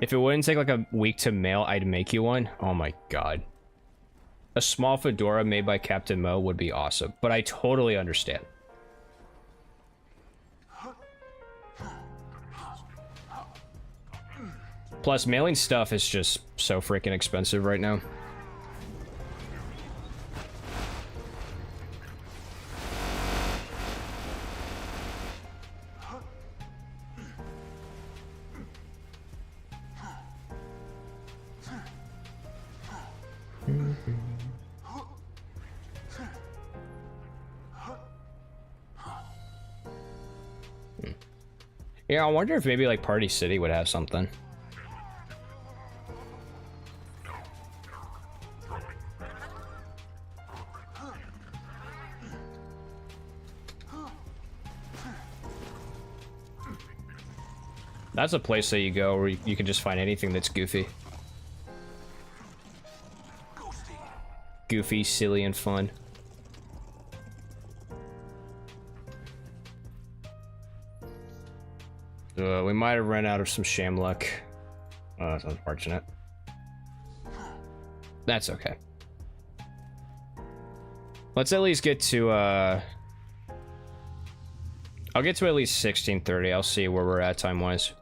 If it wouldn't take like a week to mail, I'd make you one. Oh my god. A small fedora made by Captain Mo would be awesome, but I totally understand. Plus, mailing stuff is just so freaking expensive right now. Yeah, I wonder if maybe like Party City would have something. That's a place that you go where you can just find anything that's goofy. Ghosting. Goofy, silly, and fun. We might have run out of some sham luck. Oh, that's unfortunate. That's okay. Let's at least get to, I'll get to at least 16:30. I'll see where we're at time-wise.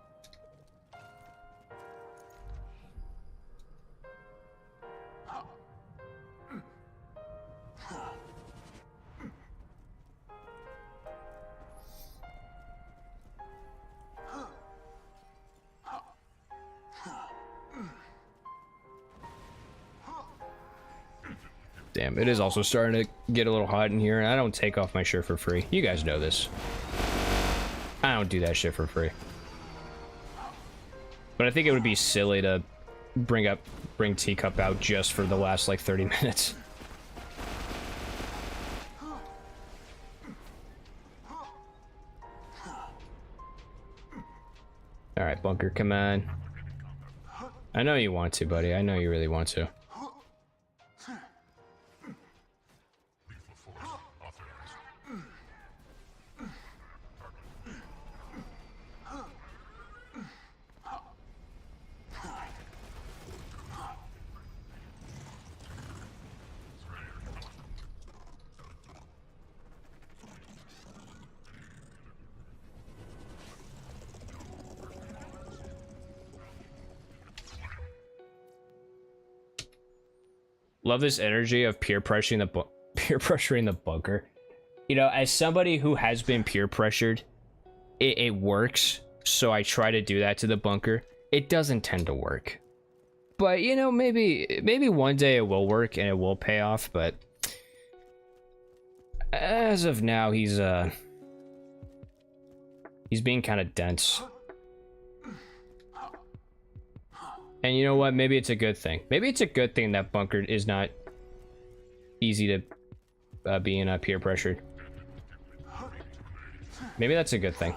Damn, it is also starting to get a little hot in here, and I don't take off my shirt for free. You guys know this. I don't do that shit for free. But I think it would be silly to bring Teacup out just for the last, like, 30 minutes. Alright, Bunker, come on. I know you want to, buddy. I know you really want to. Love this energy of peer pressuring the bunker. You know, as somebody who has been peer pressured, it works. So I try to do that to the bunker. It doesn't tend to work, but you know, maybe one day it will work and it will pay off. But as of now, he's being kind of dense. And you know what? Maybe it's a good thing. Maybe it's a good thing that Bunker is not easy to being peer pressured. Maybe that's a good thing.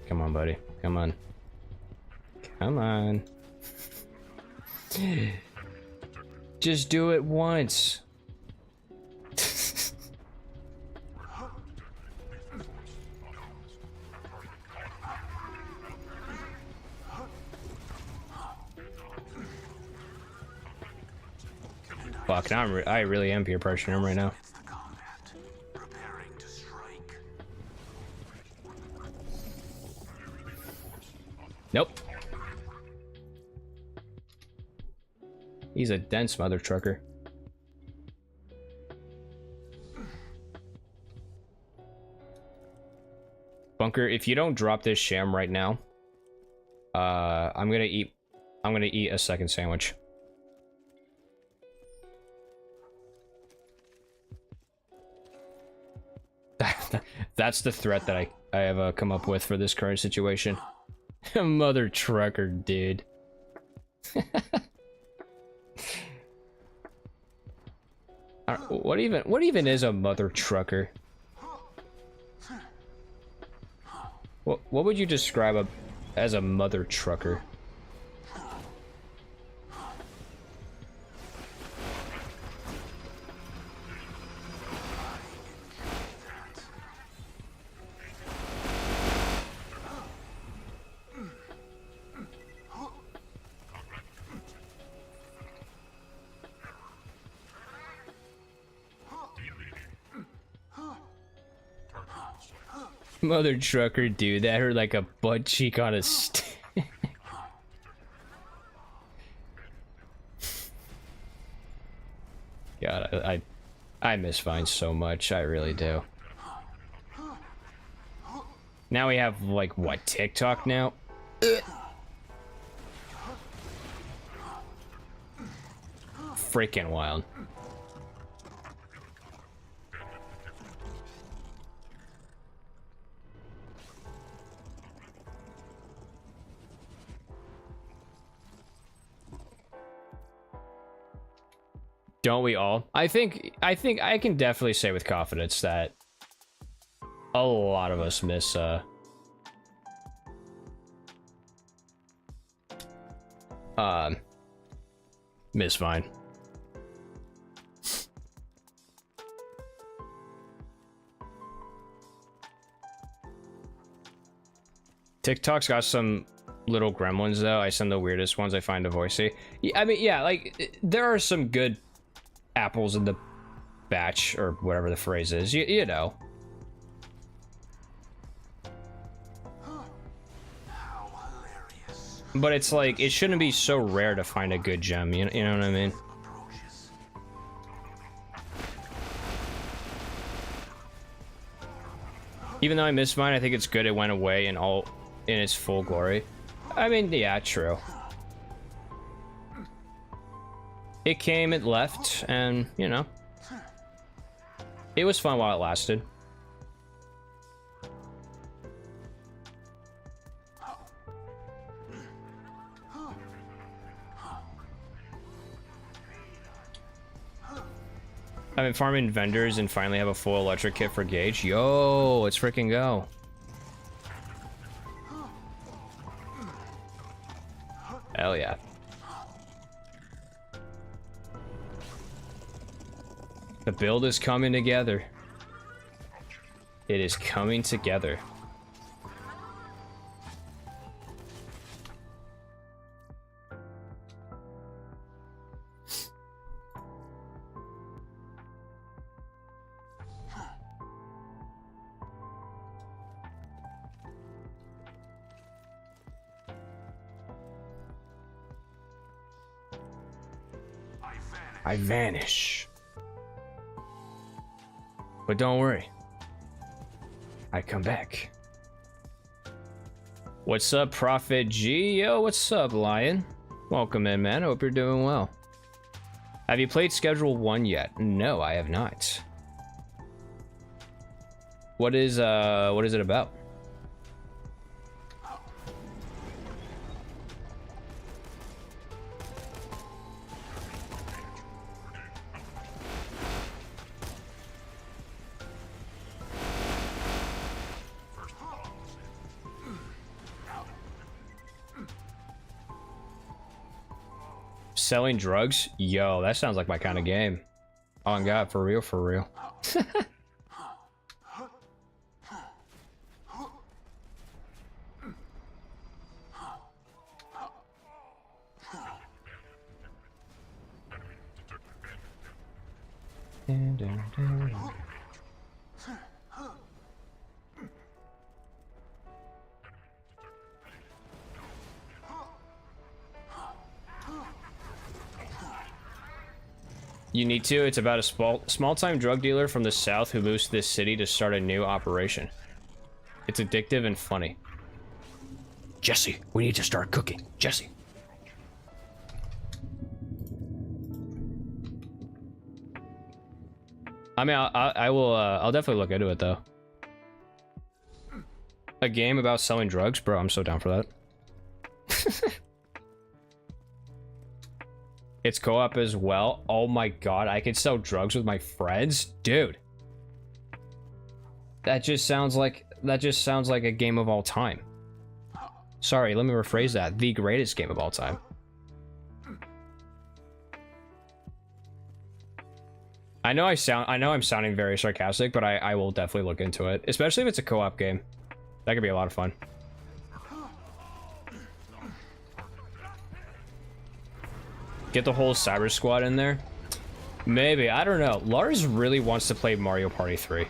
Come on, buddy. Come on. Come on. Just do it once. Fuck, now I really am peer pressuring him right now. Nope. He's a dense mother trucker. Bunker, if you don't drop this sham right now, I'm gonna eat a second sandwich. That's the threat that I have come up with for this current situation. Mother trucker, dude. What even is a mother trucker? What would you describe as a mother trucker? Mother trucker, dude, that hurt like a butt cheek on a stick. God, I miss Vine so much. I really do. Now we have, like, what, TikTok now? Freaking wild. Don't we all? I think I can definitely say with confidence that a lot of us miss miss Vine. TikTok's got some little gremlins though. I send the weirdest ones I find to voicey. Yeah, I mean, yeah, like there are some good apples in the batch or whatever the phrase is. You know. How hilarious. But it's like it shouldn't be so rare to find a good gem. You know what I mean? Approaches. Even though I missed mine, I think it's good it went away in its full glory. I mean, yeah, true. It came, it left, and, you know. It was fun while it lasted. I've been farming vendors and finally have a full electric kit for Gage. Yo, let's freaking go. Hell yeah. The build is coming together. It is coming together. I vanish. But don't worry. I come back. What's up, Prophet G? Yo, what's up, Lion? Welcome in, man. Hope you're doing well. Have you played Schedule 1 yet? No, I have not. What is it about? Selling drugs? Yo, that sounds like my kind of game. Oh, God, for real, for real. You need to. It's about a small-time drug dealer from the south who moves to this city to start a new operation. It's addictive and funny. Jesse, we need to start cooking. Jesse. I mean, I will. I'll definitely look into it though. A game about selling drugs, bro. I'm so down for that. It's co-op as well. Oh my god, I can sell drugs with my friends, dude. That just sounds like a game of all time. Sorry, let me rephrase that. The greatest game of all time. I know I'm sounding very sarcastic, but I will definitely look into it, especially if it's a co-op game. That could be a lot of fun. Get the whole Cyber Squad in there? Maybe, I don't know. Lars really wants to play Mario Party 3.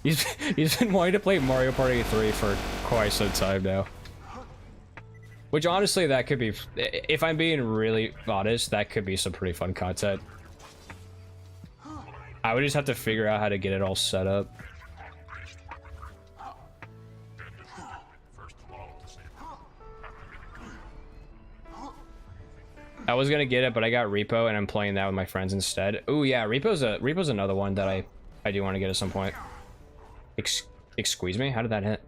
He's been wanting to play Mario Party 3 for quite some time now. Which honestly, that could be, if I'm being really honest, that could be some pretty fun content. I would just have to figure out how to get it all set up. I was gonna get it, but I got Repo, and I'm playing that with my friends instead. Ooh, yeah, Repo's another one that I do want to get at some point. Excuse me? How did that hit?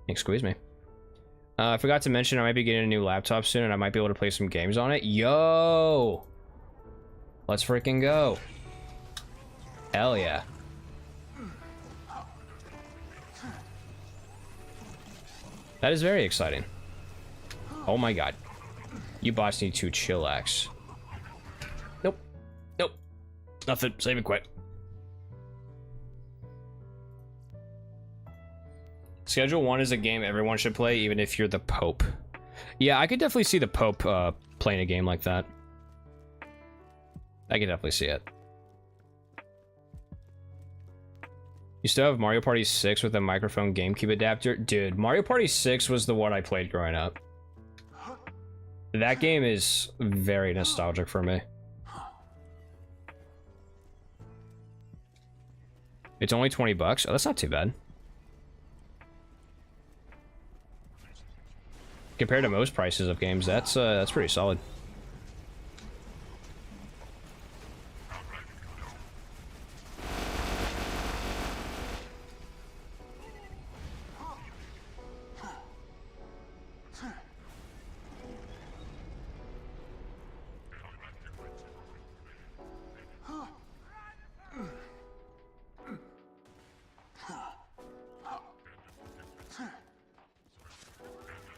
Excuse me. I forgot to mention I might be getting a new laptop soon, and I might be able to play some games on it. Yo! Let's freaking go. Hell yeah. That is very exciting. Oh my god. You bots need to chillax. Nope. Nope. Nothing. Save it quick. Schedule 1 is a game everyone should play, even if you're the Pope. Yeah, I could definitely see the Pope playing a game like that. I could definitely see it. You still have Mario Party 6 with a microphone GameCube adapter? Dude, Mario Party 6 was the one I played growing up. That game is very nostalgic for me. It's only 20 bucks. Oh, that's not too bad. Compared to most prices of games, that's pretty solid.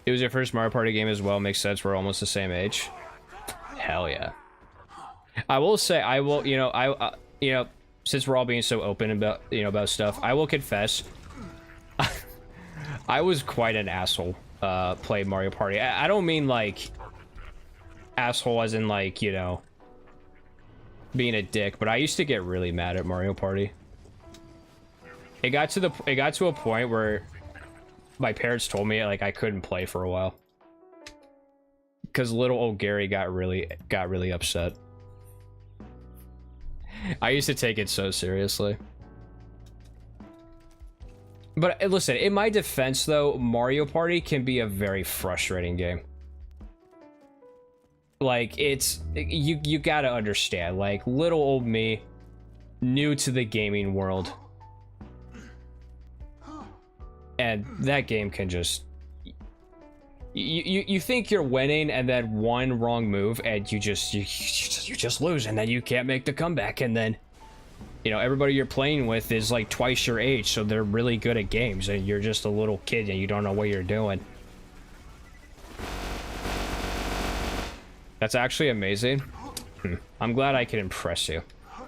It was your first Mario Party game as well. Makes sense. We're almost the same age. Hell yeah. I will say, since we're all being so open about, about stuff, I will confess, I was quite an asshole, playing Mario Party. I don't mean like asshole as in like, being a dick, but I used to get really mad at Mario Party. It got to a point where my parents told me like I couldn't play for a while because little old Gary got really upset. I used to take it so seriously. But listen, in my defense though, Mario Party can be a very frustrating game. Like you gotta understand, like little old me, new to the gaming world. And that game can just... You think you're winning, and then one wrong move, and you just lose, and then you can't make the comeback, and then... everybody you're playing with is like twice your age, so they're really good at games, and you're just a little kid, and you don't know what you're doing. That's actually amazing. I'm glad I can impress you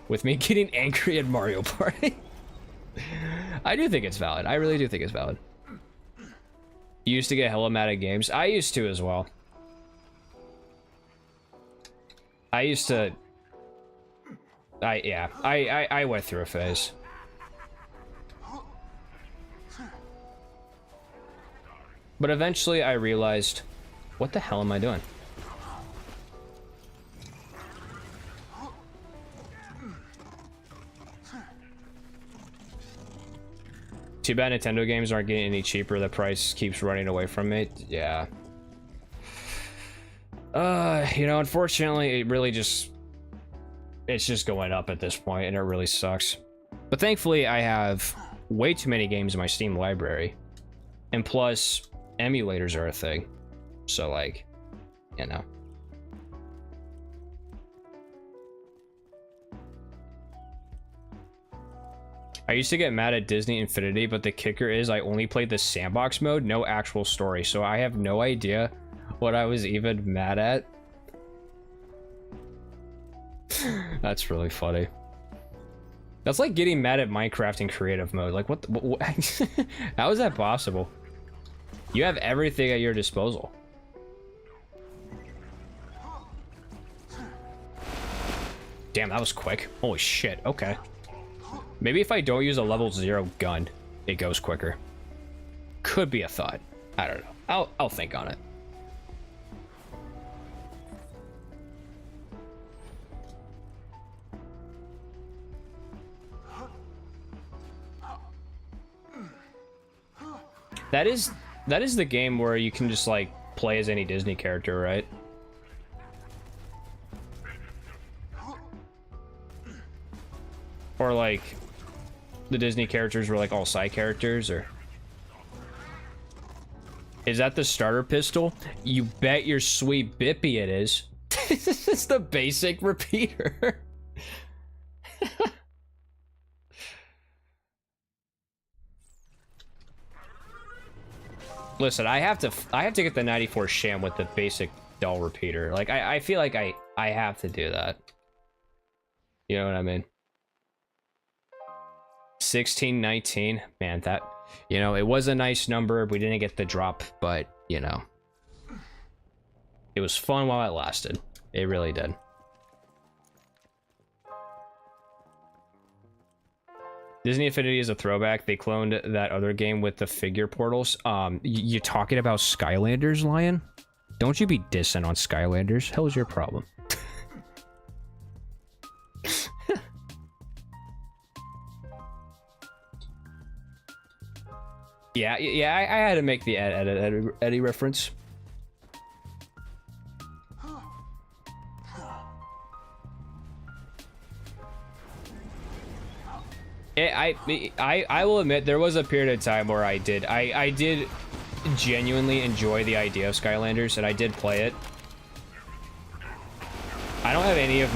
with me getting angry at Mario Party. I do think it's valid. I really do think it's valid. You used to get hella mad at games. I used to as well. I went through a phase. But eventually I realized, what the hell am I doing? Too bad Nintendo games aren't getting any cheaper. The price keeps running away from me. Yeah. Unfortunately, it's just going up at this point, and it really sucks. But thankfully, I have way too many games in my Steam library. And plus, emulators are a thing. So, like, I used to get mad at Disney Infinity, but the kicker is I only played the sandbox mode, no actual story, so I have no idea what I was even mad at. That's really funny. That's like getting mad at Minecraft in creative mode. Like, what how is that possible? You have everything at your disposal. Damn, that was quick. Holy shit, okay. Maybe if I don't use a level 0 gun, it goes quicker. Could be a thought. I don't know. I'll think on it. That is the game where you can just like play as any Disney character, right? Or like the Disney characters were like all side characters, or Is that the starter pistol? You bet your sweet bippy it is. It's the basic repeater. Listen, I have to get the 94 Sham with the basic dull repeater. Like I feel like I have to do that. You know what I mean? 16, 19. Man, that, you know, it was a nice number. We didn't get the drop, but, you know, it was fun while it lasted. It really did. Disney Infinity is a throwback. They cloned that other game with the figure portals. You talking about Skylanders, Lion? Don't you be dissing on Skylanders. Hell's your problem? Yeah, I had to make the Eddie reference. I will admit there was a period of time where I did genuinely enjoy the idea of Skylanders, and I did play it. I don't have any of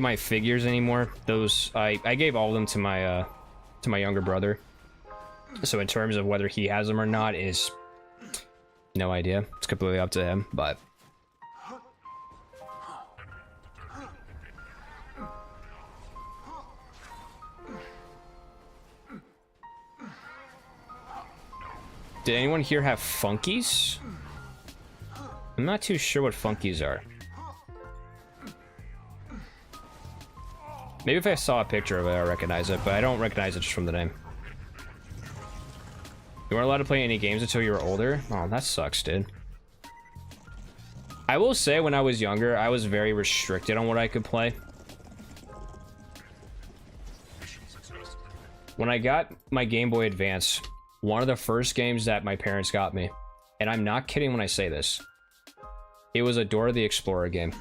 my figures anymore. Those I gave all of them to my younger brother. So in terms of whether he has them or not is no idea. It's completely up to him, but did anyone here have funkies? I'm not too sure what funkies are. Maybe if I saw a picture of it, I'll recognize it, but I don't recognize it just from the name. You weren't allowed to play any games until you were older? Oh, that sucks, dude. I will say, when I was younger, I was very restricted on what I could play. When I got my Game Boy Advance, one of the first games that my parents got me, and I'm not kidding when I say this, it was a Dora the Explorer game.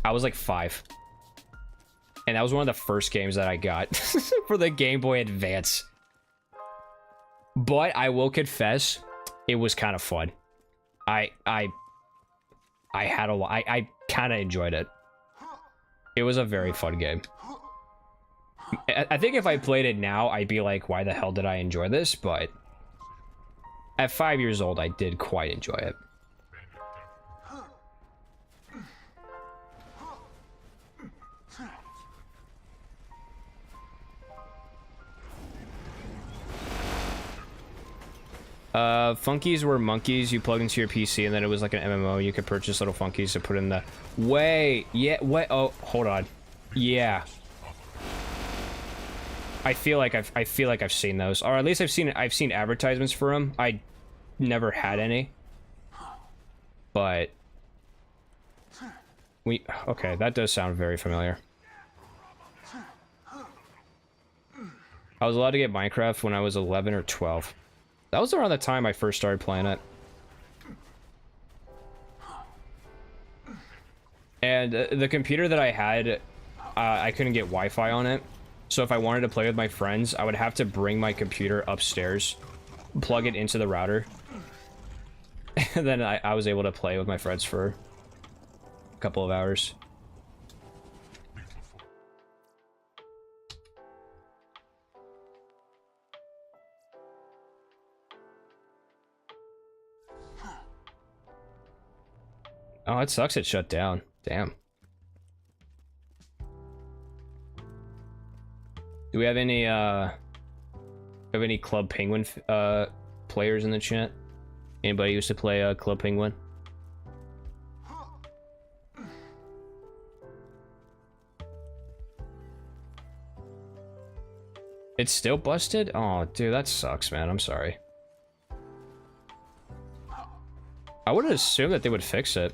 I was like 5. And that was one of the first games that I got for the Game Boy Advance. But I will confess, it was kind of fun. I had a lot. I kind of enjoyed it. It was a very fun game. I think if I played it now, I'd be like, why the hell did I enjoy this? But at 5 years old, I did quite enjoy it. Funkies were monkeys you plugged into your PC, and then it was like an MMO. You could purchase little funkies to put in the... Wait, yeah, wait, oh, hold on. Yeah. I feel like I've seen those, or at least I've seen advertisements for them. I never had any, but okay, that does sound very familiar. I was allowed to get Minecraft when I was 11 or 12. That was around the time I first started playing it. And the computer that I had, I couldn't get Wi-Fi on it. So if I wanted to play with my friends, I would have to bring my computer upstairs, plug it into the router, and then I was able to play with my friends for a couple of hours. Oh, it sucks it shut down. Damn. Do we have any Club Penguin players in the chat? Anybody used to play Club Penguin? It's still busted? Oh, dude, that sucks, man. I'm sorry. I would have assumed that they would fix it.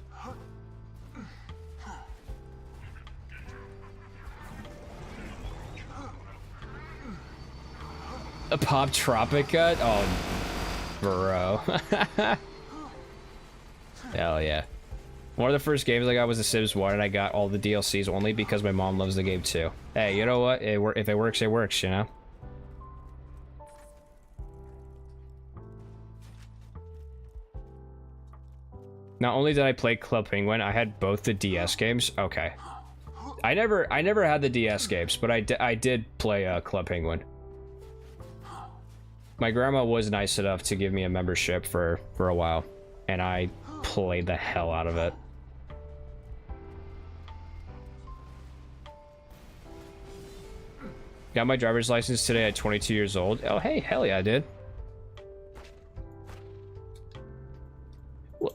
A Pop Tropica? Oh, bro. Hell yeah. One of the first games I got was The Sims 1, and I got all the DLCs only because my mom loves the game too. Hey, you know what? If it works, it works, you know? Not only did I play Club Penguin, I had both the DS games. Okay. I never had the DS games, but I did play Club Penguin. My grandma was nice enough to give me a membership for a while, and I played the hell out of it. Got my driver's license today at 22 years old. Oh, hey, hell yeah, I did.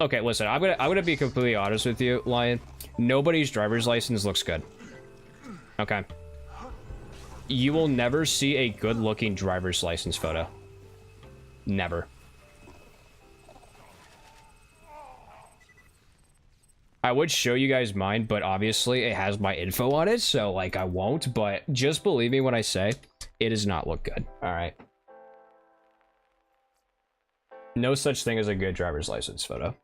Okay, listen, I'm gonna be completely honest with you, Lion. Nobody's driver's license looks good. Okay. You will never see a good-looking driver's license photo. Never. I would show you guys mine, but obviously it has my info on it, so like I won't, but just believe me when I say it does not look good. All right. No such thing as a good driver's license photo.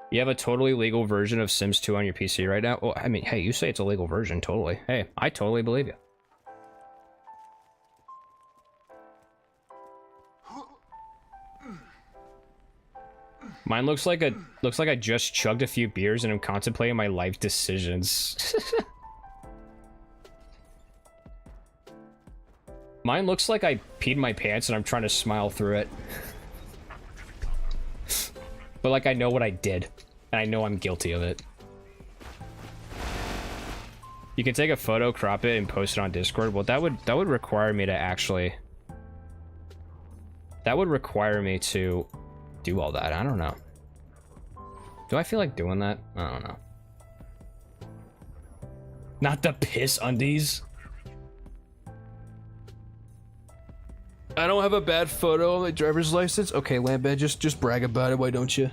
You have a totally legal version of Sims 2 on your PC right now? Well, I mean, hey, you say it's a legal version, totally. Hey, I totally believe you. Mine looks like I just chugged a few beers and I'm contemplating my life decisions. Mine looks like I peed my pants and I'm trying to smile through it. But like I know what I did, and I know I'm guilty of it. You can take a photo, crop it, and post it on Discord. Well, that would require me to actually. That would require me to do all that. I don't know. Do I feel like doing that? I don't know. Not the piss undies. I don't have a bad photo on my driver's license. Okay, Lambad, just brag about it. Why don't you?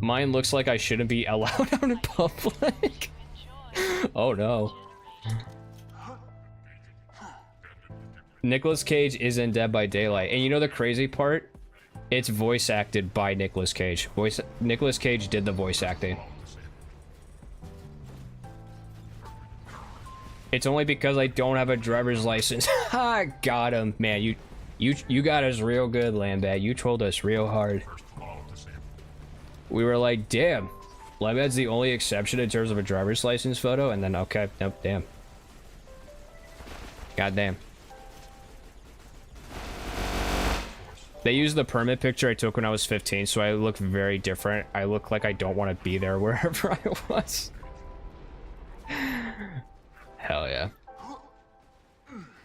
Mine looks like I shouldn't be allowed out in public. Oh no. Nicolas Cage is in Dead by Daylight, and you know the crazy part? It's voice acted by Nicolas Cage. Nicolas Cage did the voice acting. It's only because I don't have a driver's license. Ha! Got him, man. You got us real good, Lambad. You trolled us real hard. We were like, damn, Lambad's the only exception in terms of a driver's license photo, and then okay, nope, damn. Goddamn. They used the permit picture I took when I was 15, so I look very different. I look like I don't want to be there wherever I was. Hell yeah.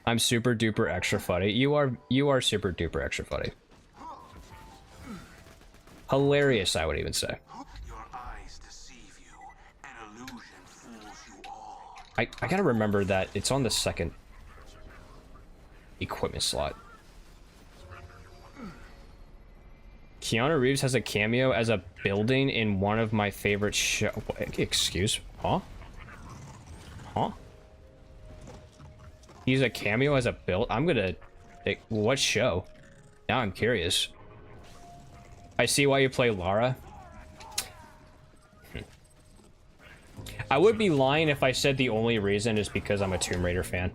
I'm super duper extra funny. You are super duper extra funny. Hilarious, I would even say. Your eyes deceive you. An illusion fools you all. I gotta remember that it's on the second equipment slot. Keanu Reeves has a cameo as a building in one of my favorite shows. Excuse? Huh? Huh? He's a cameo as a build. I'm gonna. What show? Now I'm curious. I see why you play Lara. I would be lying if I said the only reason is because I'm a Tomb Raider fan.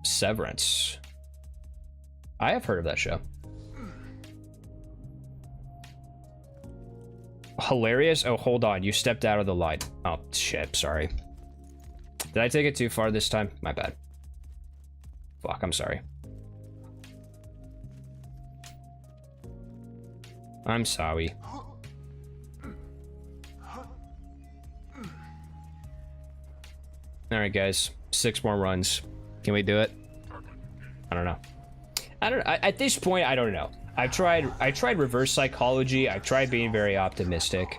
Severance. I have heard of that show. Hilarious. Oh, hold on. You stepped out of the line. Oh, shit. Sorry. Did I take it too far this time? My bad. Fuck, I'm sorry. I'm sorry. Alright, guys. 6 more runs. Can we do it? I don't know. At this point, I don't know. I tried reverse psychology. I tried being very optimistic.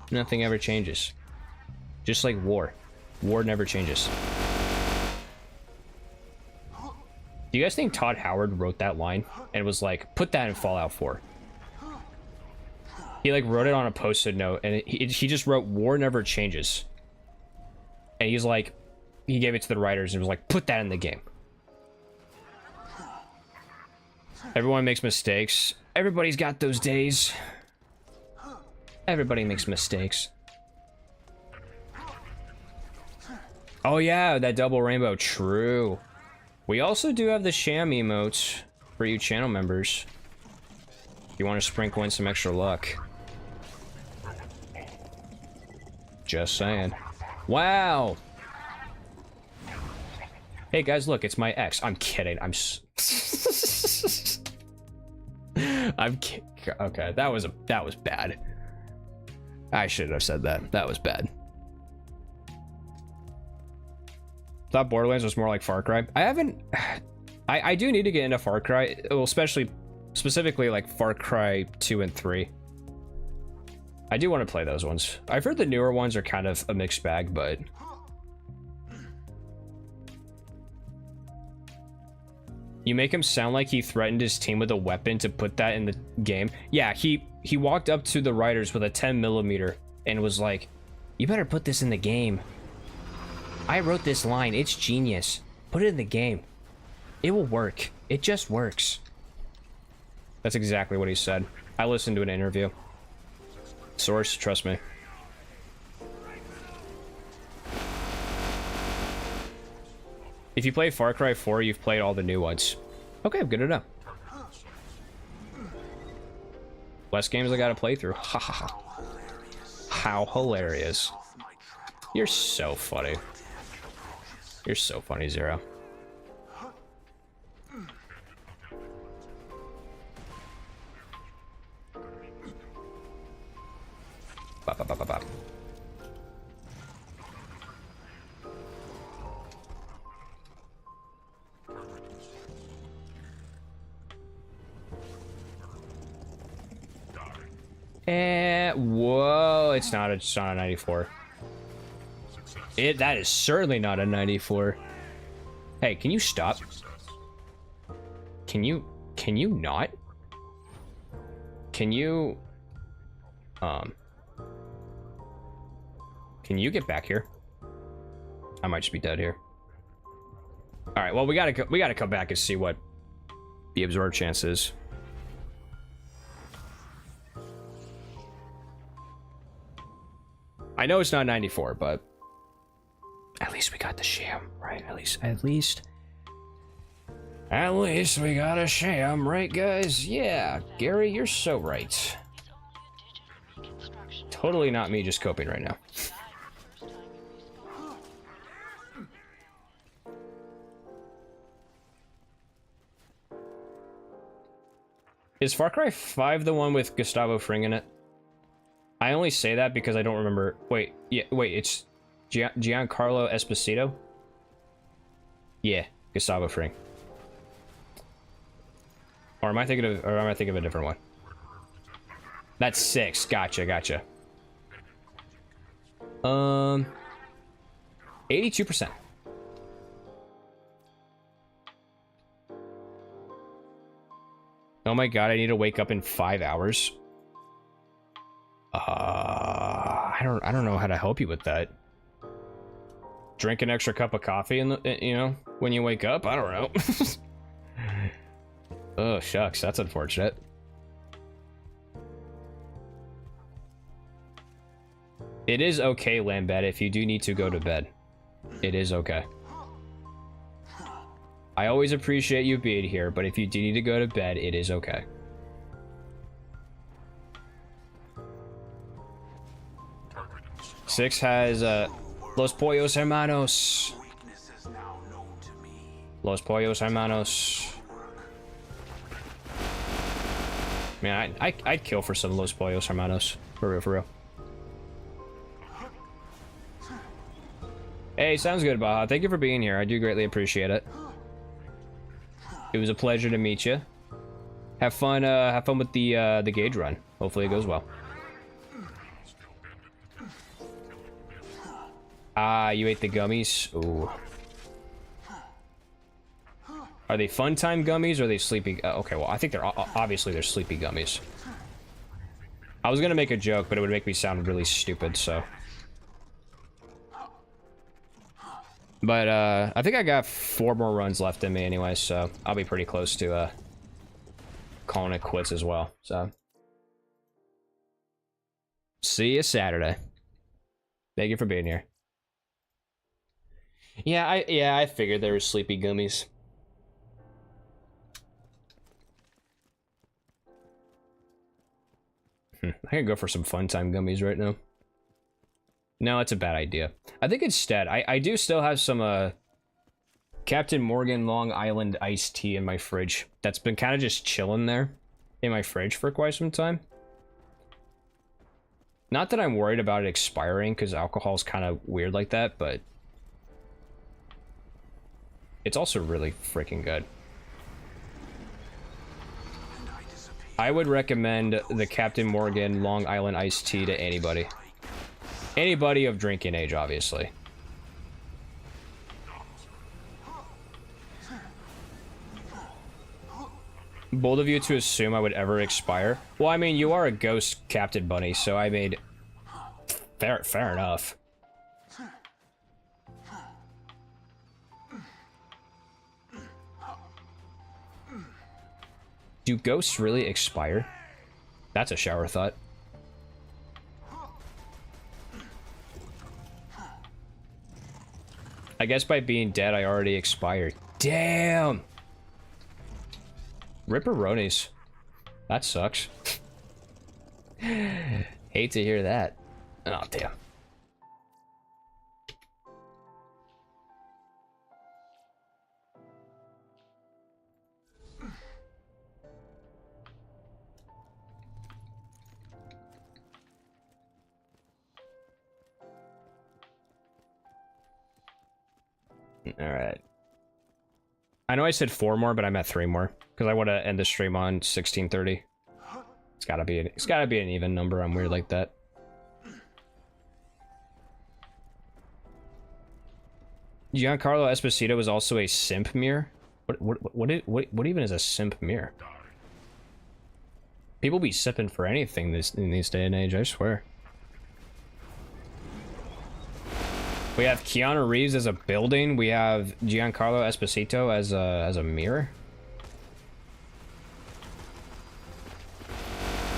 Nothing ever changes. Just like war. War never changes. Do you guys think Todd Howard wrote that line and was like, put that in Fallout 4? He like wrote it on a post-it note and he just wrote war never changes. And he's like, he gave it to the writers and was like, put that in the game. Everyone makes mistakes. Everybody's got those days. Everybody makes mistakes. Oh yeah, that double rainbow. True. We also do have the Sham emotes for you channel members. If you want to sprinkle in some extra luck. Just saying. Wow. Hey guys, look, it's my ex. I'm kidding. Okay, that was bad. I shouldn't have said that. That was bad. Thought Borderlands was more like Far Cry. I haven't. I do need to get into Far Cry, well, specifically like Far Cry 2 and 3. I do want to play those ones. I've heard the newer ones are kind of a mixed bag, but you make him sound like he threatened his team with a weapon to put that in the game. Yeah, he walked up to the writers with a 10mm and was like, "You better put this in the game. I wrote this line. It's genius. Put it in the game. It will work. It just works." That's exactly what he said. I listened to an interview. Source, trust me. If you play Far Cry 4, you've played all the new ones. Okay, good to know. Less games I gotta play through. Ha ha ha. How hilarious. You're so funny. You're so funny, Zero. Bop, bop, bop, bop, bop. Whoa, it's not a 94. That is certainly not a 94. Hey, can you stop? Can you not? Can you get back here? I might just be dead here. All right, well, we gotta come back and see what the absorb chance is. I know it's not 94, but at least we got the Sham, right? At least we got a Sham, right, guys? Yeah, Gary, you're so right. Totally not me just coping right now. Is Far Cry 5 the one with Gustavo Fring in it? I only say that because I don't remember. Wait, it's Giancarlo Esposito? Yeah, Gustavo Fring. Or am I thinking of a different one? That's 6. Gotcha. 82%. Oh my god, I need to wake up in 5 hours. I don't know how to help you with that. Drink an extra cup of coffee when you wake up? I don't know. Oh, shucks, that's unfortunate. It is okay, Lambette, if you do need to go to bed. It is okay. I always appreciate you being here, but if you do need to go to bed, it is okay. Six has, Los Pollos Hermanos. Los Pollos Hermanos. Man, I'd kill for some Los Pollos Hermanos. For real, for real. Hey, sounds good, Baja. Thank you for being here. I do greatly appreciate it. It was a pleasure to meet you. Have fun with the gauge run. Hopefully it goes well. Ah, you ate the gummies? Ooh. Are they fun time gummies or are they sleepy? Okay, well, I think they're obviously they're sleepy gummies. I was gonna make a joke, but it would make me sound really stupid, so. But I think I got 4 more runs left in me anyway, so I'll be pretty close to calling it quits as well. So, see you Saturday. Thank you for being here. Yeah, I figured there were sleepy gummies. I could go for some fun time gummies right now. No, it's a bad idea. I think instead, I do still have some Captain Morgan Long Island iced tea in my fridge. That's been kind of just chilling there in my fridge for quite some time. Not that I'm worried about it expiring, because alcohol is kind of weird like that, but it's also really freaking good. I would recommend the Captain Morgan Long Island iced tea to anybody. Anybody of drinking age, obviously. Bold of you to assume I would ever expire. Well, I mean, you are a ghost Captain Bunny, so I made... Fair enough. Do ghosts really expire? That's a shower thought. I guess by being dead, I already expired. Damn! Ripperonis. That sucks. Hate to hear that. Oh, damn. Alright. I know I said 4 more, but I'm at 3 more. Because I want to end the stream on 1630. It's gotta be an even number. I'm weird like that. Giancarlo Esposito was also a simp mirror? What even is a simp mirror? People be sipping for anything in this day and age, I swear. We have Keanu Reeves as a building. We have Giancarlo Esposito as a mirror.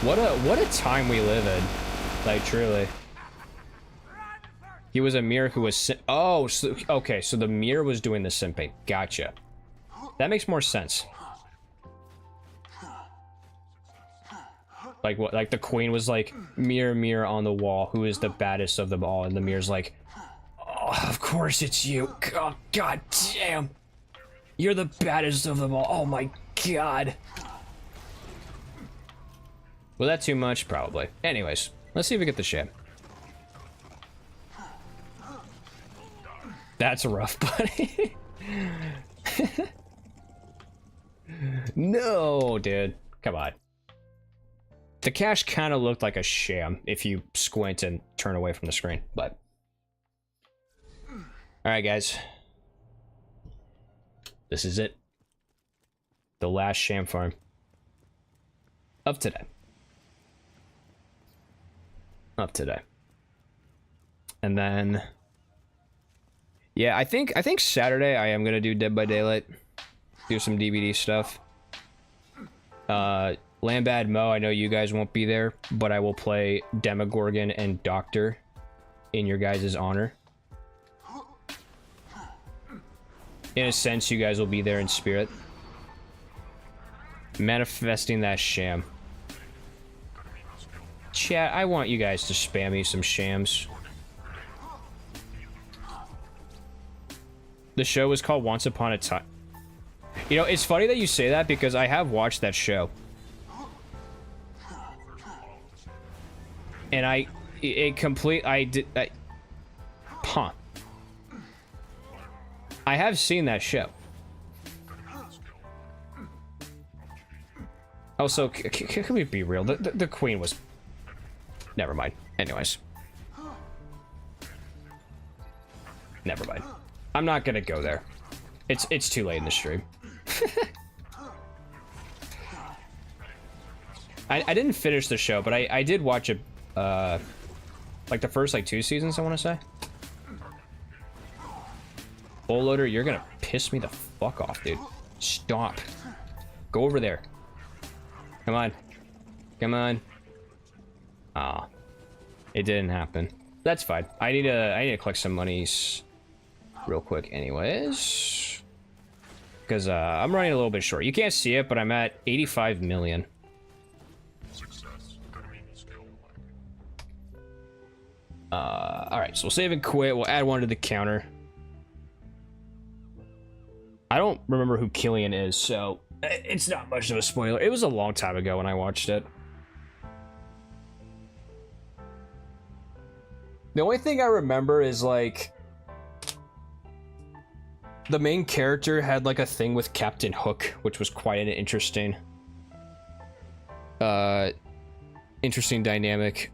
What a time we live in. Like, truly. He was a mirror who was oh, so, okay, so the mirror was doing the simping. Gotcha. That makes more sense. Like what? Like the queen was like, mirror, mirror on the wall, who is the baddest of them all? And the mirror's like, oh, of course it's you. Oh, God damn. You're the baddest of them all. Oh my God. Was that too much? Probably. Anyways, let's see if we get the Sham. That's rough, buddy. No, dude. Come on. The cache kind of looked like a Sham if you squint and turn away from the screen, but... Alright, guys. This is it. The last Sham farm of today. And then... Yeah, I think Saturday I am gonna do Dead by Daylight. Do some DVD stuff. Lambad Mo, I know you guys won't be there, but I will play Demogorgon and Doctor in your guys' honor. In a sense, you guys will be there in spirit. Manifesting that Sham. Chat, I want you guys to spam me some Shams. The show was called Once Upon a Time. You know, it's funny that you say that because I have watched that show. And I have seen that show. Also, can we be real? The queen was... Never mind. Anyways. Never mind. I'm not gonna go there. It's too late in the stream. I didn't finish the show, but I did watch it, like the first like 2 seasons, I want to say. Bullloader, you're gonna piss me the fuck off, dude. Stop. Go over there. Come on. Come on. Ah. It didn't happen. That's fine. I need to collect some monies real quick anyways. Because I'm running a little bit short. You can't see it, but I'm at 85 million. Alright, so we'll save and quit. We'll add one to the counter. I don't remember who Killian is, so it's not much of a spoiler. It was a long time ago when I watched it. The only thing I remember is, like, the main character had, like, a thing with Captain Hook, which was quite an interesting dynamic.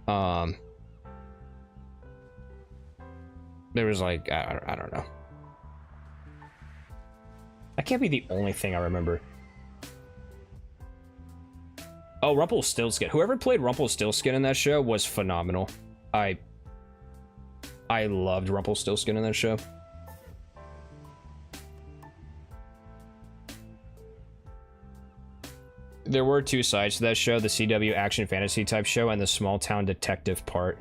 There was, like, I don't know. That can't be the only thing I remember. Oh, Rumpelstiltskin. Whoever played Rumpelstiltskin in that show was phenomenal. I loved Rumpelstiltskin in that show. There were two sides to that show, the CW action fantasy type show and the small town detective part.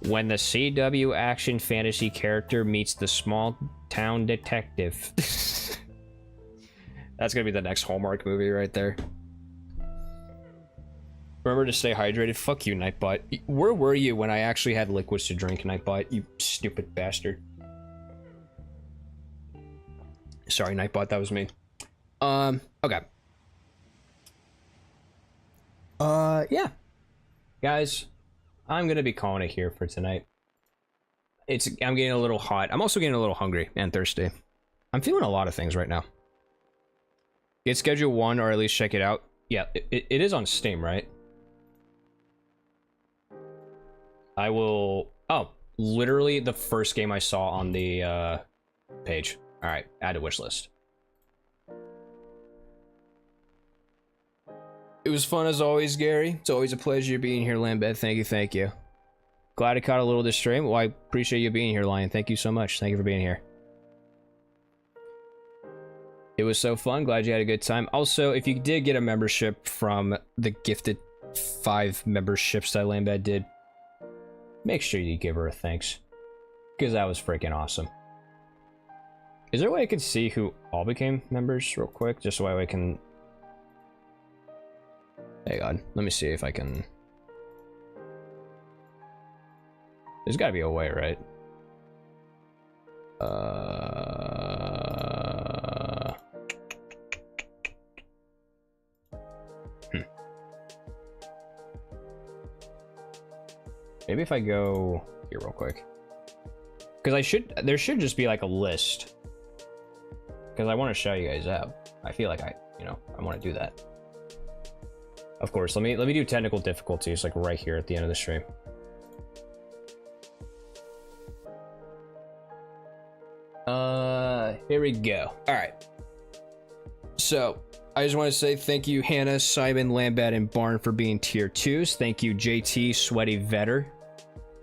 When the CW action fantasy character meets the small town detective. That's gonna be the next Hallmark movie right there. Remember to stay hydrated. Fuck you, Nightbot. Where were you when I actually had liquids to drink, Nightbot? You stupid bastard. Sorry, Nightbot, that was me. Okay. Yeah. Guys, I'm gonna be calling it here for tonight. I'm getting a little hot. I'm also getting a little hungry and thirsty. I'm feeling a lot of things right now. Get Schedule 1, or at least check it out. Yeah, it is on Steam, right? I will... Oh, literally the first game I saw on the page. Alright, add to wish list. It was fun as always, Gary. It's always a pleasure being here, Lambeth. Thank you, thank you. Glad I caught a little of this stream. Well, I appreciate you being here, Lion. Thank you so much. Thank you for being here. It was so fun. Glad you had a good time. Also, if you did get a membership from the gifted 5 memberships that Lambeth did, make sure you give her a thanks. Because that was freaking awesome. Is there a way I can see who all became members real quick? Just so I can... Hang on, let me see if I can... There's gotta be a way, right? Maybe if I go here real quick. Because there should just be like a list. Because I want to show you guys out. I feel like I want to do that. Of course, let me do technical difficulties like right here at the end of the stream. Here we go. All right. So I just want to say thank you, Hannah, Simon, Lambat, and Barn for being tier 2s. Thank you, JT, Sweaty Vetter.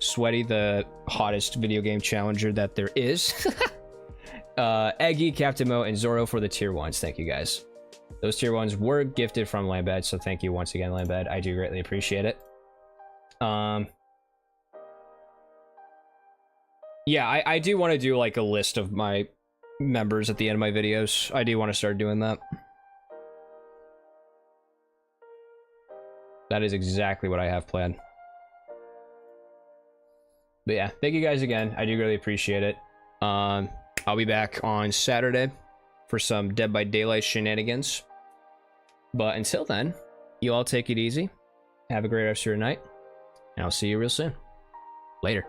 Sweaty, the hottest video game challenger that there is. Eggy, Captain Mo, and Zoro for the tier 1s. Thank you, guys. Those tier 1s were gifted from Lambad, so thank you once again, Lambad. I do greatly appreciate it. Yeah, I do want to do like a list of my members at the end of my videos. I do want to start doing that. That is exactly what I have planned. But yeah, thank you guys again. I do really appreciate it. I'll be back on Saturday for some Dead by Daylight shenanigans. But until then, you all take it easy. Have a great rest of your night. And I'll see you real soon. Later.